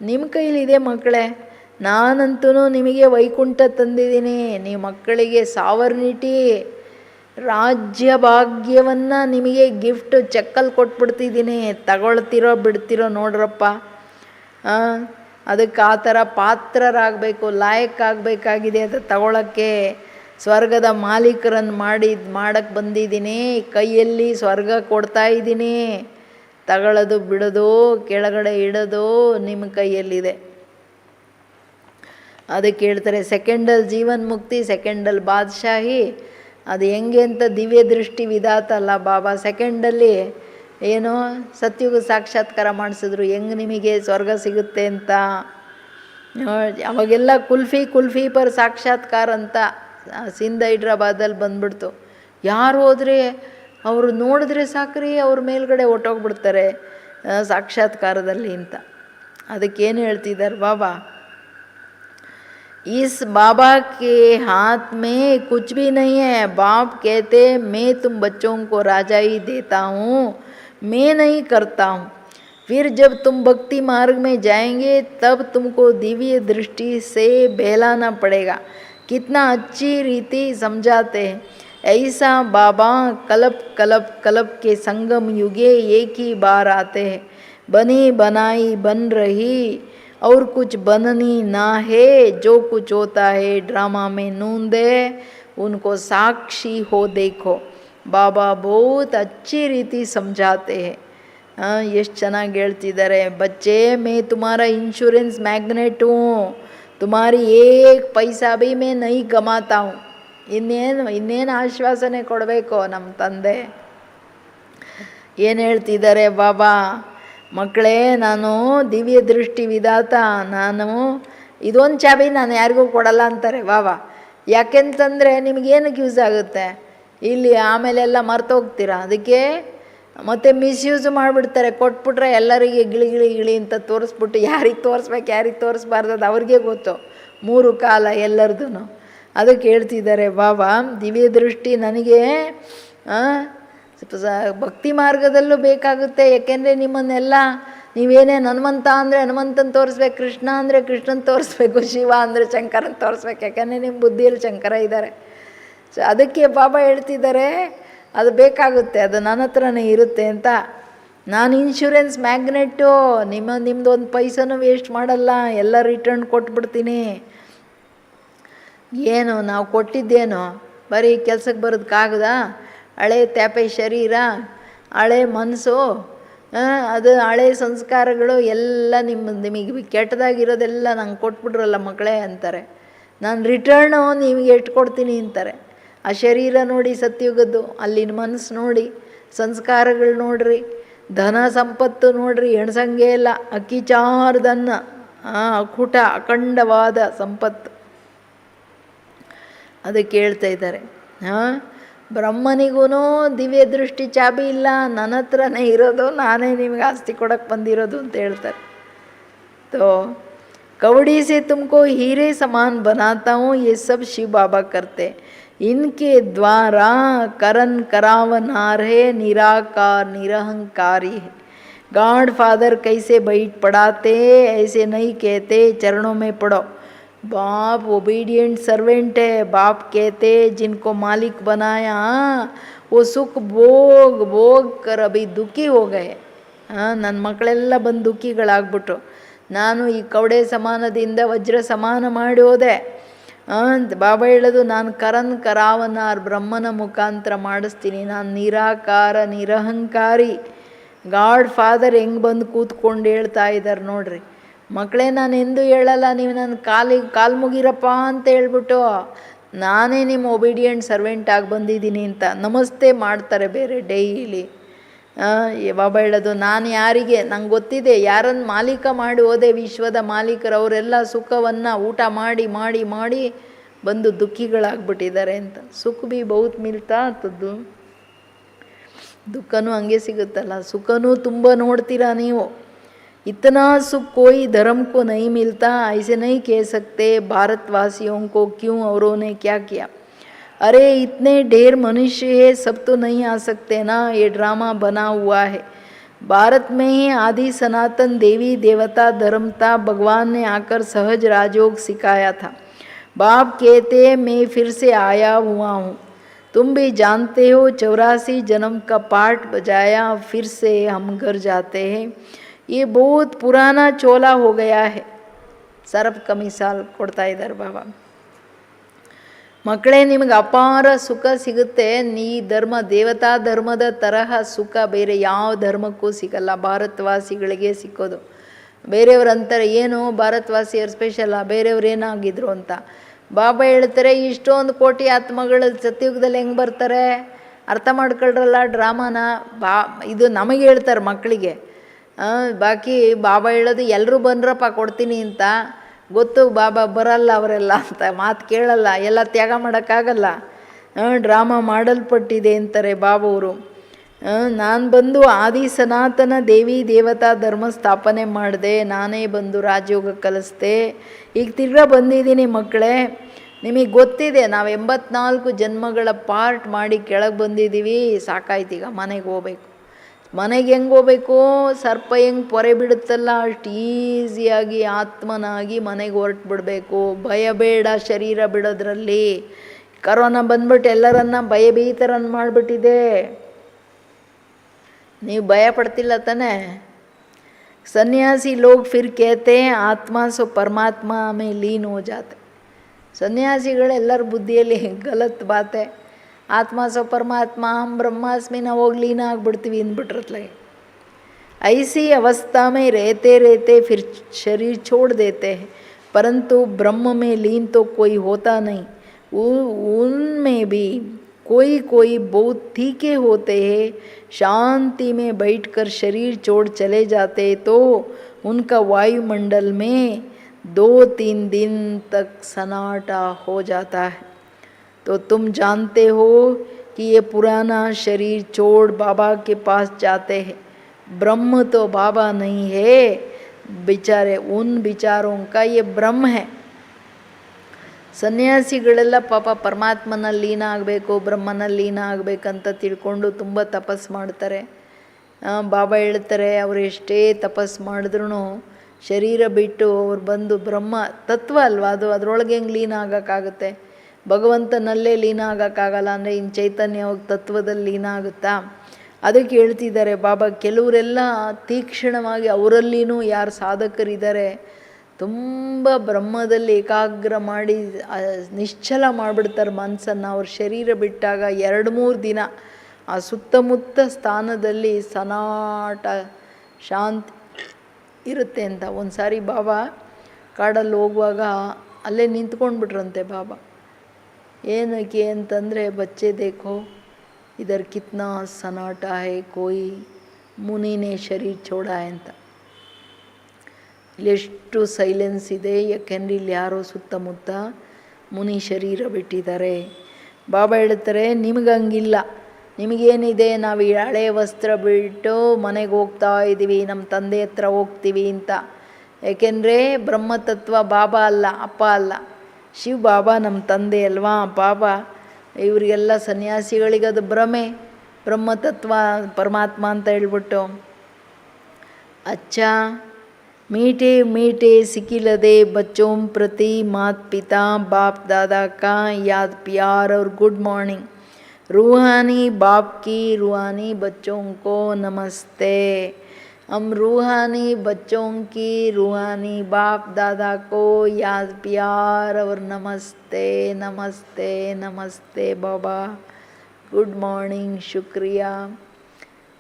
ನಿಮ್ಮ ಕೈಲಿದೆ ಮಕ್ಕಳೇ. ನಾನಂತೂ ನಿಮಗೆ ವೈಕುಂಠ ತಂದಿದ್ದೀನಿ. ನೀವು ಮಕ್ಕಳಿಗೆ ಸಾವರ್ನಿಟಿ ರಾಜ್ಯ ಭಾಗ್ಯವನ್ನು ನಿಮಗೆ ಗಿಫ್ಟ್ ಚೆಕ್ಕಲ್ಲಿ ಕೊಟ್ಬಿಡ್ತಿದ್ದೀನಿ. ತಗೊಳ್ತಿರೋ ಬಿಡ್ತಿರೋ ನೋಡ್ರಪ್ಪ. ಅದಕ್ಕೆ ಆ ಥರ ಪಾತ್ರರಾಗಬೇಕು, ಲಾಯಕ್ಕಾಗಬೇಕಾಗಿದೆ. ಅದು ತಗೊಳ್ಳೋಕ್ಕೆ ಸ್ವರ್ಗದ ಮಾಲೀಕರನ್ನು ಮಾಡಕ್ಕೆ ಬಂದಿದ್ದೀನಿ. ಕೈಯಲ್ಲಿ ಸ್ವರ್ಗ ಕೊಡ್ತಾ ಇದ್ದೀನಿ. ತಗೊಳ್ಳೋದು ಬಿಡೋದು ಕೆಳಗಡೆ ಇಡೋದು ನಿಮ್ಮ ಕೈಯಲ್ಲಿದೆ. ಅದಕ್ಕೆ ಹೇಳ್ತಾರೆ ಸೆಕೆಂಡಲ್ಲಿ ಜೀವನ್ ಮುಕ್ತಿ, ಸೆಕೆಂಡಲ್ಲಿ ಬಾದಶಾಹಿ. ಅದು ಹೆಂಗೆ ಅಂತ ದಿವ್ಯ ದೃಷ್ಟಿ ವಿಧಾತ ಅಲ್ಲ ಬಾಬಾ. ಸೆಕೆಂಡಲ್ಲಿ ಏನೋ ಸತ್ಯುಗ ಸಾಕ್ಷಾತ್ಕಾರ ಮಾಡಿಸಿದ್ರು, ಹೆಂಗೆ ನಿಮಗೆ ಸ್ವರ್ಗ ಸಿಗುತ್ತೆ ಅಂತ. ಅವಾಗೆಲ್ಲ ಕುಲ್ಫಿ ಪರ್ ಸಾಕ್ಷಾತ್ಕಾರ ಅಂತ ಸಿಂಧ ಹೈದ್ರಾಬಾದಲ್ಲಿ ಬಂದ್ಬಿಡ್ತು. ಯಾರು ಹೋದರೆ ಅವರು ನೋಡಿದ್ರೆ ಸಾಕ್ರಿ, ಅವ್ರ ಮೇಲ್ಗಡೆ ಹೊಟ್ಟೋಗ್ಬಿಡ್ತಾರೆ ಸಾಕ್ಷಾತ್ಕಾರದಲ್ಲಿ ಅಂತ. ಅದಕ್ಕೇನು ಹೇಳ್ತಿದ್ದಾರೆ ಬಾಬಾ, इस बाबा के हाथ में कुछ भी नहीं है। बाप कहते मैं तुम बच्चों को राजाई देता हूँ, मैं नहीं करता हूँ। फिर जब तुम भक्ति मार्ग में जाएंगे तब तुमको दिव्य दृष्टि से बहलाना पड़ेगा। कितना अच्छी रीति समझाते हैं। ऐसा बाबा कल्प कल्प कल्प के संगम युगे एक ही बार आते हैं। बनी बनाई बन रही और कुछ बननी ना है। जो कुछ होता है ड्रामा में नूंद है, उनको साक्षी हो देखो। बाबा बहुत अच्छी रीति समझाते हैं। ಎಷ್ಟು ಚೆನ್ನಾಗಿ ಹೇಳ್ತಿದ್ದಾರೆ, बच्चे मैं तुम्हारा इंश्योरेंस मैग्नेट हूँ, तुम्हारी एक पैसा भी मैं नहीं कमाता हूँ। ಇನ್ನೇನು ಆಶ್ವಾಸನೆ ಕೊಡಬೇಕು ನಮ್ಮ ತಂದೆ. ಏನು ಹೇಳ್ತಿದ್ದಾರೆ ಬಾಬಾ, ಮಕ್ಕಳೇ ನಾನು ದಿವ್ಯ ದೃಷ್ಟಿ ವಿಧಾತ, ನಾನು ಇದೊಂದು ಚಾಬಿ ನಾನು ಯಾರಿಗೂ ಕೊಡಲ್ಲ ಅಂತಾರೆ ಬಾಬಾ. ಯಾಕೆಂತಂದರೆ ನಿಮಗೇನಕ್ಕೆ ಯೂಸ್ ಆಗುತ್ತೆ, ಇಲ್ಲಿ ಆಮೇಲೆಲ್ಲ ಮರ್ತೋಗ್ತೀರಾ. ಅದಕ್ಕೆ ಮತ್ತು ಮಿಸ್ಯೂಸ್ ಮಾಡಿಬಿಡ್ತಾರೆ. ಕೊಟ್ಬಿಟ್ರೆ ಎಲ್ಲರಿಗೆ ಗಿಳಿ ಗಿಳಿ ಗಿಳಿ ಅಂತ ತೋರಿಸ್ಬಿಟ್ಟು ಯಾರಿಗೆ ತೋರಿಸ್ಬೇಕು ಯಾರಿಗೆ ತೋರಿಸ್ಬಾರ್ದು ಅದು ಅವ್ರಿಗೆ ಗೊತ್ತು, 3 ಕಾಲ ಎಲ್ಲರದೂ. ಅದಕ್ಕೆ ಹೇಳ್ತಿದ್ದಾರೆ ಬಾಬಾ, ದಿವ್ಯ ದೃಷ್ಟಿ ನನಗೆ ಭಕ್ತಿ ಮಾರ್ಗದಲ್ಲೂ ಬೇಕಾಗುತ್ತೆ. ಯಾಕೆಂದರೆ ನಿಮ್ಮನ್ನೆಲ್ಲ ನೀವೇನೇನು ಹನುಮಂತ ಅಂದರೆ ಹನುಮಂತನ ತೋರಿಸ್ಬೇಕು, ಕೃಷ್ಣ ಅಂದರೆ ಕೃಷ್ಣನ ತೋರಿಸ್ಬೇಕು, ಶಿವ ಅಂದರೆ ಶಂಕರನ ತೋರಿಸ್ಬೇಕು. ಯಾಕೆಂದರೆ ನಿಮ್ಮ ಬುದ್ಧಿಯಲ್ಲಿ ಶಂಕರ ಇದ್ದಾರೆ. ಸೊ ಅದಕ್ಕೆ ಬಾಬಾ ಹೇಳ್ತಿದ್ದಾರೆ ಅದು ಬೇಕಾಗುತ್ತೆ, ಅದು ನನ್ನ ಹತ್ರನೇ ಇರುತ್ತೆ ಅಂತ. ನಾನು ಇನ್ಶೂರೆನ್ಸ್ ಮ್ಯಾಗ್ನೆಟ್ಟು, ನಿಮ್ಮದು ಒಂದು ಪೈಸನೂ ವೇಸ್ಟ್ ಮಾಡಲ್ಲ, ಎಲ್ಲ ರಿಟರ್ನ್ ಕೊಟ್ಬಿಡ್ತೀನಿ. ಏನು ನಾವು ಕೊಟ್ಟಿದ್ದೇನೋ ಬರೀ ಕೆಲಸಕ್ಕೆ ಬರೋದಕ್ಕಾಗದ? ಹಳೆ ತ್ಯಾಪೆ ಶರೀರ, ಹಳೆ ಮನಸ್ಸು, ಅದು ಹಳೆ ಸಂಸ್ಕಾರಗಳು ಎಲ್ಲ ನಿಮಗೆ ಕೆಟ್ಟದಾಗಿರೋದೆಲ್ಲ ನಂಗೆ ಕೊಟ್ಬಿಟ್ರಲ್ಲ ಮಕ್ಕಳೇ ಅಂತಾರೆ. ನಾನು ರಿಟರ್ನು ನಿಮಗೆ ಎಷ್ಟು ಕೊಡ್ತೀನಿ ಅಂತಾರೆ. ಆ ಶರೀರ ನೋಡಿ ಸತ್ಯುಗದ್ದು, ಅಲ್ಲಿನ ಮನಸ್ಸು ನೋಡಿ, ಸಂಸ್ಕಾರಗಳು ನೋಡ್ರಿ, ಧನ ಸಂಪತ್ತು ನೋಡ್ರಿ, ಎಣ್ಸಂಗೆ ಇಲ್ಲ. ಅಕ್ಕಿಚಾರ್ದನ್ನ ಅಕುಟ ಅಖಂಡವಾದ ಸಂಪತ್ತು. ಅದಕ್ಕೆ ಹೇಳ್ತಾ ಇದ್ದಾರೆ, ಬ್ರಹ್ಮನಿಗೂ ದಿವ್ಯ ದೃಷ್ಟಿ ಚಾಬಿ ಇಲ್ಲ, ನನ್ನ ಹತ್ರನೇ ಇರೋದು, ನಾನೇ ನಿಮಗೆ ಆಸ್ತಿ ಕೊಡೋಕ್ಕೆ ಬಂದಿರೋದು ಅಂತ ಹೇಳ್ತಾರೆ. तो कवड़ी से तुमको हीरे समान बनाता हूँ, ये सब शिव बाबा करते। इनके द्वारा करन करावनार है, निराकार निरहंकारी है। गॉड फादर कैसे बैठ पढ़ाते ऐसे नहीं कहते, चरणों में पढ़ो। बाप ओबीडियंट सर्वेंट है। बाप कहते जिनको मालिक बनाया वो सुख भोग भोग कर अभी दुखी हो गए. ನನ್ನ ಮಕ್ಕಳೆಲ್ಲ ಬಂದು ದುಃಖಿಗಳಾಗ್ಬಿಟ್ರು. ನಾನು ಈ ಕವಡೆ ಸಮಾನದಿಂದ ವಜ್ರ ಸಮಾನ ಮಾಡಿ ಹೋದೆ. ಬಾಬಾ ಹೇಳೋದು, ನಾನು ಕರನ್ ಕರಾವನಾರ್ ಬ್ರಹ್ಮನ ಮುಖಾಂತರ ಮಾಡಿಸ್ತೀನಿ. ನಾನು ನಿರಾಕಾರ ನಿರಹಂಕಾರಿ. ಗಾಡ್ ಫಾದರ್ ಹೆಂಗೆ ಬಂದು ಕೂತ್ಕೊಂಡು ಹೇಳ್ತಾ ಇದ್ದಾರೆ ನೋಡ್ರಿ. ಮಕ್ಕಳೇ ನಾನು ಎಂದೂ ಹೇಳಲ್ಲ ನೀವು ನನ್ನ ಕಾಲು ಮುಗಿರಪ್ಪ ಅಂತ ಹೇಳ್ಬಿಟ್ಟು, ನಾನೇ ನಿಮ್ಮ ಒಬಿಡಿಯಂಟ್ ಸರ್ವೆಂಟ್ ಆಗಿ ಬಂದಿದ್ದೀನಿ ಅಂತ ನಮಸ್ತೆ ಮಾಡ್ತಾರೆ ಬೇರೆ ಡೈಲಿ. ಬಾಬಾ ಹೇಳೋದು, ನಾನು ಯಾರಿಗೆ ನಂಗೆ ಗೊತ್ತಿದೆ, ಯಾರನ್ನು ಮಾಲೀಕ ಮಾಡಿ ಹೋದೆ, ವಿಶ್ವದ ಮಾಲೀಕರು ಅವರೆಲ್ಲ ಸುಖವನ್ನು ಊಟ ಮಾಡಿ ಮಾಡಿ ಮಾಡಿ ಬಂದು ದುಃಖಿಗಳಾಗ್ಬಿಟ್ಟಿದ್ದಾರೆ ಅಂತ. ಸುಖ ಭೀ ಬಹುತ್ ಮಿಲ್ತಾ ಅಂತದ್ದು, ದುಃಖನೂ ಹಂಗೆ ಸಿಗುತ್ತಲ್ಲ. ಸುಖನೂ ತುಂಬ ನೋಡ್ತೀರಾ ನೀವು. इतना सुख कोई धर्म को नहीं मिलता, ऐसे नहीं कह सकते भारतवासियों को क्यों औरों ने क्या किया। अरे इतने ढेर मनुष्य है, सब तो नहीं आ सकते ना, ये ड्रामा बना हुआ है। भारत में ही आदि सनातन देवी देवता धर्म था, भगवान ने आकर सहज राजयोग सिखाया था। बाप कहते मैं फिर से आया हुआ हूँ, तुम भी जानते हो 84 जन्म का पाठ बजाया, फिर से हम घर जाते हैं। ये बहुत पुराना चोला हो गया है. ಸರ್ಫ್ ಕ ಮಿಸಾಲ್ ಕೊಡ್ತಾ ಇದ್ದಾರೆ ಬಾಬಾ. ಮಕ್ಕಳೇ, ನಿಮಗೆ ಅಪಾರ ಸುಖ ಸಿಗುತ್ತೆ. ನೀ ಧರ್ಮ ದೇವತಾ ಧರ್ಮದ ತರಹ ಸುಖ ಬೇರೆ ಯಾವ ಧರ್ಮಕ್ಕೂ ಸಿಗಲ್ಲ, ಭಾರತವಾಸಿಗಳಿಗೆ ಸಿಕ್ಕೋದು. ಬೇರೆಯವ್ರು ಅಂತಾರೆ ಏನು ಭಾರತವಾಸಿಯರು ಸ್ಪೆಷಲ್ಲ, ಬೇರೆಯವ್ರು ಏನಾಗಿದ್ರು ಅಂತ. ಬಾಬಾ ಹೇಳ್ತಾರೆ, ಇಷ್ಟೊಂದು ಕೋಟಿ ಆತ್ಮಗಳು ಸತ್ಯುಗದಲ್ಲಿ ಹೆಂಗೆ ಬರ್ತಾರೆ ಅರ್ಥ ಮಾಡ್ಕೊಳ್ರಲ್ಲ ಡ್ರಾಮಾನ. ಇದು ನಮಗೆ ಹೇಳ್ತಾರೆ ಮಕ್ಕಳಿಗೆ. ಬಾಕಿ ಬಾಬಾ ಹೇಳೋದು ಎಲ್ಲರೂ ಬಂದ್ರಪ್ಪ ಕೊಡ್ತೀನಿ ಅಂತ. ಗೊತ್ತು ಬಾಬಾ ಬರಲ್ಲ ಅವರೆಲ್ಲ ಅಂತ, ಮಾತು ಕೇಳಲ್ಲ, ಎಲ್ಲ ತ್ಯಾಗ ಮಾಡೋಕ್ಕಾಗಲ್ಲ, ಡ್ರಾಮಾ ಮಾಡಲ್ಪಟ್ಟಿದೆ ಅಂತಾರೆ ಬಾಬವರು. ನಾನು ಬಂದು ಆದಿ ಸನಾತನ ದೇವಿ ದೇವತಾ ಧರ್ಮ ಸ್ಥಾಪನೆ ಮಾಡಿದೆ, ನಾನೇ ಬಂದು ರಾಜಯೋಗ ಕಲಿಸ್ದೆ. ಈಗ ತಿರ್ಗಾ ಬಂದಿದ್ದೀನಿ ಮಕ್ಕಳೇ. ನಿಮಗೆ ಗೊತ್ತಿದೆ ನಾವು 84 ಜನ್ಮಗಳ ಪಾರ್ಟ್ ಮಾಡಿ ಕೆಳಗೆ ಬಂದಿದ್ದೀವಿ. ಸಾಕಾಯ್ತು, ಈಗ ಮನೆಗೆ ಹೋಗ್ಬೇಕು. ಮನೆಗೆ ಹೆಂಗೆ ಹೋಗ್ಬೇಕು? ಸರ್ಪ ಹೆಂಗೆ ಪೊರೆ ಬಿಡುತ್ತಲ್ಲ ಅಷ್ಟು ಈಸಿಯಾಗಿ ಆತ್ಮನಾಗಿ ಮನೆಗೆ ಹೊರಟು ಬಿಡಬೇಕು. ಭಯ ಬೇಡ ಶರೀರ ಬಿಡೋದ್ರಲ್ಲಿ. ಕರೋನಾ ಬಂದ್ಬಿಟ್ಟು ಎಲ್ಲರನ್ನ ಭಯಭೀತರನ್ನು ಮಾಡಿಬಿಟ್ಟಿದೆ. ನೀವು ಭಯ ಪಡ್ತಿಲ್ಲ ತಾನೆ? ಸನ್ಯಾಸಿ ಲೋग फिर कहते हैं आत्मा सो परमात्मा में लीन हो जाते. ಸನ್ಯಾಸಿಗಳೆಲ್ಲರ ಬುದ್ಧಿಯಲ್ಲಿ ಗಲತ್ ಬಾತೆ. ಆತ್ಮ ಸೋ ಪರಮಾತ್ಮ ಹಮ್ ಬ್ರಹ್ಮಾಸ್ಮಿ ನಾವು ಹೋಗಿ ಲೀನ ಆಗಿಬಿಡ್ತೀವಿ ಅಂದ್ಬಿಟ್ರತ್ಲಾಗೆ. ऐसी अवस्था में रहते रहते फिर शरीर छोड़ देते हैं, परंतु ब्रह्म में लीन तो कोई होता नहीं. उनमें भी कोई बहुत ठीके होते हैं. शांति में बैठकर शरीर छोड़ चले जाते तो उनका वायुमंडल में 2-3 दिन तक सन्नाटा हो जाता है. तो तुम जानते हो कि ये पुराना शरीर छोड़ बाबा के पास जाते हैं. ब्रह्म तो बाबा नहीं है, बेचारे उन विचारों का ये ब्रह्म है. ಸನ್ಯಾಸಿಗಳೆಲ್ಲ ಪಾಪ ಪರಮಾತ್ಮನಲ್ಲಿ ಲೀನ ಆಗಬೇಕು, ಬ್ರಹ್ಮನಲ್ಲಿ ಲೀನ ಆಗಬೇಕಂತ ತಿಳ್ಕೊಂಡು ತುಂಬ ತಪಸ್ಸು ಮಾಡ್ತಾರೆ. ಬಾಬಾ ಹೇಳ್ತಾರೆ, ಅವರು ಎಷ್ಟೇ ತಪಸ್ಸು ಮಾಡಿದ್ರೂ ಶರೀರ ಬಿಟ್ಟು ಅವ್ರು ಬಂದು ಬ್ರಹ್ಮ ತತ್ವ ಅಲ್ವಾ ಅದು, ಅದರೊಳಗೆ ಹೆಂಗೆ ಲೀನ ಆಗೋಕ್ಕಾಗುತ್ತೆ? ಭಗವಂತನಲ್ಲೇ ಲೀನ ಆಗೋಕ್ಕಾಗಲ್ಲ ಅಂದರೆ ಇನ್ನು ಚೈತನ್ಯ ಹೋಗಿ ತತ್ವದಲ್ಲಿ ಲೀನ ಆಗುತ್ತಾ? ಅದಕ್ಕೆ ಹೇಳ್ತಿದ್ದಾರೆ ಬಾಬಾ, ಕೆಲವರೆಲ್ಲ ತೀಕ್ಷ್ಣವಾಗಿ ಅವರಲ್ಲಿನೂ ಯಾರು ಸಾಧಕರಿದ್ದಾರೆ ತುಂಬ ಬ್ರಹ್ಮದಲ್ಲಿ ಏಕಾಗ್ರ ಮಾಡಿ ನಿಶ್ಚಲ ಮಾಡಿಬಿಡ್ತಾರೆ ಮನಸ್ಸನ್ನು. ಅವ್ರ ಶರೀರ ಬಿಟ್ಟಾಗ 2-3 ದಿನ ಆ ಸುತ್ತಮುತ್ತ ಸ್ಥಾನದಲ್ಲಿ ಸನಾಟ ಶಾಂತಿ ಇರುತ್ತೆ ಅಂತ. ಒಂದು ಸಾರಿ ಬಾಬಾ ಕಾಡಲ್ಲಿ ಹೋಗುವಾಗ ಅಲ್ಲೇ ನಿಂತ್ಕೊಂಡ್ಬಿಟ್ರಂತೆ ಬಾಬಾ. ಏನಕ್ಕೆ ಅಂತಂದರೆ, ಬಚ್ಚೆ ದೇಖೋ ಇದರ್ ಕಿತ್ನಾ ಸನಾಟ ಹೈ, ಕೋಯಿ ಮುನಿನೇ ಶರೀರ ಛೋಡ ಅಂತ. ಇಲ್ಲೆಷ್ಟು ಸೈಲೆನ್ಸ್ ಇದೆ, ಯಾಕೆಂದರೆ ಇಲ್ಲಿ ಯಾರೋ ಸುತ್ತಮುತ್ತ ಮುನಿ ಶರೀರ ಬಿಟ್ಟಿದ್ದಾರೆ. ಬಾಬಾ ಹೇಳ್ತಾರೆ, ನಿಮಗಂಗಿಲ್ಲ, ನಿಮಗೇನಿದೆ, ನಾವು ಈ ಹಳೆ ವಸ್ತ್ರ ಬಿಟ್ಟು ಮನೆಗೆ ಹೋಗ್ತಾ ಇದ್ದೀವಿ, ನಮ್ಮ ತಂದೆ ಹತ್ರ ಹೋಗ್ತೀವಿ ಅಂತ. ಏಕೆಂದರೆ ಬ್ರಹ್ಮತತ್ವ ಬಾಬಾ ಅಲ್ಲ, ಅಪ್ಪ ಅಲ್ಲ, ಶಿವ ಬಾಬಾ ನಮ್ಮ ತಂದೆ ಅಲ್ವಾ ಬಾಬಾ. ಇವರಿಗೆಲ್ಲ ಸನ್ಯಾಸಿಗಳಿಗದು ಭ್ರಮೆ, ಬ್ರಹ್ಮತತ್ವ ಪರಮಾತ್ಮ ಅಂತ ಹೇಳ್ಬಿಟ್ಟು. ಅಚ್ಚಾ मीठे मीठे सिकिलदे बच्चों प्रति मात पिता बाप दादा का याद प्यार और गुड मॉर्निंग. रूहानी बाप की रूहानी बच्चों को नमस्ते. हम रूहानी बच्चों की रूहानी बाप दादा को याद प्यार और नमस्ते नमस्ते नमस्ते बाबा, गुड मॉर्निंग, शुक्रिया.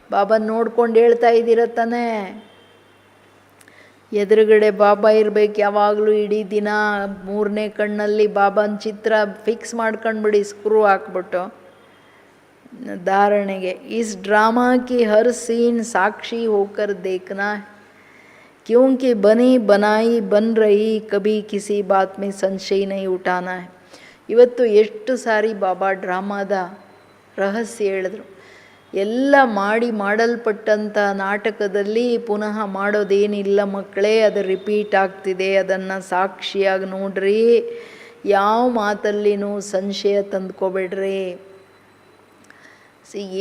ಬಾಬಾ ನೋಡ್ಕೊಂಡು ಹೇಳ್ತಾ ಇದ್ದೀರ ತಾನೇ? ಎದುರುಗಡೆ ಬಾಬಾ ಇರಬೇಕು ಯಾವಾಗಲೂ ಇಡೀ ದಿನ. 3ನೇ ಕಣ್ಣಲ್ಲಿ ಬಾಬಾನ ಚಿತ್ರ ಫಿಕ್ಸ್ ಮಾಡ್ಕೊಂಡ್ಬಿಡಿ, ಸ್ಕ್ರೂ ಹಾಕ್ಬಿಟ್ಟು ಧಾರಣೆಗೆ. इस ड्रामा की हर सीन साक्षी होकर देखना है, क्योंकि बनी बनाई बन रही, कभी किसी बात में संशय नहीं उठाना है. ಇವತ್ತು ಎಷ್ಟು ಸಾರಿ ಬಾಬಾ ಡ್ರಾಮಾದ ರಹಸ್ಯ ಹೇಳಿದ್ರು. ಎಲ್ಲ ಮಾಡಲ್ಪಟ್ಟಂಥ ನಾಟಕದಲ್ಲಿ ಪುನಃ ಮಾಡೋದೇನಿಲ್ಲ ಮಕ್ಕಳೇ, ಅದು ರಿಪೀಟ್ ಆಗ್ತಿದೆ. ಅದನ್ನು ಸಾಕ್ಷಿಯಾಗಿ ನೋಡ್ರಿ, ಯಾವ ಮಾತಲ್ಲಿನೂ ಸಂಶಯ ತಂದ್ಕೋಬೇಡ್ರಿ.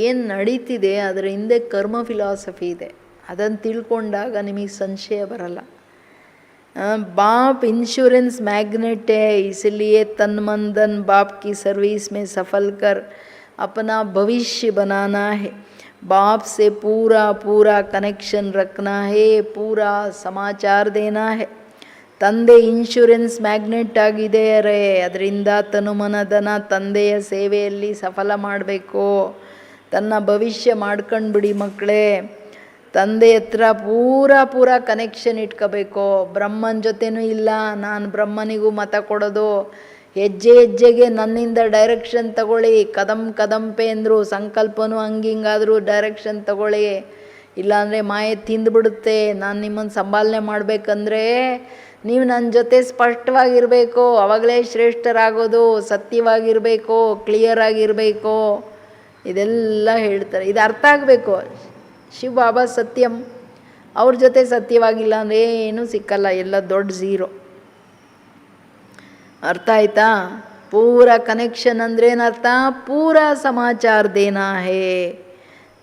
ಏನು ನಡೀತಿದೆ ಅದರ ಹಿಂದೆ ಕರ್ಮ ಫಿಲಾಸಫಿ ಇದೆ, ಅದನ್ನು ತಿಳ್ಕೊಂಡಾಗ ನಿಮಗೆ ಸಂಶಯ ಬರಲ್ಲ. बाप इंश्योरेंस मैग्नेट है, इसलिए तन मन धन बाप की सर्विस में सफल कर अपना भविष्य बनाना है. बाप से पूरा कनेक्शन रखना है, पूरा समाचार देना है. ತಂದೆ ಇನ್ಶೂರೆನ್ಸ್ ಮ್ಯಾಗ್ನೆಟ್ ಆಗಿದೆಯರೆ, ಅದರಿಂದ ತನುಮನದನ ತಂದೆಯ ಸೇವೆಯಲ್ಲಿ ಸಫಲ ಮಾಡಬೇಕು. ತನ್ನ ಭವಿಷ್ಯ ಮಾಡ್ಕೊಂಡ್ಬಿಡಿ ಮಕ್ಕಳೇ. ತಂದೆ ಹತ್ರ ಪೂರ ಕನೆಕ್ಷನ್ ಇಟ್ಕೋಬೇಕು. ಬ್ರಹ್ಮನ ಜೊತೆನೂ ಇಲ್ಲ, ನಾನು ಬ್ರಹ್ಮನಿಗೂ ಮತ ಕೊಡೋದು. ಹೆಜ್ಜೆಗೆ ನನ್ನಿಂದ ಡೈರೆಕ್ಷನ್ ತಗೊಳ್ಳಿ. ಕದಂಪೆ ಅಂದರು, ಸಂಕಲ್ಪನೂ ಹಂಗಿಂಗಾದರೂ ಡೈರೆಕ್ಷನ್ ತಗೊಳ್ಳಿ, ಇಲ್ಲಾಂದರೆ ಮಾಯೆ ತಿಂದುಬಿಡುತ್ತೆ. ನಾನು ನಿಮ್ಮನ್ನು ಸಂಭಾಲನೆ ಮಾಡಬೇಕಂದ್ರೆ ನೀವು ನನ್ನ ಜೊತೆ ಸ್ಪಷ್ಟವಾಗಿರಬೇಕು, ಆವಾಗಲೇ ಶ್ರೇಷ್ಠರಾಗೋದು. ಸತ್ಯವಾಗಿರಬೇಕು, ಕ್ಲಿಯರ್ ಆಗಿರಬೇಕು. ಇದೆಲ್ಲ ಹೇಳ್ತಾರೆ. ಇದು ಅರ್ಥ ಆಗಬೇಕು. ಶಿವ ಬಾಬಾ ಸತ್ಯಂ, ಅವ್ರ ಜೊತೆ ಸತ್ಯವಾಗಿಲ್ಲ ಅಂದರೆ ಏನೂ ಸಿಕ್ಕಲ್ಲ, ಎಲ್ಲ ದೊಡ್ಡ ಝೀರೋ. ಅರ್ಥ ಆಯ್ತಾ? ಪೂರ ಕನೆಕ್ಷನ್ ಅಂದ್ರೇನರ್ಥ? ಪೂರ ಸಮಾಚಾರ ದೇನಾ ಹೇ,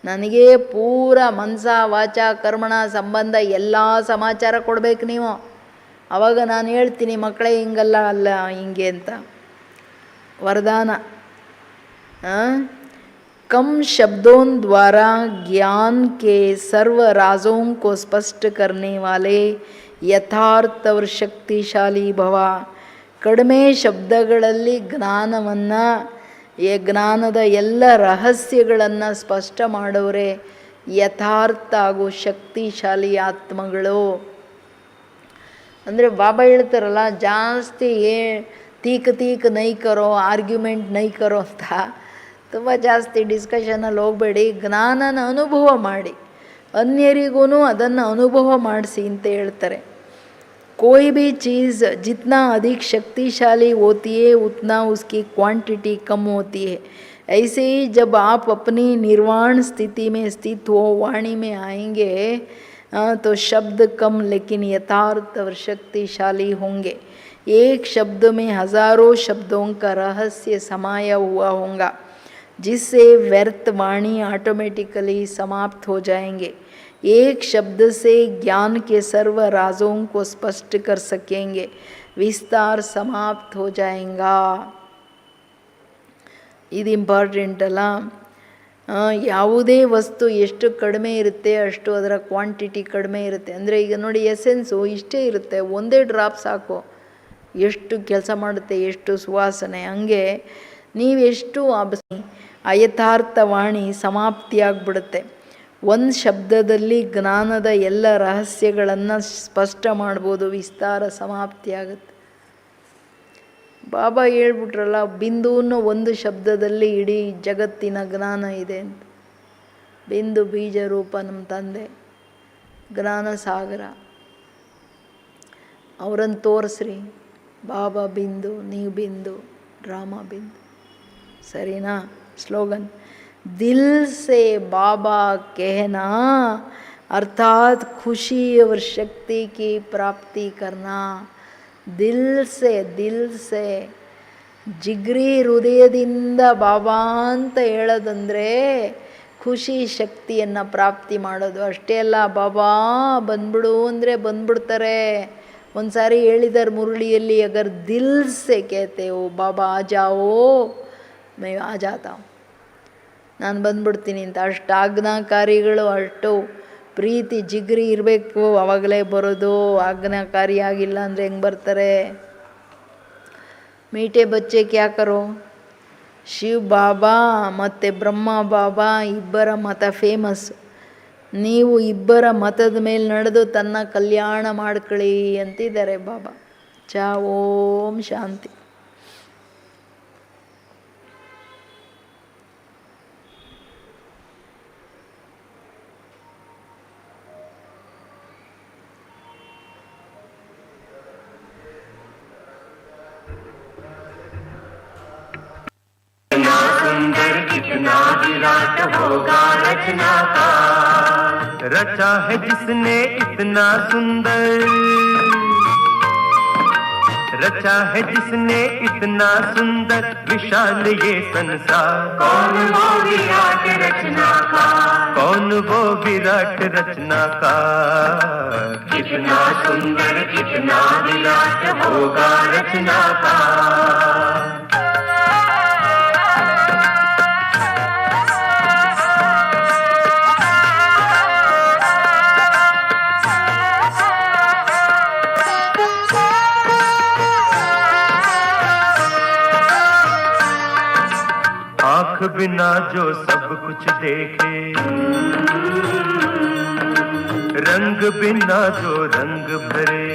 ನನಗೆ ಪೂರ ಮನಸ ವಾಚ ಕರ್ಮಣ ಸಂಬಂಧ ಎಲ್ಲ ಸಮಾಚಾರ ಕೊಡಬೇಕು ನೀವು. ಆವಾಗ ನಾನು ಹೇಳ್ತೀನಿ ಮಕ್ಕಳೇ ಹಿಂಗಲ್ಲ ಅಲ್ಲ ಹಿಂಗೆ ಅಂತ. ವರದಾನ. कम शब्दों द्वारा ज्ञान के सर्व राजों को स्पष्ट करने वाले ಯಥಾರ್ಥ और ಶಕ್ತಿಶಾಲಿ ಭವ. ಕಡಿಮೆ ಶಬ್ದಗಳಲ್ಲಿ ಜ್ಞಾನವನ್ನು, ಜ್ಞಾನದ ಎಲ್ಲ ರಹಸ್ಯಗಳನ್ನು ಸ್ಪಷ್ಟ ಮಾಡೋರೆ ಯಥಾರ್ಥ ಹಾಗೂ ಶಕ್ತಿಶಾಲಿ ಆತ್ಮಗಳು. ಅಂದರೆ ಬಾಬಾ ಹೇಳ್ತಾರಲ್ಲ, ಜಾಸ್ತಿ ತೀಕ್ ನೈ ಕರೋ, ಆರ್ಗ್ಯುಮೆಂಟ್ ನೈ ಕರೋ ಅಂತ. ತುಂಬ ಜಾಸ್ತಿ ಡಿಸ್ಕಷನಲ್ಲಿ ಹೋಗಬೇಡಿ, ಜ್ಞಾನನ ಅನುಭವ ಮಾಡಿ, ಅನ್ಯರಿಗೂ ಅದನ್ನು ಅನುಭವ ಮಾಡಿಸಿ ಅಂತ ಹೇಳ್ತಾರೆ. कोई भी चीज़ जितना अधिक शक्तिशाली होती है उतना उसकी क्वांटिटी कम होती है. ऐसे ही जब आप अपनी निर्वाण स्थिति में स्थित हो, वाणी में आएंगे तो शब्द कम लेकिन यथार्थ और शक्तिशाली होंगे. एक शब्द में हजारों शब्दों का रहस्य समाया हुआ होगा, जिससे व्यर्थ वाणी ऑटोमेटिकली समाप्त हो जाएंगे. एक शब्द से ज्ञान के सर्व राजों को स्पष्ट कर सकेंगे, विस्तार समाप्त हो जाएगा. ಇದು ಇಂಪಾರ್ಟೆಂಟ್ ಅಲ್ಲ. ಯಾವುದೇ ವಸ್ತು ಎಷ್ಟು ಕಡಿಮೆ ಇರುತ್ತೆ ಅಷ್ಟು ಅದರ ಕ್ವಾಂಟಿಟಿ ಕಡಿಮೆ ಇರುತ್ತೆ. ಅಂದರೆ ಈಗ ನೋಡಿ, ಎಸೆನ್ಸು ಇಷ್ಟೇ ಇರುತ್ತೆ, ಒಂದೇ ಡ್ರಾಪ್ ಸಾಕು, ಎಷ್ಟು ಕೆಲಸ ಮಾಡುತ್ತೆ, ಎಷ್ಟು ಸುವಾಸನೆ. ಹಂಗೆ ನೀವೆಷ್ಟು ಅಯಥಾರ್ಥ ವಾಣಿ ಸಮಾಪ್ತಿಯಾಗ್ಬಿಡುತ್ತೆ. ಒಂದು ಶಬ್ದದಲ್ಲಿ ಜ್ಞಾನದ ಎಲ್ಲ ರಹಸ್ಯಗಳನ್ನು ಸ್ಪಷ್ಟ ಮಾಡ್ಬೋದು, ವಿಸ್ತಾರ ಸಮಾಪ್ತಿಯಾಗುತ್ತೆ. ಬಾಬಾ ಹೇಳ್ಬಿಟ್ರಲ್ಲ, ಬಿಂದುವನ್ನು ಒಂದು ಶಬ್ದದಲ್ಲಿ ಇಡೀ ಜಗತ್ತಿನ ಜ್ಞಾನ ಇದೆ ಅಂತ. ಬಿಂದು ಬೀಜ ರೂಪ ನಮ್ಮ ತಂದೆ, ಜ್ಞಾನ ಸಾಗರ. ಅವರನ್ನು ತೋರಿಸ್ರಿ. ಬಾಬಾ ಬಿಂದು, ನೀವು ಬಿಂದು, ಡ್ರಾಮಾ ಬಿಂದು. ಸರಿನಾ? ಸ್ಲೋಗನ್ दिल से बाबा कहना अर्थात खुशी और शक्ति की प्राप्ति करना. दिल से ಜಿಗ್ರಿ ಹೃದಯದಿಂದ ಬಾಬಾ ಅಂತ ಹೇಳೋದಂದರೆ ಖುಷಿ ಶಕ್ತಿಯನ್ನು ಪ್ರಾಪ್ತಿ ಮಾಡೋದು. ಅಷ್ಟೇ ಅಲ್ಲ, ಬಾಬಾ ಬಂದ್ಬಿಡು ಅಂದರೆ ಬಂದ್ಬಿಡ್ತಾರೆ. ಒಂದು ಸಾರಿ ಹೇಳಿದ್ದಾರೆ ಮುರಳಿಯಲ್ಲಿ, ಅಗರ್ ದಿಲ್ ಸೆ ಕೇತೆ ಓ ಬಾಬಾ ಆ ಜಾವೋ ಮೈ ಆ ಜಾತಾ, ನಾನು ಬಂದ್ಬಿಡ್ತೀನಿ ಅಂತ. ಅಷ್ಟು ಆಜ್ಞಾಕಾರಿಗಳು, ಅಷ್ಟು ಪ್ರೀತಿ ಜಿಗ್ರಿ ಇರಬೇಕು, ಆವಾಗಲೇ ಬರೋದು. ಆಜ್ಞಾಕಾರಿ ಆಗಿಲ್ಲ ಅಂದರೆ ಹೆಂಗೆ ಬರ್ತಾರೆ? ಮೀಟೆ ಬಚ್ಚೆ ಕ್ಯಾ ಕರೋ. ಶಿವ ಬಾಬಾ ಮತ್ತು ಬ್ರಹ್ಮ ಬಾಬಾ ಇಬ್ಬರ ಮತ ಫೇಮಸ್. ನೀವು ಇಬ್ಬರ ಮತದ ಮೇಲೆ ನಡೆದು ತನ್ನ ಕಲ್ಯಾಣ ಮಾಡ್ಕೊಳ್ಳಿ ಅಂತಿದ್ದಾರೆ ಬಾಬಾ. ಓಂ ಶಾಂತಿ. सुंदर कितना विराट होगा रचना का, रचा है जिसने इतना सुंदर, रचा है जिसने इतना सुंदर विशाल ये संसार. कौन वो विराट रचनाकार, कौन वो विराट रचनाकार. कितना सुंदर कितना विराट होगा रचनाकार. आँख बिना जो सब कुछ देखे, रंग बिना जो रंग भरे,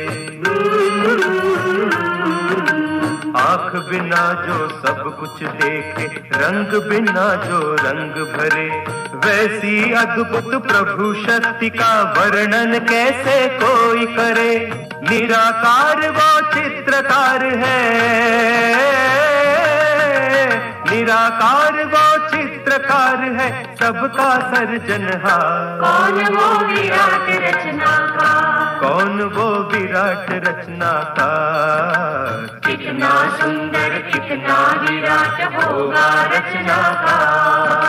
आँख बिना जो सब कुछ देखे, रंग बिना जो रंग भरे, वैसी अद्भुत प्रभु शक्ति का वर्णन कैसे कोई करे. निराकार वो चित्रकार है, निराकार वो चित्र प्रकार है सबका सर्जनहार। कौन वो विराट रचनाकार, कौन वो विराट रचनाकार। कितना सुंदर कितना विराट होगा रचनाकार।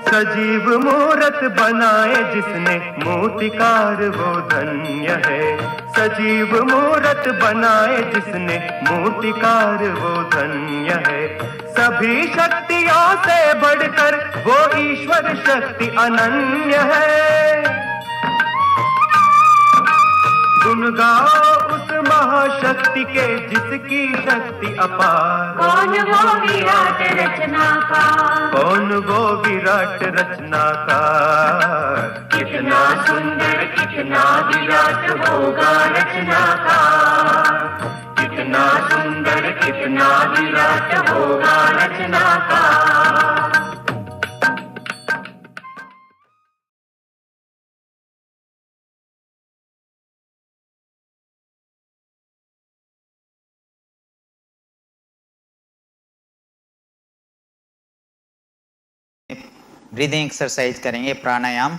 सजीव मूरत बनाए जिसने मूर्तिकार वो धन्य है। सजीव मूरत बनाए जिसने मूर्तिकार वो धन्य है। सभी शक्तियों से बढ़कर वो ईश्वर शक्ति अनन्य है। गुण गाओ उस महाशक्ति के जिसकी शक्ति अपार। कौन वो विराट रचनाकार, कौन वो विराट रचनाकार। कितना सुंदर कितना विराट होगा रचनाकार। कितना सुंदर कितना विराट होगा रचनाकार। ब्रीदिंग एक्सरसाइज करेंगे, प्राणायाम।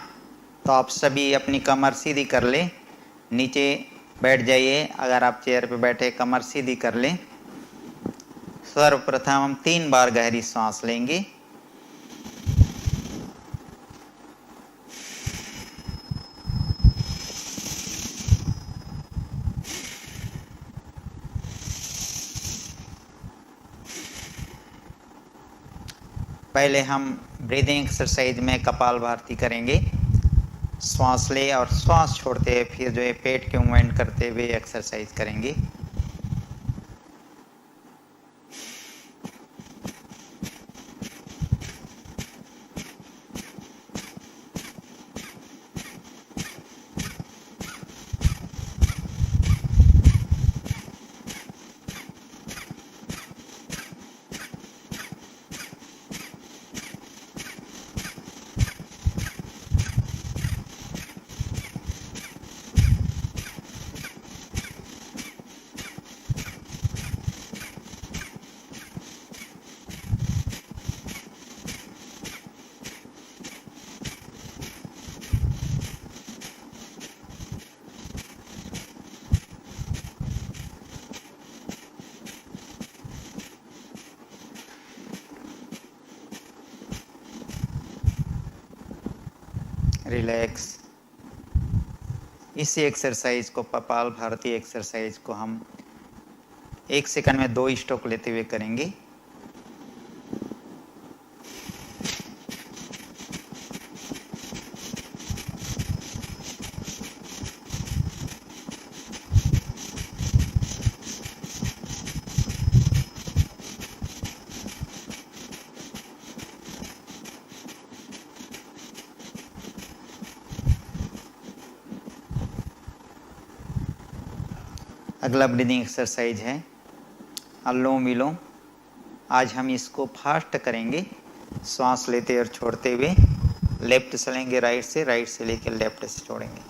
तो आप सभी अपनी कमर सीधी कर लें, नीचे बैठ जाइए। अगर आप चेयर पे बैठे कमर सीधी कर लें। सर्वप्रथम हम 3 बार गहरी सांस लेंगे। पहले हम ब्रीदिंग एक्सरसाइज में कपालभाति करेंगे। श्वास ले और श्वास छोड़ते हुए फिर जो है पेट के मूवमेंट करते हुए एक्सरसाइज करेंगे। रिलैक्स। इसी एक्सरसाइज को कपालभाति एक्सरसाइज को हम 1 सेकंड में 2 स्ट्रोक लेते हुए करेंगे। अगला ब्रीदिंग एक्सरसाइज है अनुलोम विलोम। आज हम इसको फास्ट करेंगे, सांस लेते और छोड़ते हुए। लेफ्ट से लेंगे राइट से लेकर लेफ्ट से छोड़ेंगे।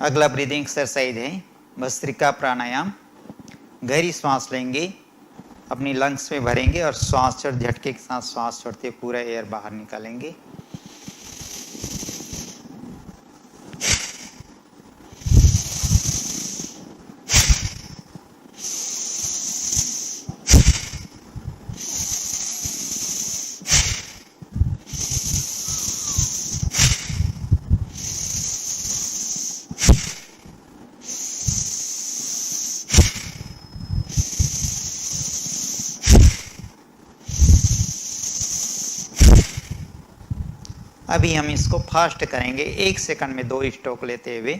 अगला ब्रीदिंग एक्सरसाइज है भस्त्रिका प्राणायाम। गहरी सांस लेंगे, अपनी लंग्स में भरेंगे और श्वास छोड़ झटके के साथ श्वास छोड़ते पूरा एयर बाहर निकालेंगे। अभी हम इसको फास्ट करेंगे, 1 सेकंड में 2 स्ट्रोक लेते हुए।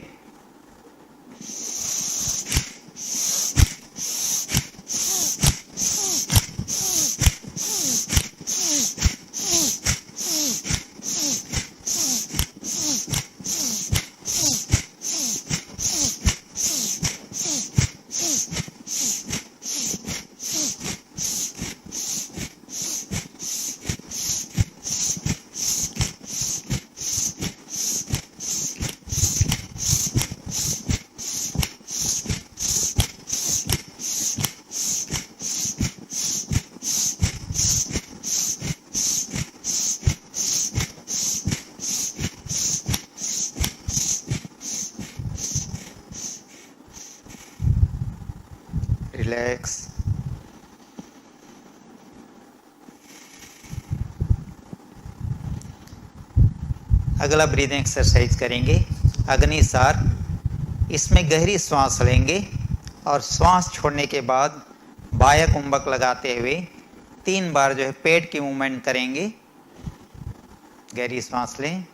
रिलैक्स। अगला ब्रीदिंग एक्सरसाइज करेंगे अग्निसार। इसमें गहरी श्वास लेंगे और श्वास छोड़ने के बाद बाह्य कुंभक लगाते हुए 3 बार जो है पेट की मूवमेंट करेंगे। गहरी श्वास लें,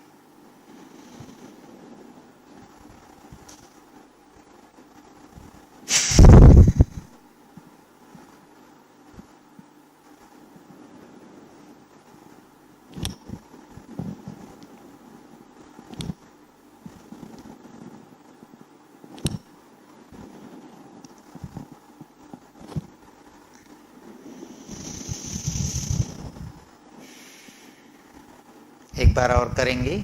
एक बार और करेंगे।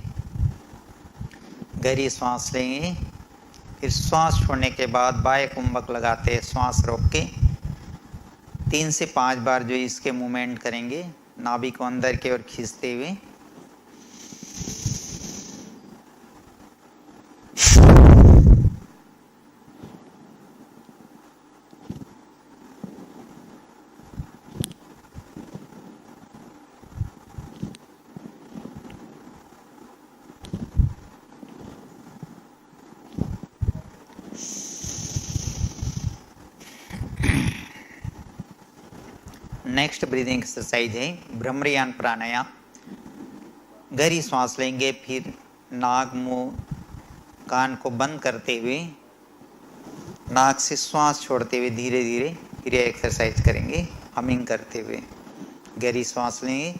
गहरी श्वास लेंगे, फिर श्वास छोड़ने के बाद बाह्य कुंभक लगाते श्वास रोक के 3 से 5 बार जो इसके मूवमेंट करेंगे, नाभि को अंदर की ओर खींचते हुए। नेक्स्ट ब्रीदिंग एक्सरसाइज है भ्रमरियान प्राणायाम। गहरी श्वास लेंगे, फिर नाक, मुंह, कान को बंद करते हुए नाक से श्वास छोड़ते हुए धीरे धीरे फिर यह एक्सरसाइज करेंगे हमिंग करते हुए। गहरी श्वास लेंगे,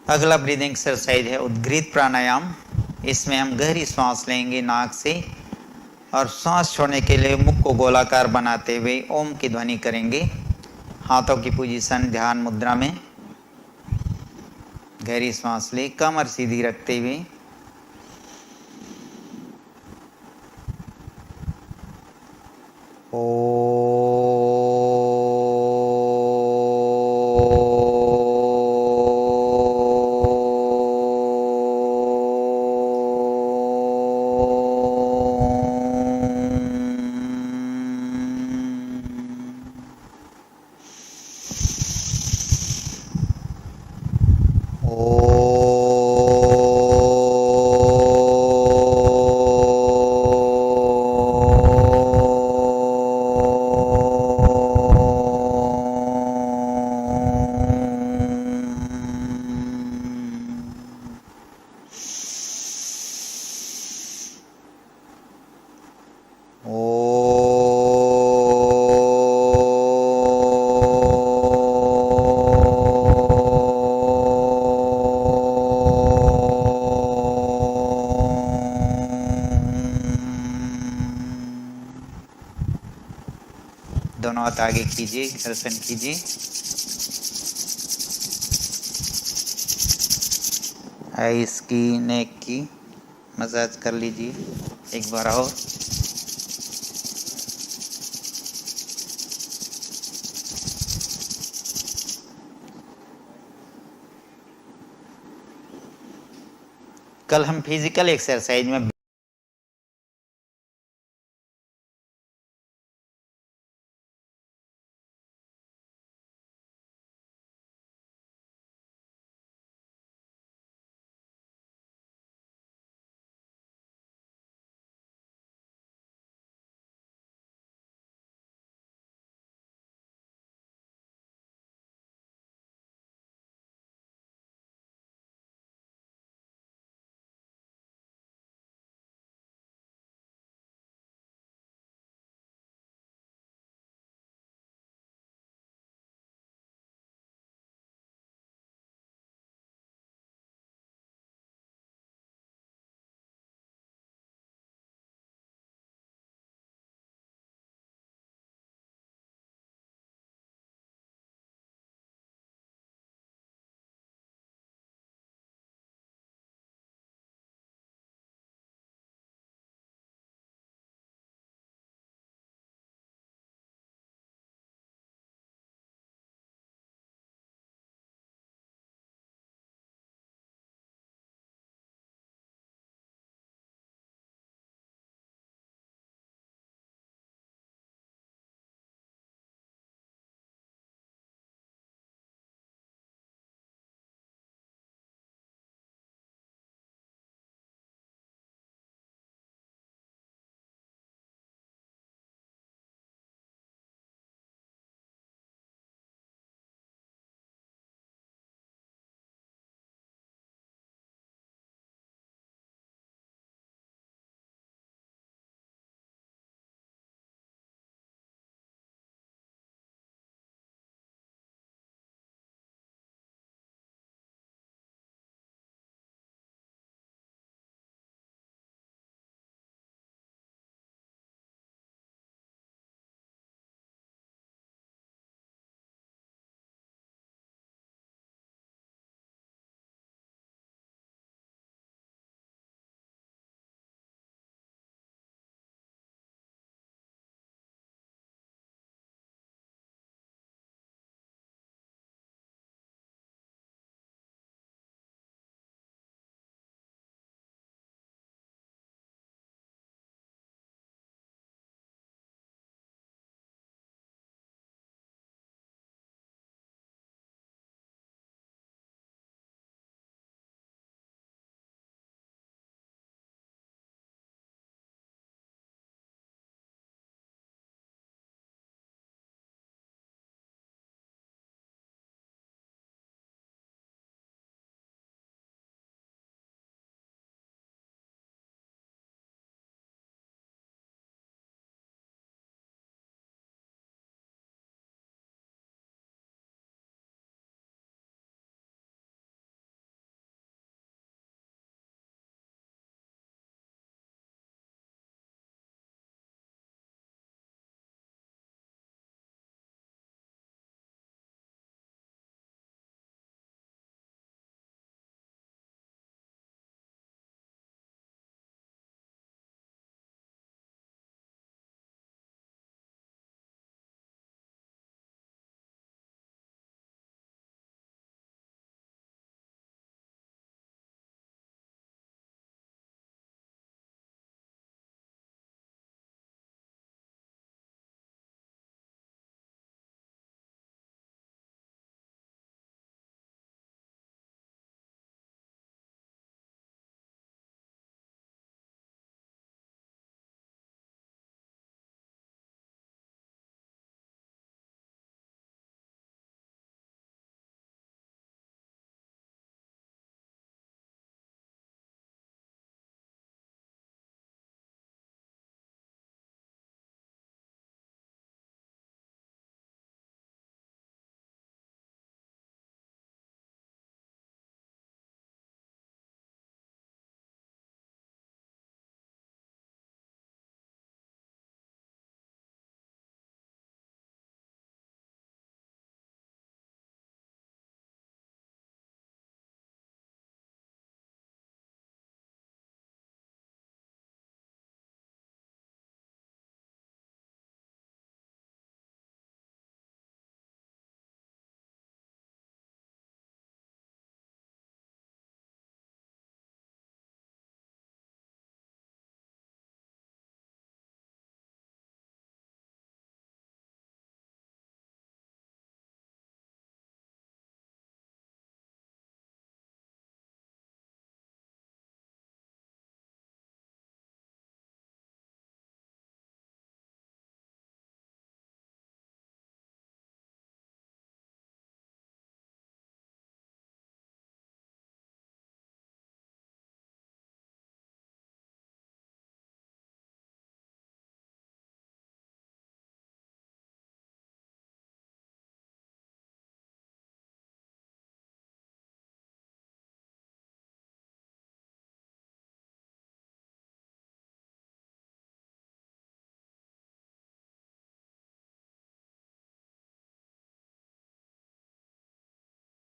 अगला ब्रीदिंग एक्सरसाइज है उद्गीत प्राणायाम। इसमें हम गहरी सांस लेंगे नाक से और सांस छोड़ने के लिए मुख को गोलाकार बनाते हुए ओम की ध्वनि करेंगे। हाथों की पोजीशन ध्यान मुद्रा में। गहरी सांस ले, कमर सीधी रखते हुए। दोनों हाथ आगे कीजिए, दर्शन कीजिए। आइस की, नेक की मसाज कर लीजिए एक बार और। कल हम फिजिकल एक्सरसाइज में